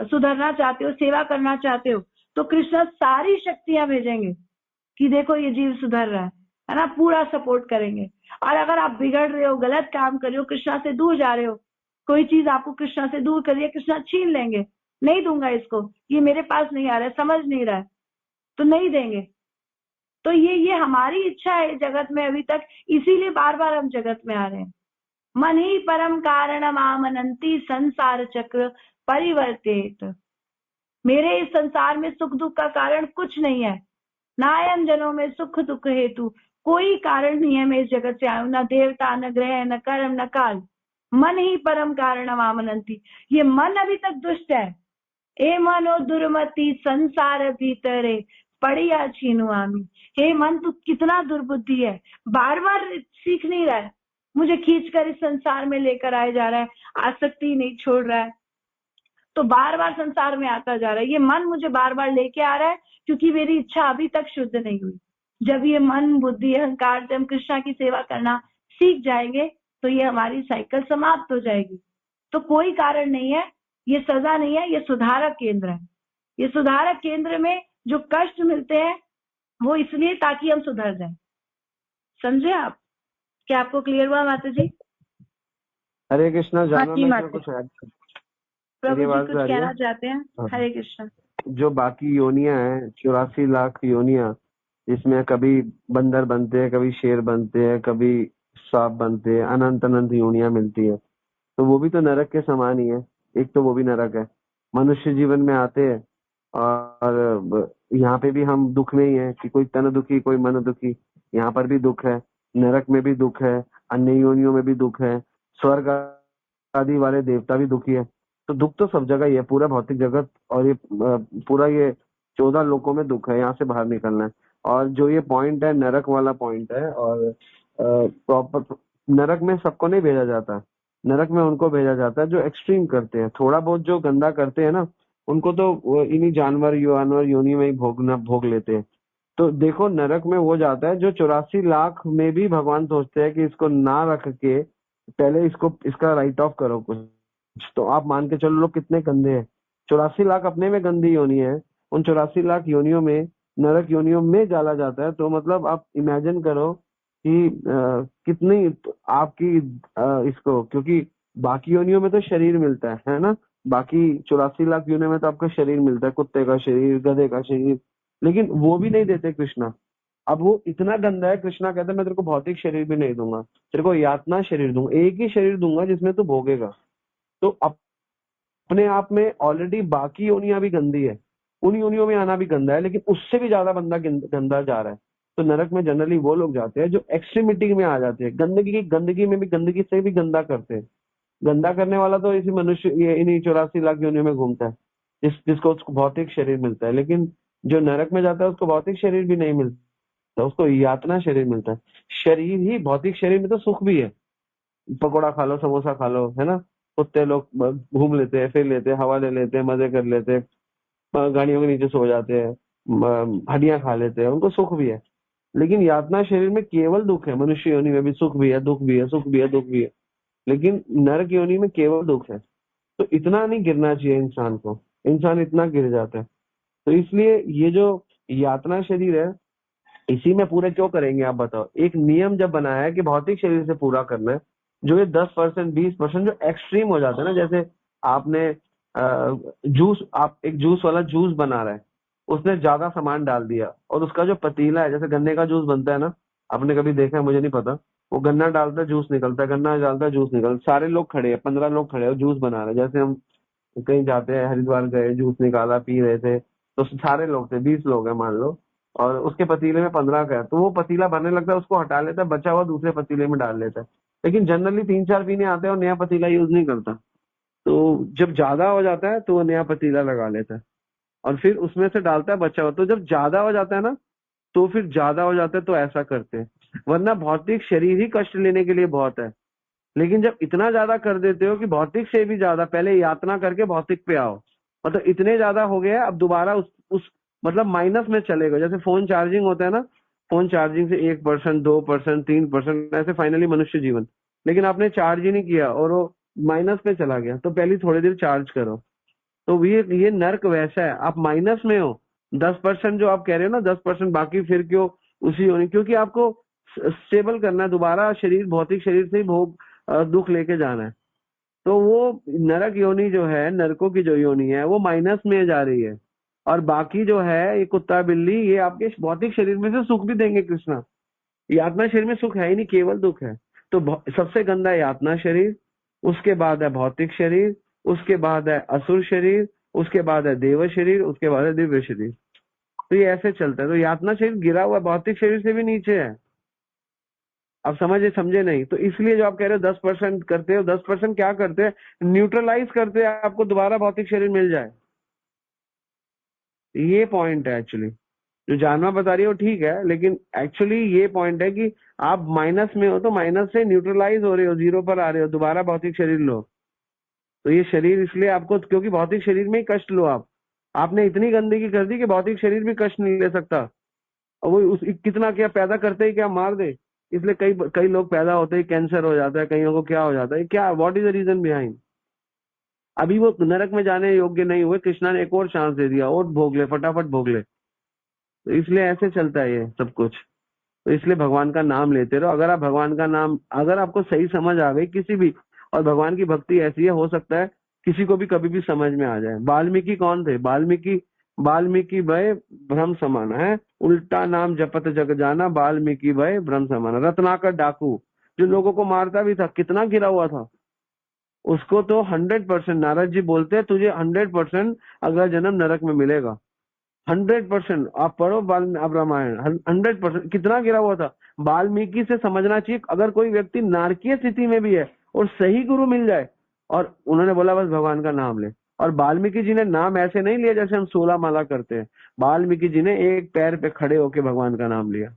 A: सुधरना चाहते हो, सेवा करना चाहते हो, तो कृष्णा सारी शक्तियां भेजेंगे कि देखो ये जीव सुधर रहा है ना, पूरा सपोर्ट करेंगे। और अगर आप बिगड़ रहे हो, गलत काम कर रहे हो, कृष्णा से दूर जा रहे हो, कोई चीज आपको कृष्णा से दूर कर रही है, कृष्णा छीन लेंगे, नहीं दूंगा इसको, ये मेरे पास नहीं आ रहा है, समझ नहीं रहा है, तो नहीं देंगे। तो ये हमारी इच्छा है जगत में अभी तक, इसीलिए बार बार हम जगत में आ रहे हैं। मन ही परम कारण मामनंती संसार चक्र परिवर्तित। मेरे इस संसार में सुख दुख का कारण कुछ नहीं है, नायन जनों में सुख दुख हेतु कोई कारण नहीं है। मैं इस जगत से आयु, न देवता, न ग्रह, न कर्म, न काल। मन ही परम कारणम आमनंती। ये मन अभी तक दुष्ट है। ए मनो दुर्मति संसार भीतरे पड़िया छीनु आमी। हे मन, तू कितना दुर्बुद्धि है, बार बार सीख नहीं रहा है, मुझे खींचकर इस संसार में लेकर आए जा रहा है, आसक्ति नहीं छोड़ रहा है, तो बार बार संसार में आता जा रहा है। ये मन मुझे बार बार लेके आ रहा है क्योंकि मेरी इच्छा अभी तक शुद्ध नहीं हुई। जब ये मन बुद्धि अहंकार से हम कृष्णा की सेवा करना सीख जाएंगे तो ये हमारी साइकिल समाप्त हो जाएगी। तो कोई कारण नहीं है, ये सजा नहीं है, ये सुधारक केंद्र है। ये सुधारक केंद्र में जो कष्ट मिलते हैं वो इसलिए ताकि हम सुधर जाएं। समझे आप? क्या आपको क्लियर हुआ माता जी?
D: हरे कृष्णा।
E: हाँ
D: जानना
E: जी
D: मैं
E: माता
D: कुछ ऐड
A: प्रभु
D: मेरी
A: जी
D: आवाज
A: कुछ
D: आ रही है?
A: कहना चाहते हैं?
D: हाँ।
A: हरे कृष्ण।
D: जो बाकी योनियां हैं 84 लाख योनियां, जिसमें कभी बंदर बनते हैं, कभी शेर बनते हैं, कभी सांप बनते हैं, अनंत अनंत योनियां मिलती है, तो वो भी तो नरक के समान ही है। एक तो वो भी नरक है। मनुष्य जीवन में आते हैं और यहाँ पे भी हम दुख में ही है कि कोई तन दुखी कोई मन दुखी। यहाँ पर भी दुख है, नरक में भी दुख है, अन्य योनियों में भी दुख है, स्वर्ग आदि वाले देवता भी दुखी है। तो दुख तो सब जगह ही है, पूरा भौतिक जगत और ये पूरा ये 14 लोकों में दुख है। यहाँ से बाहर निकलना है। और जो ये पॉइंट है नरक वाला पॉइंट है, और प्रॉपर नरक में सबको नहीं भेजा जाता। नरक में उनको भेजा जाता है जो एक्सट्रीम करते हैं। थोड़ा बहुत जो गंदा करते हैं ना, उनको तो वो इन्हीं जानवर योनि में ही भोग लेते हैं। तो देखो नरक में वो जाता है जो 84 लाख में भी भगवान सोचते हैं कि इसको ना रख के पहले इसका राइट ऑफ करो कुछ। तो आप मान के चलो लोग कितने गंदे हैं। 84 लाख अपने में गंदी योनि है, उन 84 लाख योनियों में नरक योनियों में डाला जाता है। तो मतलब आप इमेजिन करो कि कितनी आपकी इसको, क्योंकि बाकी योनियों में तो शरीर मिलता है ना। बाकी 84 लाख योनियों में तो आपका शरीर मिलता है, कुत्ते का शरीर, गधे का शरीर, लेकिन वो भी नहीं देते कृष्णा। अब वो इतना गंदा है, कृष्णा कहते हैं मैं तेरे को भौतिक शरीर भी नहीं दूंगा, तेरे को यातना शरीर दूंगा, एक ही शरीर दूंगा जिसमें तू भोगेगा। तो अपने आप में ऑलरेडी बाकी योनियां भी गंदी है, उन योनियों में आना भी गंदा है, लेकिन उससे भी ज्यादा बंदा गंदा जा रहा है। तो नरक में जनरली वो लोग जाते हैं जो एक्सट्रीमिटी में आ जाते हैं, गंदगी में भी, गंदगी से भी गंदा करते हैं। गंदा करने वाला तो इसी मनुष्य ये इन्हीं 84 लाख योनियों में घूमता है, जिसको उसको भौतिक शरीर मिलता है। लेकिन जो नरक में जाता है उसको भौतिक शरीर भी नहीं मिलता, उसको यातना शरीर मिलता है। शरीर ही, भौतिक शरीर में तो सुख भी है, पकौड़ा खा लो, समोसा खा लो, है ना। कुत्ते लोग घूम लेते हैं, फिर लेते हैं, हवा ले लेते हैं, मजे कर लेते हैं, गाड़ियों के नीचे सो जाते हैं, हड्डियां खा लेते हैं, उनको सुख भी है। लेकिन यातना शरीर में केवल दुख है। मनुष्य योनि में भी सुख भी है, दुख भी है, सुख भी है, दुख भी है, लेकिन नरक योनि में केवल दुख है। तो इतना नहीं गिरना चाहिए इंसान को, इंसान इतना गिर जाता है। तो इसलिए ये जो यातना शरीर है, इसी में पूरे क्यों करेंगे आप बताओ। एक नियम जब बनाया है कि भौतिक शरीर से पूरा करना है, जो ये 10% 20% जो एक्सट्रीम हो जाता है ना, जैसे आपने जूस, आप एक जूस वाला जूस बना रहा है, उसने ज्यादा सामान डाल दिया और उसका जो पतीला है, जैसे गन्ने का जूस बनता है ना, आपने कभी देखा है मुझे नहीं पता, वो गन्ना डालता है जूस निकलता है, गन्ना डालता है जूस निकलता है, सारे लोग खड़े हैं, 15 लोग खड़े हैं, जूस बना रहे हैं। जैसे हम कहीं जाते हैं, हरिद्वार गए, जूस निकाला, पी रहे थे, तो सारे लोग थे, 20 लोग हैं मान लो, और उसके पतीले में 15 का है, तो वो पतीला भरने लगता है, उसको हटा लेता है, बचा हुआ दूसरे पतीले में डाल लेता है। लेकिन जनरली 3-4 पीने आते हैं और नया पतीला यूज नहीं करता। तो जब ज्यादा हो जाता है तो वो नया पतीला लगा लेता है और फिर उसमें से डालता है बचा हुआ। तो जब ज्यादा हो जाता है ना, तो फिर ज्यादा हो जाता है तो ऐसा करते हैं। वरना भौतिक शरीर ही कष्ट लेने के लिए बहुत है। लेकिन जब इतना ज्यादा कर देते हो कि भौतिक से भी ज्यादा, पहले यातना करके भौतिक पे आओ, मतलब इतने ज्यादा हो गया, अब दोबारा उस मतलब माइनस में चलेगा। जैसे फोन चार्जिंग होता है ना, फोन चार्जिंग से 1%, 2%, 3%, ऐसे फाइनली मनुष्य जीवन। लेकिन आपने चार्ज ही नहीं किया और वो माइनस पे चला गया, तो पहले थोड़ी देर चार्ज करो। तो ये नर्क वैसा है, आप माइनस में हो, 10% जो आप कह रहे हो ना, 10%, बाकी फिर क्यों उसी होनी, क्योंकि आपको स्टेबल करना है, दोबारा शरीर, भौतिक शरीर से ही भोग दुख लेके जाना है। तो वो नरक योनि जो है, नरकों की जो योनि है, वो माइनस में जा रही है। और बाकी जो है ये कुत्ता बिल्ली, ये आपके भौतिक शरीर में से सुख भी देंगे कृष्णा। यातना शरीर में सुख है ही नहीं, केवल दुख है। तो सबसे गंदा है यातना शरीर, उसके बाद है भौतिक शरीर, उसके बाद है असुर शरीर, उसके बाद है देव शरीर, उसके बाद है दिव्य शरीर। तो ये ऐसे चलता है। तो यातना शरीर गिरा हुआ भौतिक शरीर से भी नीचे है। अब समझे समझे नहीं, तो इसलिए जो आप कह रहे हो 10% करते हो, 10% क्या करते हैं, न्यूट्रलाइज करते हैं, आपको दोबारा भौतिक शरीर मिल जाए। ये पॉइंट है एक्चुअली, जो जानना बता रही हो ठीक है, लेकिन एक्चुअली ये पॉइंट है कि आप माइनस में हो तो माइनस से न्यूट्रलाइज हो रहे हो, जीरो पर आ रहे हो, दोबारा भौतिक शरीर लो। तो ये शरीर इसलिए आपको, क्योंकि भौतिक शरीर में ही कष्ट लो आप, आपने इतनी गंदगी कर दी कि भौतिक शरीर भी कष्ट नहीं ले सकता, और वो उस कितना क्या पैदा करते ही क्या मार दे। इसलिए कई कई लोग पैदा होते ही कैंसर हो जाता है, कईयों को क्या हो जाता है, क्या what is the reason behind. अभी वो नरक में जाने योग्य नहीं हुए, कृष्णा ने एक और चांस दे दिया, और भोग ले, फटाफट भोग ले। तो इसलिए ऐसे चलता है ये सब कुछ। तो इसलिए भगवान का नाम लेते रहो। अगर आप भगवान का नाम, अगर आपको सही समझ आ गई किसी भी, और भगवान की भक्ति ऐसी है, हो सकता है किसी को भी कभी भी समझ में आ जाए। वाल्मीकि कौन थे? वाल्मीकि भय भ्रम समाना है, उल्टा नाम जपत जग जाना, वाल्मीकि भय भ्रम समाना। रत्नाकर डाकू जो लोगों को मारता भी था, कितना गिरा हुआ था, उसको तो 100% नारद जी बोलते हैं तुझे 100% अगला जन्म नरक में मिलेगा। 100%। आप पढ़ो आप रामायण, 100%। कितना गिरा हुआ था। वाल्मीकि से समझना चाहिए, अगर कोई व्यक्ति नारकीय स्थिति में भी है और सही गुरु मिल जाए, और उन्होंने बोला बस भगवान का नाम ले। और वाल्मीकि जी ने नाम ऐसे नहीं लिया जैसे हम 16 माला करते हैं। वाल्मीकि जी ने एक पैर पे खड़े होके भगवान का नाम लिया,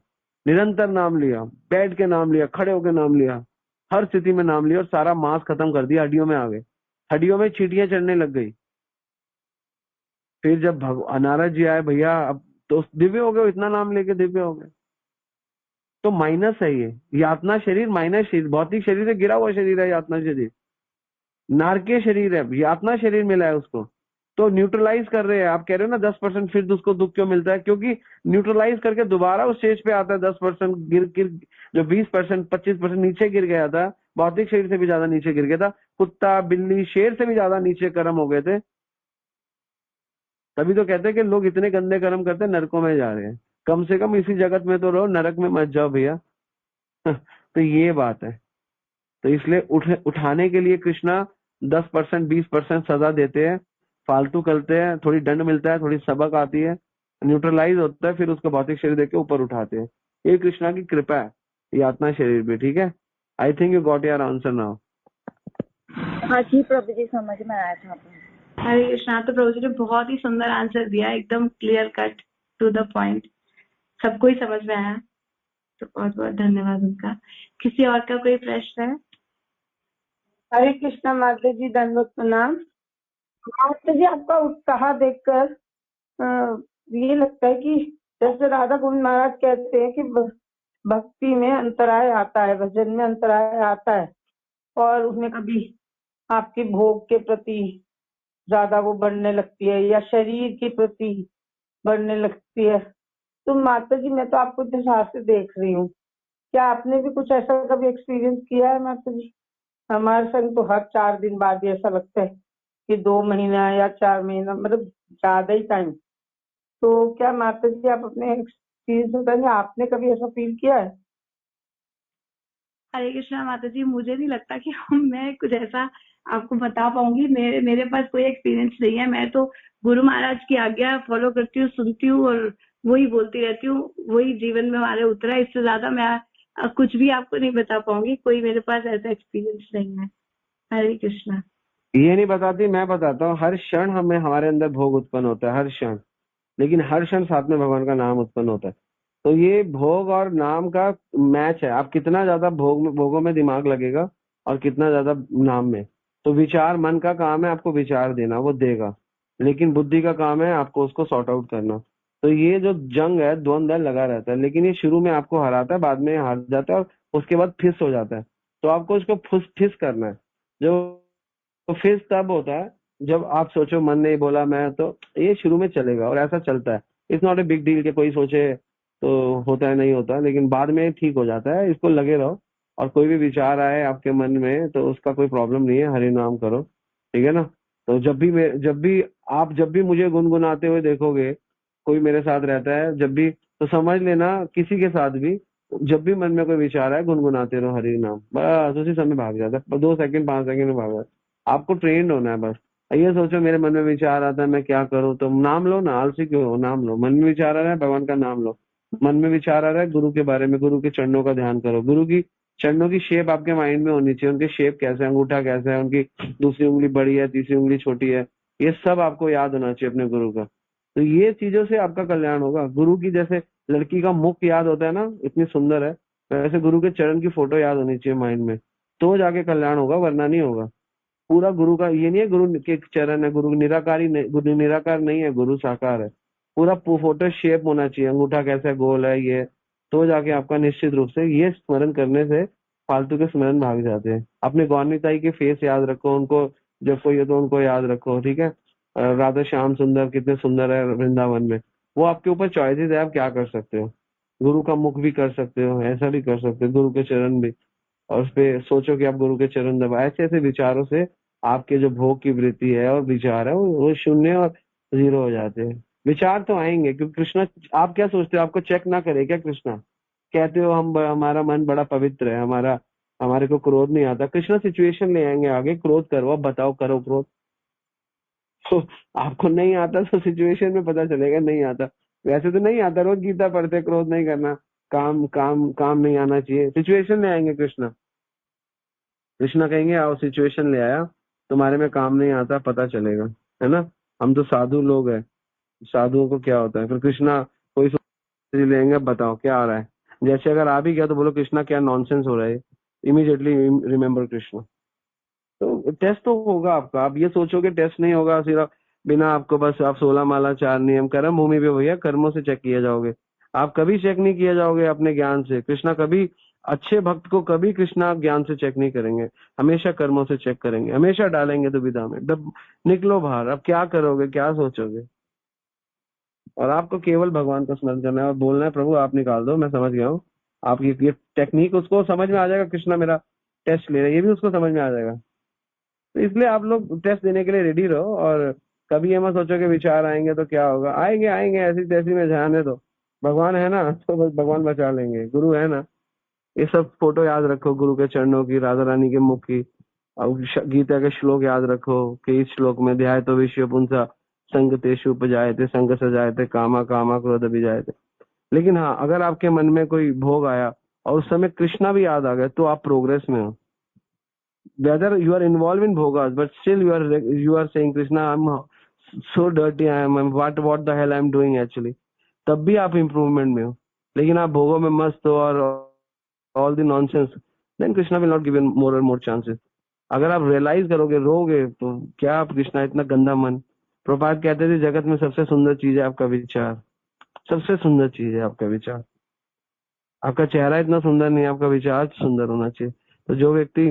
D: निरंतर नाम लिया, बैठ के नाम लिया, खड़े होके नाम लिया, हर स्थिति में नाम लिया, और सारा मांस खत्म कर दिया, हड्डियों में आ गए, हड्डियों में चींटियां चढ़ने लग गई। फिर जब नारद जी आए, भैया अब तो दिव्य हो गए, इतना नाम लेके दिव्य हो गए। तो माइनस है ये यातना शरीर, माइनस शरीर, भौतिक शरीर से गिरा हुआ शरीर है यातना शरीर, नारकीय शरीर है, यातना शरीर मिला है उसको। तो न्यूट्रलाइज कर रहे हैं। आप कह रहे हो ना 10%, फिर उसको दुख क्यों मिलता है? क्योंकि न्यूट्रलाइज करके दोबारा उस स्टेज पे आता है। 10% गिर गिर, जो 20% 25% नीचे गिर गया था, भौतिक शरीर से भी ज्यादा नीचे गिर गया था, कुत्ता बिल्ली शेर से भी ज्यादा नीचे कर्म हो गए थे। तभी तो कहते हैं कि लोग इतने गंदे कर्म करते हैं, नरकों में जा रहे हैं। कम से कम इसी जगत में तो रहो, नरक में मत जाओ भैया। तो ये बात है। तो इसलिए उठाने के लिए कृष्णा 10% 20% सजा देते हैं, फालतू करते हैं, थोड़ी दंड मिलता है, थोड़ी सबक आती है, न्यूट्रलाइज होता है, फिर उसका भौतिक शरीर देके ऊपर उठाते हैं। ये कृष्णा की कृपा है यातना शरीर पे। ठीक है, I think you got your answer now.
E: हाँ जी प्रभु जी, समझ में आया था।
A: हरे कृष्णा। तो प्रभु जी ने बहुत ही सुंदर आंसर दिया, एकदम clear cut to the point, सबको ही समझ में आया। तो बहुत बहुत धन्यवाद उनका। किसी और का कोई प्रश्न है?
C: हरे कृष्णा माता जी, दंडवत प्रणाम। माता जी, आपका उत्साह देखकर ये लगता है कि जैसे राधा गोविंद महाराज कहते हैं कि भक्ति में अंतराय आता है, भजन में अंतराय आता है, और उसमें कभी आपकी भोग के प्रति ज्यादा वो बढ़ने लगती है, या शरीर के प्रति बढ़ने लगती है। तो माता जी, मैं तो आपको इतने साल से देख रही हूँ, क्या आपने भी कुछ ऐसा कभी एक्सपीरियंस किया है माता जी? हमारे संग तो हर 4 दिन बाद ही ऐसा लगता है कि 2 महीना या 4 महीना, मतलब ज्यादा ही टाइम। तो क्या माता जी आप अपने एक्सपीरियंस बताएंगे, आपने कभी ऐसा फील किया है?
A: हरे कृष्णा माता जी, मुझे नहीं लगता कि मैं कुछ ऐसा आपको बता पाऊंगी। मेरे पास कोई एक्सपीरियंस नहीं है। मैं तो गुरु महाराज की आज्ञा फॉलो करती हूँ, सुनती हूँ और वही बोलती रहती हूँ, वही जीवन में हमारे उतरा है। इससे ज्यादा मैं कुछ भी आपको नहीं बता पाऊंगी। कोई मेरे पास ऐसा एक्सपीरियंस नहीं है। हरे कृष्णा।
D: ये नहीं बताती, मैं बताता हूँ। हर क्षण हमें, हमारे अंदर भोग उत्पन्न होता है, हर क्षण, लेकिन हर क्षण साथ में भगवान का नाम उत्पन्न होता है। तो ये भोग और नाम का मैच है। आप कितना ज्यादा भोगों में दिमाग लगेगा और कितना ज्यादा नाम में। तो विचार, मन का काम है आपको विचार देना, वो देगा, लेकिन बुद्धि का काम है आपको उसको सॉर्ट आउट करना। तो ये जो जंग है, द्वंद्व है, लगा रहता है, लेकिन ये शुरू में आपको हराता है, बाद में हार जाता है, और उसके बाद फिस हो जाता है। तो आपको उसको फिस करना है। जो फिस तब होता है जब आप सोचो मन नहीं बोला मैं, तो ये शुरू में चलेगा और ऐसा चलता है। It's not a big deal कि कोई सोचे तो होता है, नहीं होता, लेकिन बाद में ठीक हो जाता है। इसको लगे रहो, और कोई भी विचार आए आपके मन में तो उसका कोई प्रॉब्लम नहीं है, हरि नाम करो, ठीक है ना। तो जब भी मुझे गुनगुनाते हुए देखोगे, कोई मेरे साथ रहता है जब भी, तो समझ लेना किसी के साथ भी, जब भी मन में कोई विचार आए गुनगुनाते रहो हरि नाम, बस उसी समय भाग जाता है, 2 सेकंड 5 सेकंड में भाग जाता है। आपको ट्रेंड होना है बस। ये सोचो मेरे मन में विचार आता है मैं क्या करूं, तो नाम लो ना, आलसी क्यों हो, नाम लो। मन में विचार आ रहा है, भगवान का नाम लो, मन में विचार आ रहा है गुरु के बारे में, गुरु के चरणों का ध्यान करो। गुरु की चरणों की शेप आपके माइंड में होनी चाहिए, उनके शेप कैसे है, अंगूठा कैसा है, उनकी दूसरी उंगली बड़ी है, तीसरी उंगली छोटी है, ये सब आपको याद होना चाहिए अपने गुरु का। तो ये चीजों से आपका कल्याण होगा। गुरु की जैसे लड़की का मुख याद होता है ना, इतनी सुंदर है, वैसे गुरु के चरण की फोटो याद होनी चाहिए माइंड में, तो जाके कल्याण होगा, वरना नहीं होगा। पूरा गुरु का ये नहीं है गुरु के चरण है, गुरु निराकारी नहीं, गुरु निराकार नहीं है, गुरु साकार है। पूरा फोटो शेप होना चाहिए, अंगूठा कैसा है, गोल है, ये, तो जाके आपका निश्चित रूप से ये स्मरण करने से फालतू के स्मरण भाग जाते हैं। अपने गौरनिताई के फेस याद रखो, उनको जब कोई हो तो उनको याद रखो, ठीक है। राधा श्याम सुंदर कितने सुंदर है वृंदावन में, वो आपके ऊपर चॉइसेस है, आप क्या कर सकते हो। गुरु का मुख भी कर सकते हो, ऐसा भी कर सकते हो, गुरु के चरण भी, और उस पे सोचो कि आप गुरु के चरण दबा। ऐसे ऐसे विचारों से आपके जो भोग की वृत्ति है और विचार है वो शून्य और जीरो हो जाते हैं। विचार तो आएंगे क्योंकि कृष्णा, आप क्या सोचते हो, आपको चेक ना करे क्या कृष्णा? कहते हो हम हमारा मन बड़ा पवित्र है, हमारा हमारे को क्रोध नहीं आता। कृष्णा सिचुएशन ले आएंगे आगे, क्रोध करो, अब बताओ करो क्रोध। तो आपको नहीं आता तो सिचुएशन में पता चलेगा नहीं आता। वैसे तो नहीं आता, रोज गीता पढ़ते क्रोध नहीं करना, काम काम काम नहीं आना चाहिए। सिचुएशन ले आएंगे कृष्णा, कृष्णा कहेंगे आओ सिचुएशन ले आया, तुम्हारे में काम नहीं आता, पता चलेगा, है ना। हम तो साधु लोग हैं, साधुओं को क्या होता है। फिर कृष्णा कोई लेंगे, बताओ क्या आ रहा है। जैसे अगर आ भी गया तो बोलो कृष्णा क्या नॉनसेंस हो रहा है, इमीडिएटली रिमेम्बर कृष्णा। तो टेस्ट तो होगा आपका, आप ये सोचोगे टेस्ट नहीं होगा सिर्फ बिना आपको, बस आप 16 माला 4 नियम कर्म भूमि पे भैया कर्मों से चेक किए जाओगे। आप कभी चेक नहीं किए जाओगे अपने ज्ञान से। कृष्णा कभी अच्छे भक्त को कभी कृष्णा ज्ञान से चेक नहीं करेंगे, हमेशा कर्मों से चेक करेंगे, हमेशा डालेंगे दुविधा में। दब निकलो बाहर, अब क्या करोगे, क्या सोचोगे। और आपको केवल भगवान को स्मरण करना है और बोलना है प्रभु आप निकाल दो, मैं समझ गया हूँ। आप ये टेक्निक उसको समझ में आ जाएगा, कृष्णा मेरा टेस्ट ले रहे हैं, ये भी उसको समझ में आ जाएगा। तो इसलिए आप लोग टेस्ट देने के लिए रेडी रहो, और कभी ये मत सोचो कि विचार आएंगे तो क्या होगा। आएंगे आएंगे, ऐसी तैसी में जाने दो, भगवान है ना, तो बस भगवान बचा लेंगे, गुरु है ना। ये सब फोटो याद रखो, गुरु के चरणों की, राधा रानी के मुख की, और गीता के श्लोक याद रखो कि इस श्लोक में ध्याय तो विषय पुंसा संगतेषु उपजायते संग सजायते कामा कामा क्रोध विजायते। लेकिन हाँ, अगर आपके मन में कोई भोग आया और उस समय कृष्णा भी याद आ गया तो आप प्रोग्रेस में हो। whether you are involved in bhogas but still you are saying Krishna I'm so dirty, I'm what the hell I'm doing actually, तब भी आप इम्प्रूवमेंट में हो। लेकिन आप भोगों में मस्त हो और all the nonsense, then Krishna will not give you more और मोर चांसेस। अगर आप रियलाइज करोगे, रोगे, तो क्या आप कृष्णा इतना गंदा मन। प्रभुपाद कहते थे जगत में सबसे सुंदर चीज है आपका विचार, सबसे सुंदर चीज है आपका विचार। आपका चेहरा इतना सुंदर नहीं है, आपका विचार सुंदर होना चाहिए। तो जो व्यक्ति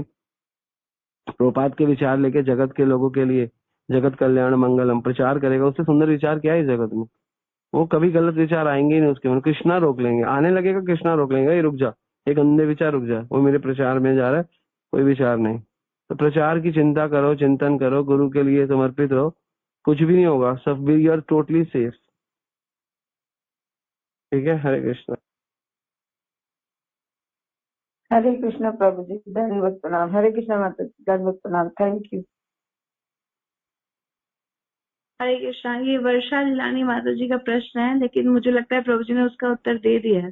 D: प्रभुपाद के विचार लेके जगत के लोगों के लिए जगत कल्याण मंगलम प्रचार करेगा, उससे सुंदर विचार क्या है जगत में। वो कभी गलत विचार आएंगे ही नहीं उसके मन। कृष्णा रोक लेंगे, आने लगेगा कृष्णा रोक लेंगे, ये रुक जा, ये गंदे विचार रुक जा, वो मेरे प्रचार में जा रहा है, कोई विचार नहीं। तो प्रचार की चिंता करो, चिंतन करो, गुरु के लिए समर्पित रहो, कुछ भी नहीं होगा, सब भी यू आर टोटली सेफ। ठीक है, हरे कृष्णा।
C: हरे कृष्णा प्रभु जी, धन्यवाद प्रणाम। हरे कृष्णा माता जी, धन्यवाद प्रणाम, थैंक यू।
A: हरे कृष्णा। ये वर्षा लीलानी माता जी का प्रश्न है, लेकिन मुझे लगता है प्रभु जी ने उसका उत्तर दे दिया है।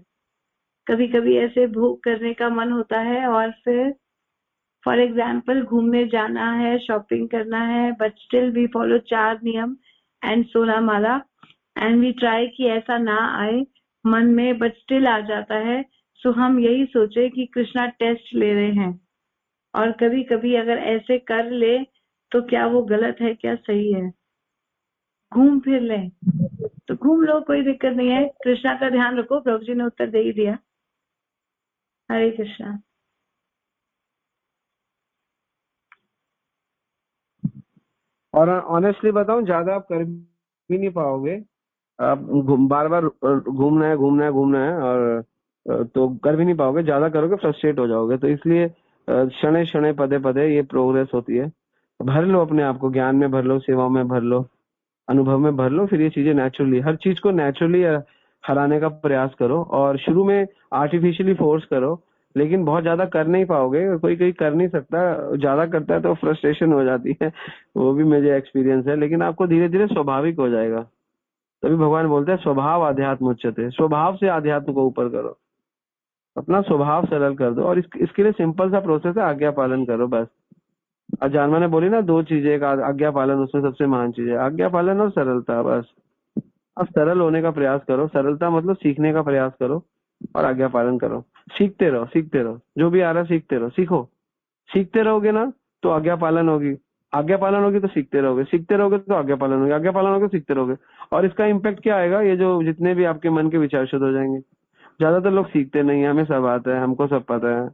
A: कभी कभी ऐसे भोग करने का मन होता है और फिर फॉर एग्जाम्पल घूमने जाना है, शॉपिंग करना है, बट स्टिल वी फॉलो 4 नियम and 16 mala and we try कि ऐसा ना आए मन में, बट स्टिल आ जाता है। सो हम यही सोचे कि कृष्णा टेस्ट ले रहे हैं। और कभी कभी अगर ऐसे कर ले तो क्या वो गलत है, क्या सही है? घूम फिर ले तो घूम लो, कोई दिक्कत नहीं है, कृष्णा का ध्यान रखो। प्रभु जी ने उत्तर दे ही दिया। हरे कृष्णा।
D: और ऑनेस्टली बताऊं, ज्यादा आप कर भी नहीं पाओगे। आप बार बार घूमना है घूमना है घूमना है, और तो कर भी नहीं पाओगे। ज्यादा करोगे फ्रस्ट्रेट हो जाओगे। तो इसलिए शनै शनै पदे पदे ये प्रोग्रेस होती है। भर लो अपने आप को, ज्ञान में भर लो, सेवाओं में भर लो, अनुभव में भर लो, फिर ये चीजें नेचुरली, हर चीज को नेचुरली हराने का प्रयास करो। और शुरू में आर्टिफिशियली फोर्स करो, लेकिन बहुत ज्यादा कर नहीं पाओगे, कोई कोई कर नहीं सकता, ज्यादा करता है तो फ्रस्ट्रेशन हो जाती है, वो भी मुझे एक्सपीरियंस है। लेकिन आपको धीरे धीरे स्वाभाविक हो जाएगा। तभी भगवान बोलते हैं स्वभाव अध्यात्म उच्चते, स्वभाव से अध्यात्म को ऊपर करो, अपना स्वभाव सरल कर दो। और इसके लिए सिंपल सा प्रोसेस है, आज्ञा पालन करो बस। और जानवा ने बोली ना दो चीजें, एक आज्ञा पालन, उसमें सबसे महान चीज है आज्ञा पालन और सरलता, बस। अब सरल होने का प्रयास करो, सरलता मतलब सीखने का प्रयास करो, और आज्ञा पालन करो। सीखते रहो, सीखते रहो, जो भी आ रहा है सीखते रहो, सीखो। सीखते रहोगे ना तो आज्ञा पालन होगी, आज्ञा पालन होगी तो सीखते रहोगे, सीखते रहोगे तो आज्ञा पालन होगी, आज्ञा पालन होगी तो सीखते रहोगे। और इसका इम्पैक्ट क्या आएगा, ये जो जितने भी आपके मन के विचार शुद्ध हो जाएंगे। ज्यादातर लोग सीखते नहीं है, हमें सब आता है, हमको सब पता है।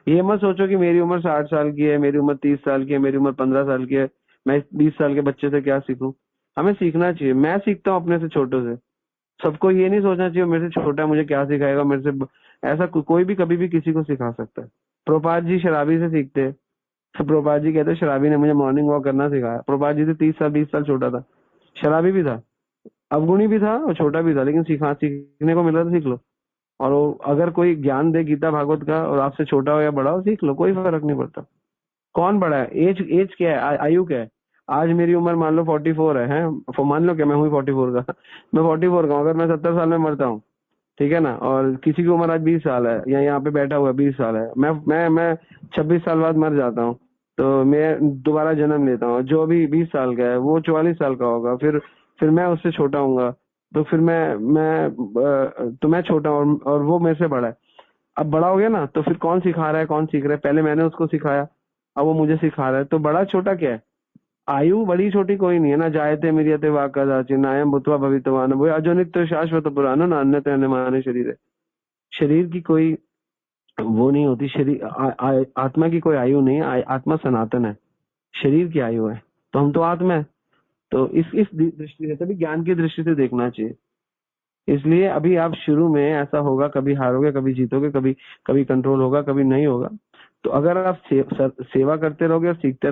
D: ये मत सोचो कि मेरी उम्र 60 साल की है, मेरी उम्र 30 साल की है, मेरी उम्र 15 साल की है, मैं 20 साल के बच्चे से क्या सीखूं। हमें सीखना चाहिए, मैं सीखता हूँ अपने से छोटों से। सबको ये नहीं सोचना चाहिए मेरे से छोटा है मुझे क्या सिखाएगा, मेरे से ऐसा कोई भी कभी भी किसी को सिखा सकता है। प्रभुपाद जी शराबी से सीखते हैं, तो प्रभुपाद जी कहते शराबी ने मुझे मॉर्निंग वॉक करना सिखाया। प्रभुपाद जी से 30 साल 20 साल छोटा था, शराबी भी था, अवगुणी भी था और छोटा भी था, लेकिन सीखने को मिल रहा था, सीख लो। और अगर कोई ज्ञान दे गीता भागवत का और आपसे छोटा हो या बड़ा हो, सीख लो, कोई फर्क नहीं पड़ता। कौन बड़ा है, एज क्या है, आयु क्या है। आज मेरी उम्र मान लो 44 है, मान लो क्या मैं हूँ 44 का मैं 44 का हूँ, अगर मैं 70 साल में मरता हूँ, ठीक है ना, और किसी की उम्र आज 20 साल है, या यहाँ पे बैठा हुआ 20 साल है, मैं 26 साल बाद मर जाता हूँ, तो मैं दोबारा जन्म लेता हूँ। जो भी 20 साल का है वो 44 साल का होगा, फिर मैं उससे छोटा हूँगा, तो फिर मैं छोटा हूँ और वो मेरे से बड़ा है। अब बड़ा हो गया ना, तो फिर कौन सिखा रहा है, कौन सीख रहा है, पहले मैंने उसको सिखाया, अब वो मुझे सिखा रहा है, तो बड़ा छोटा क्या है। आयु बड़ी छोटी कोई नहीं है ना, जायते मिरियते वा कदाचित् नायं भूत्वा भवितव्यः वो अजनित्य शाश्वत पुराणो न अन्यत् अन्यमाने शरीर है। शरीर की कोई वो नहीं होती, शरीर आत्मा की कोई आयु नहीं है, आत्मा सनातन है, शरीर की आयु है, तो हम तो आत्मा है। तो इस दृष्टि से, तभी ज्ञान की दृष्टि से देखना चाहिए। इसलिए अभी आप शुरू में ऐसा होगा, कभी हारोगे, कभी जीतोगे, कभी कभी कंट्रोल होगा, कभी नहीं होगा। तो अगर आप सेवा करते रहोगे और सीखते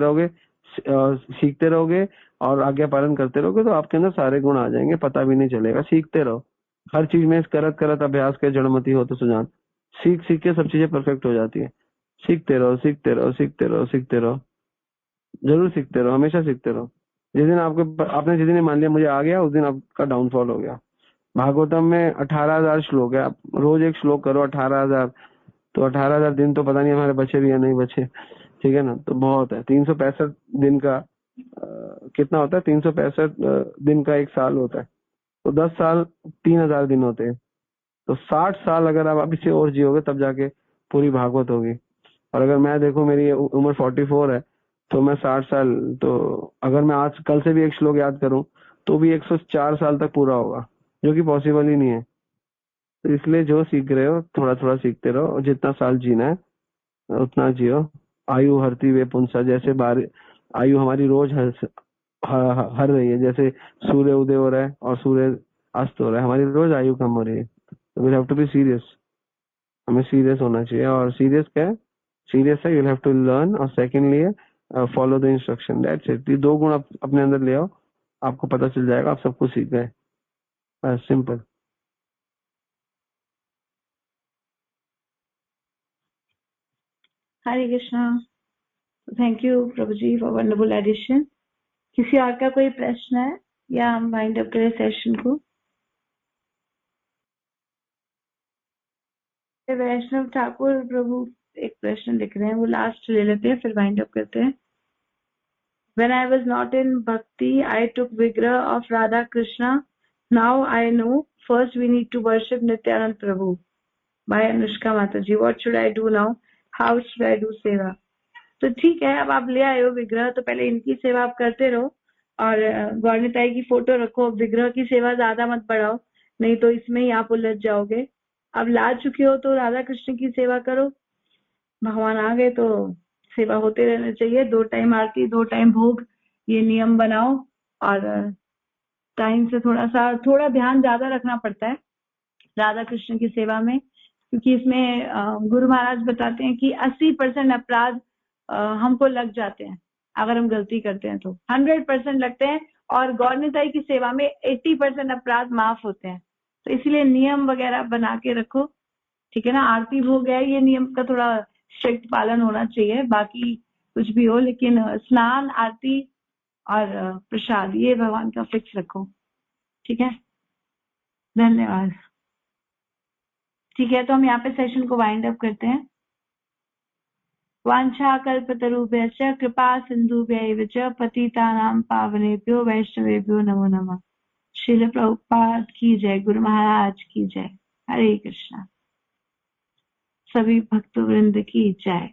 D: रहोगे और आज्ञा पालन करते रहोगे, तो आपके अंदर सारे गुण आ जाएंगे, पता भी नहीं चलेगा। सीखते रहो, हर चीज में करत करत अभ्यास के जड़मति हो तो सुजान। सीख सीख के सब चीजें परफेक्ट हो जाती है। सीखते रहो, सीखते रहो, सीखते रहो, सीखते रहो, जरूर सीखते रहो, हमेशा सीखते रहो। जिस दिन आपने जिस दिन मान लिया मुझे आ गया, उस दिन आपका डाउनफॉल हो गया। भागवतम में 18,000 श्लोक है, आप रोज एक श्लोक करो 18,000, तो 18,000 दिन तो पता नहीं हमारे बचे भी या नहीं बचे, ठीक है ना, तो बहुत है। 365 दिन का कितना होता है, 365 दिन का एक साल होता है, तो 10 साल 3,000 दिन होते हैं, तो 60 साल अगर आप इसे और जियोगे तब जाके पूरी भागवत होगी। और अगर मैं देखूं मेरी उम्र 44 है, तो मैं 60 साल, तो अगर मैं आज कल से भी एक श्लोक याद करूं तो भी 104 साल तक पूरा होगा, जो कि पॉसिबल ही नहीं है। तो इसलिए जो सीख रहे हो थोड़ा थोड़ा सीखते रहो, और जितना साल जीना है उतना जियो। आयु हरती वे पुंसा, जैसे आयु हमारी रोज हर रही है, जैसे सूर्य उदय हो रहा है और सूर्य अस्त हो रहा है, हमारी रोज आयु कम हो रही है। तो we have to be serious, हमें सीरियस होना चाहिए। और सीरियस क्या है, सीरियस है यू हैव टू लर्न, और सेकेंडली है follow the instruction, that's it. ये दो गुण आप अपने अंदर ले आओ, आपको पता चल जाएगा आप सब कुछ सीख गए, simple.
A: Hare Krishna. Thank you prabhu ji for wonderful edition. किसी और का कोई प्रश्न है या हम वाइंड अप करें सेशन को? वैष्णव ठाकुर प्रभु एक प्रश्न लिख रहे हैं, वो लास्ट ले लेते हैं फिर वाइंड अप करते हैं। When I was not in bhakti, I took vigrah of Radha Krishna. Now I know first we need to worship Nityanand Prabhu. By Anushka Mataji. What should I do now? How should I do सेवा? तो ठीक है, अब आप ले आए हो विग्रह, तो पहले इनकी सेवा आप करते रहो, और गौरनीताई की फोटो रखो। विग्रह की सेवा ज्यादा मत बढ़ाओ, नहीं तो इसमें ही आप उलझ जाओगे। अब ला चुके हो तो राधा कृष्ण की सेवा करो, भगवान आ गए तो सेवा होते रहना चाहिए। 2 टाइम आरती, 2 टाइम भोग, ये नियम बनाओ। और टाइम से थोड़ा ध्यान ज्यादा रखना पड़ता है राधा कृष्ण की सेवा में, क्योंकि इसमें गुरु महाराज बताते हैं कि 80% अपराध हमको लग जाते हैं अगर हम गलती करते हैं, तो 100% लगते हैं। और गौरनीताई की सेवा में 80% अपराध माफ होते हैं। तो इसलिए नियम वगैरह बना के रखो, ठीक है ना। आरती भोग है, ये नियम का थोड़ा स्ट्रिक्ट पालन होना चाहिए, बाकी कुछ भी हो, लेकिन स्नान, आरती और प्रसाद, ये भगवान का फिक्स रखो, ठीक है। धन्यवाद। ठीक है, तो हम यहाँ पे सेशन को वाइंड अप करते हैं। वांछा कल्पतरुभ्यश्च कृपा सिन्धुभ्यैव च पतितानां पावनेभ्यो वैष्णवेभ्यो नमो नमः। श्रील प्रभुपाद की जय, गुरु महाराज की जय। हरे कृष्णा। सभी भक्तवृंद की जय।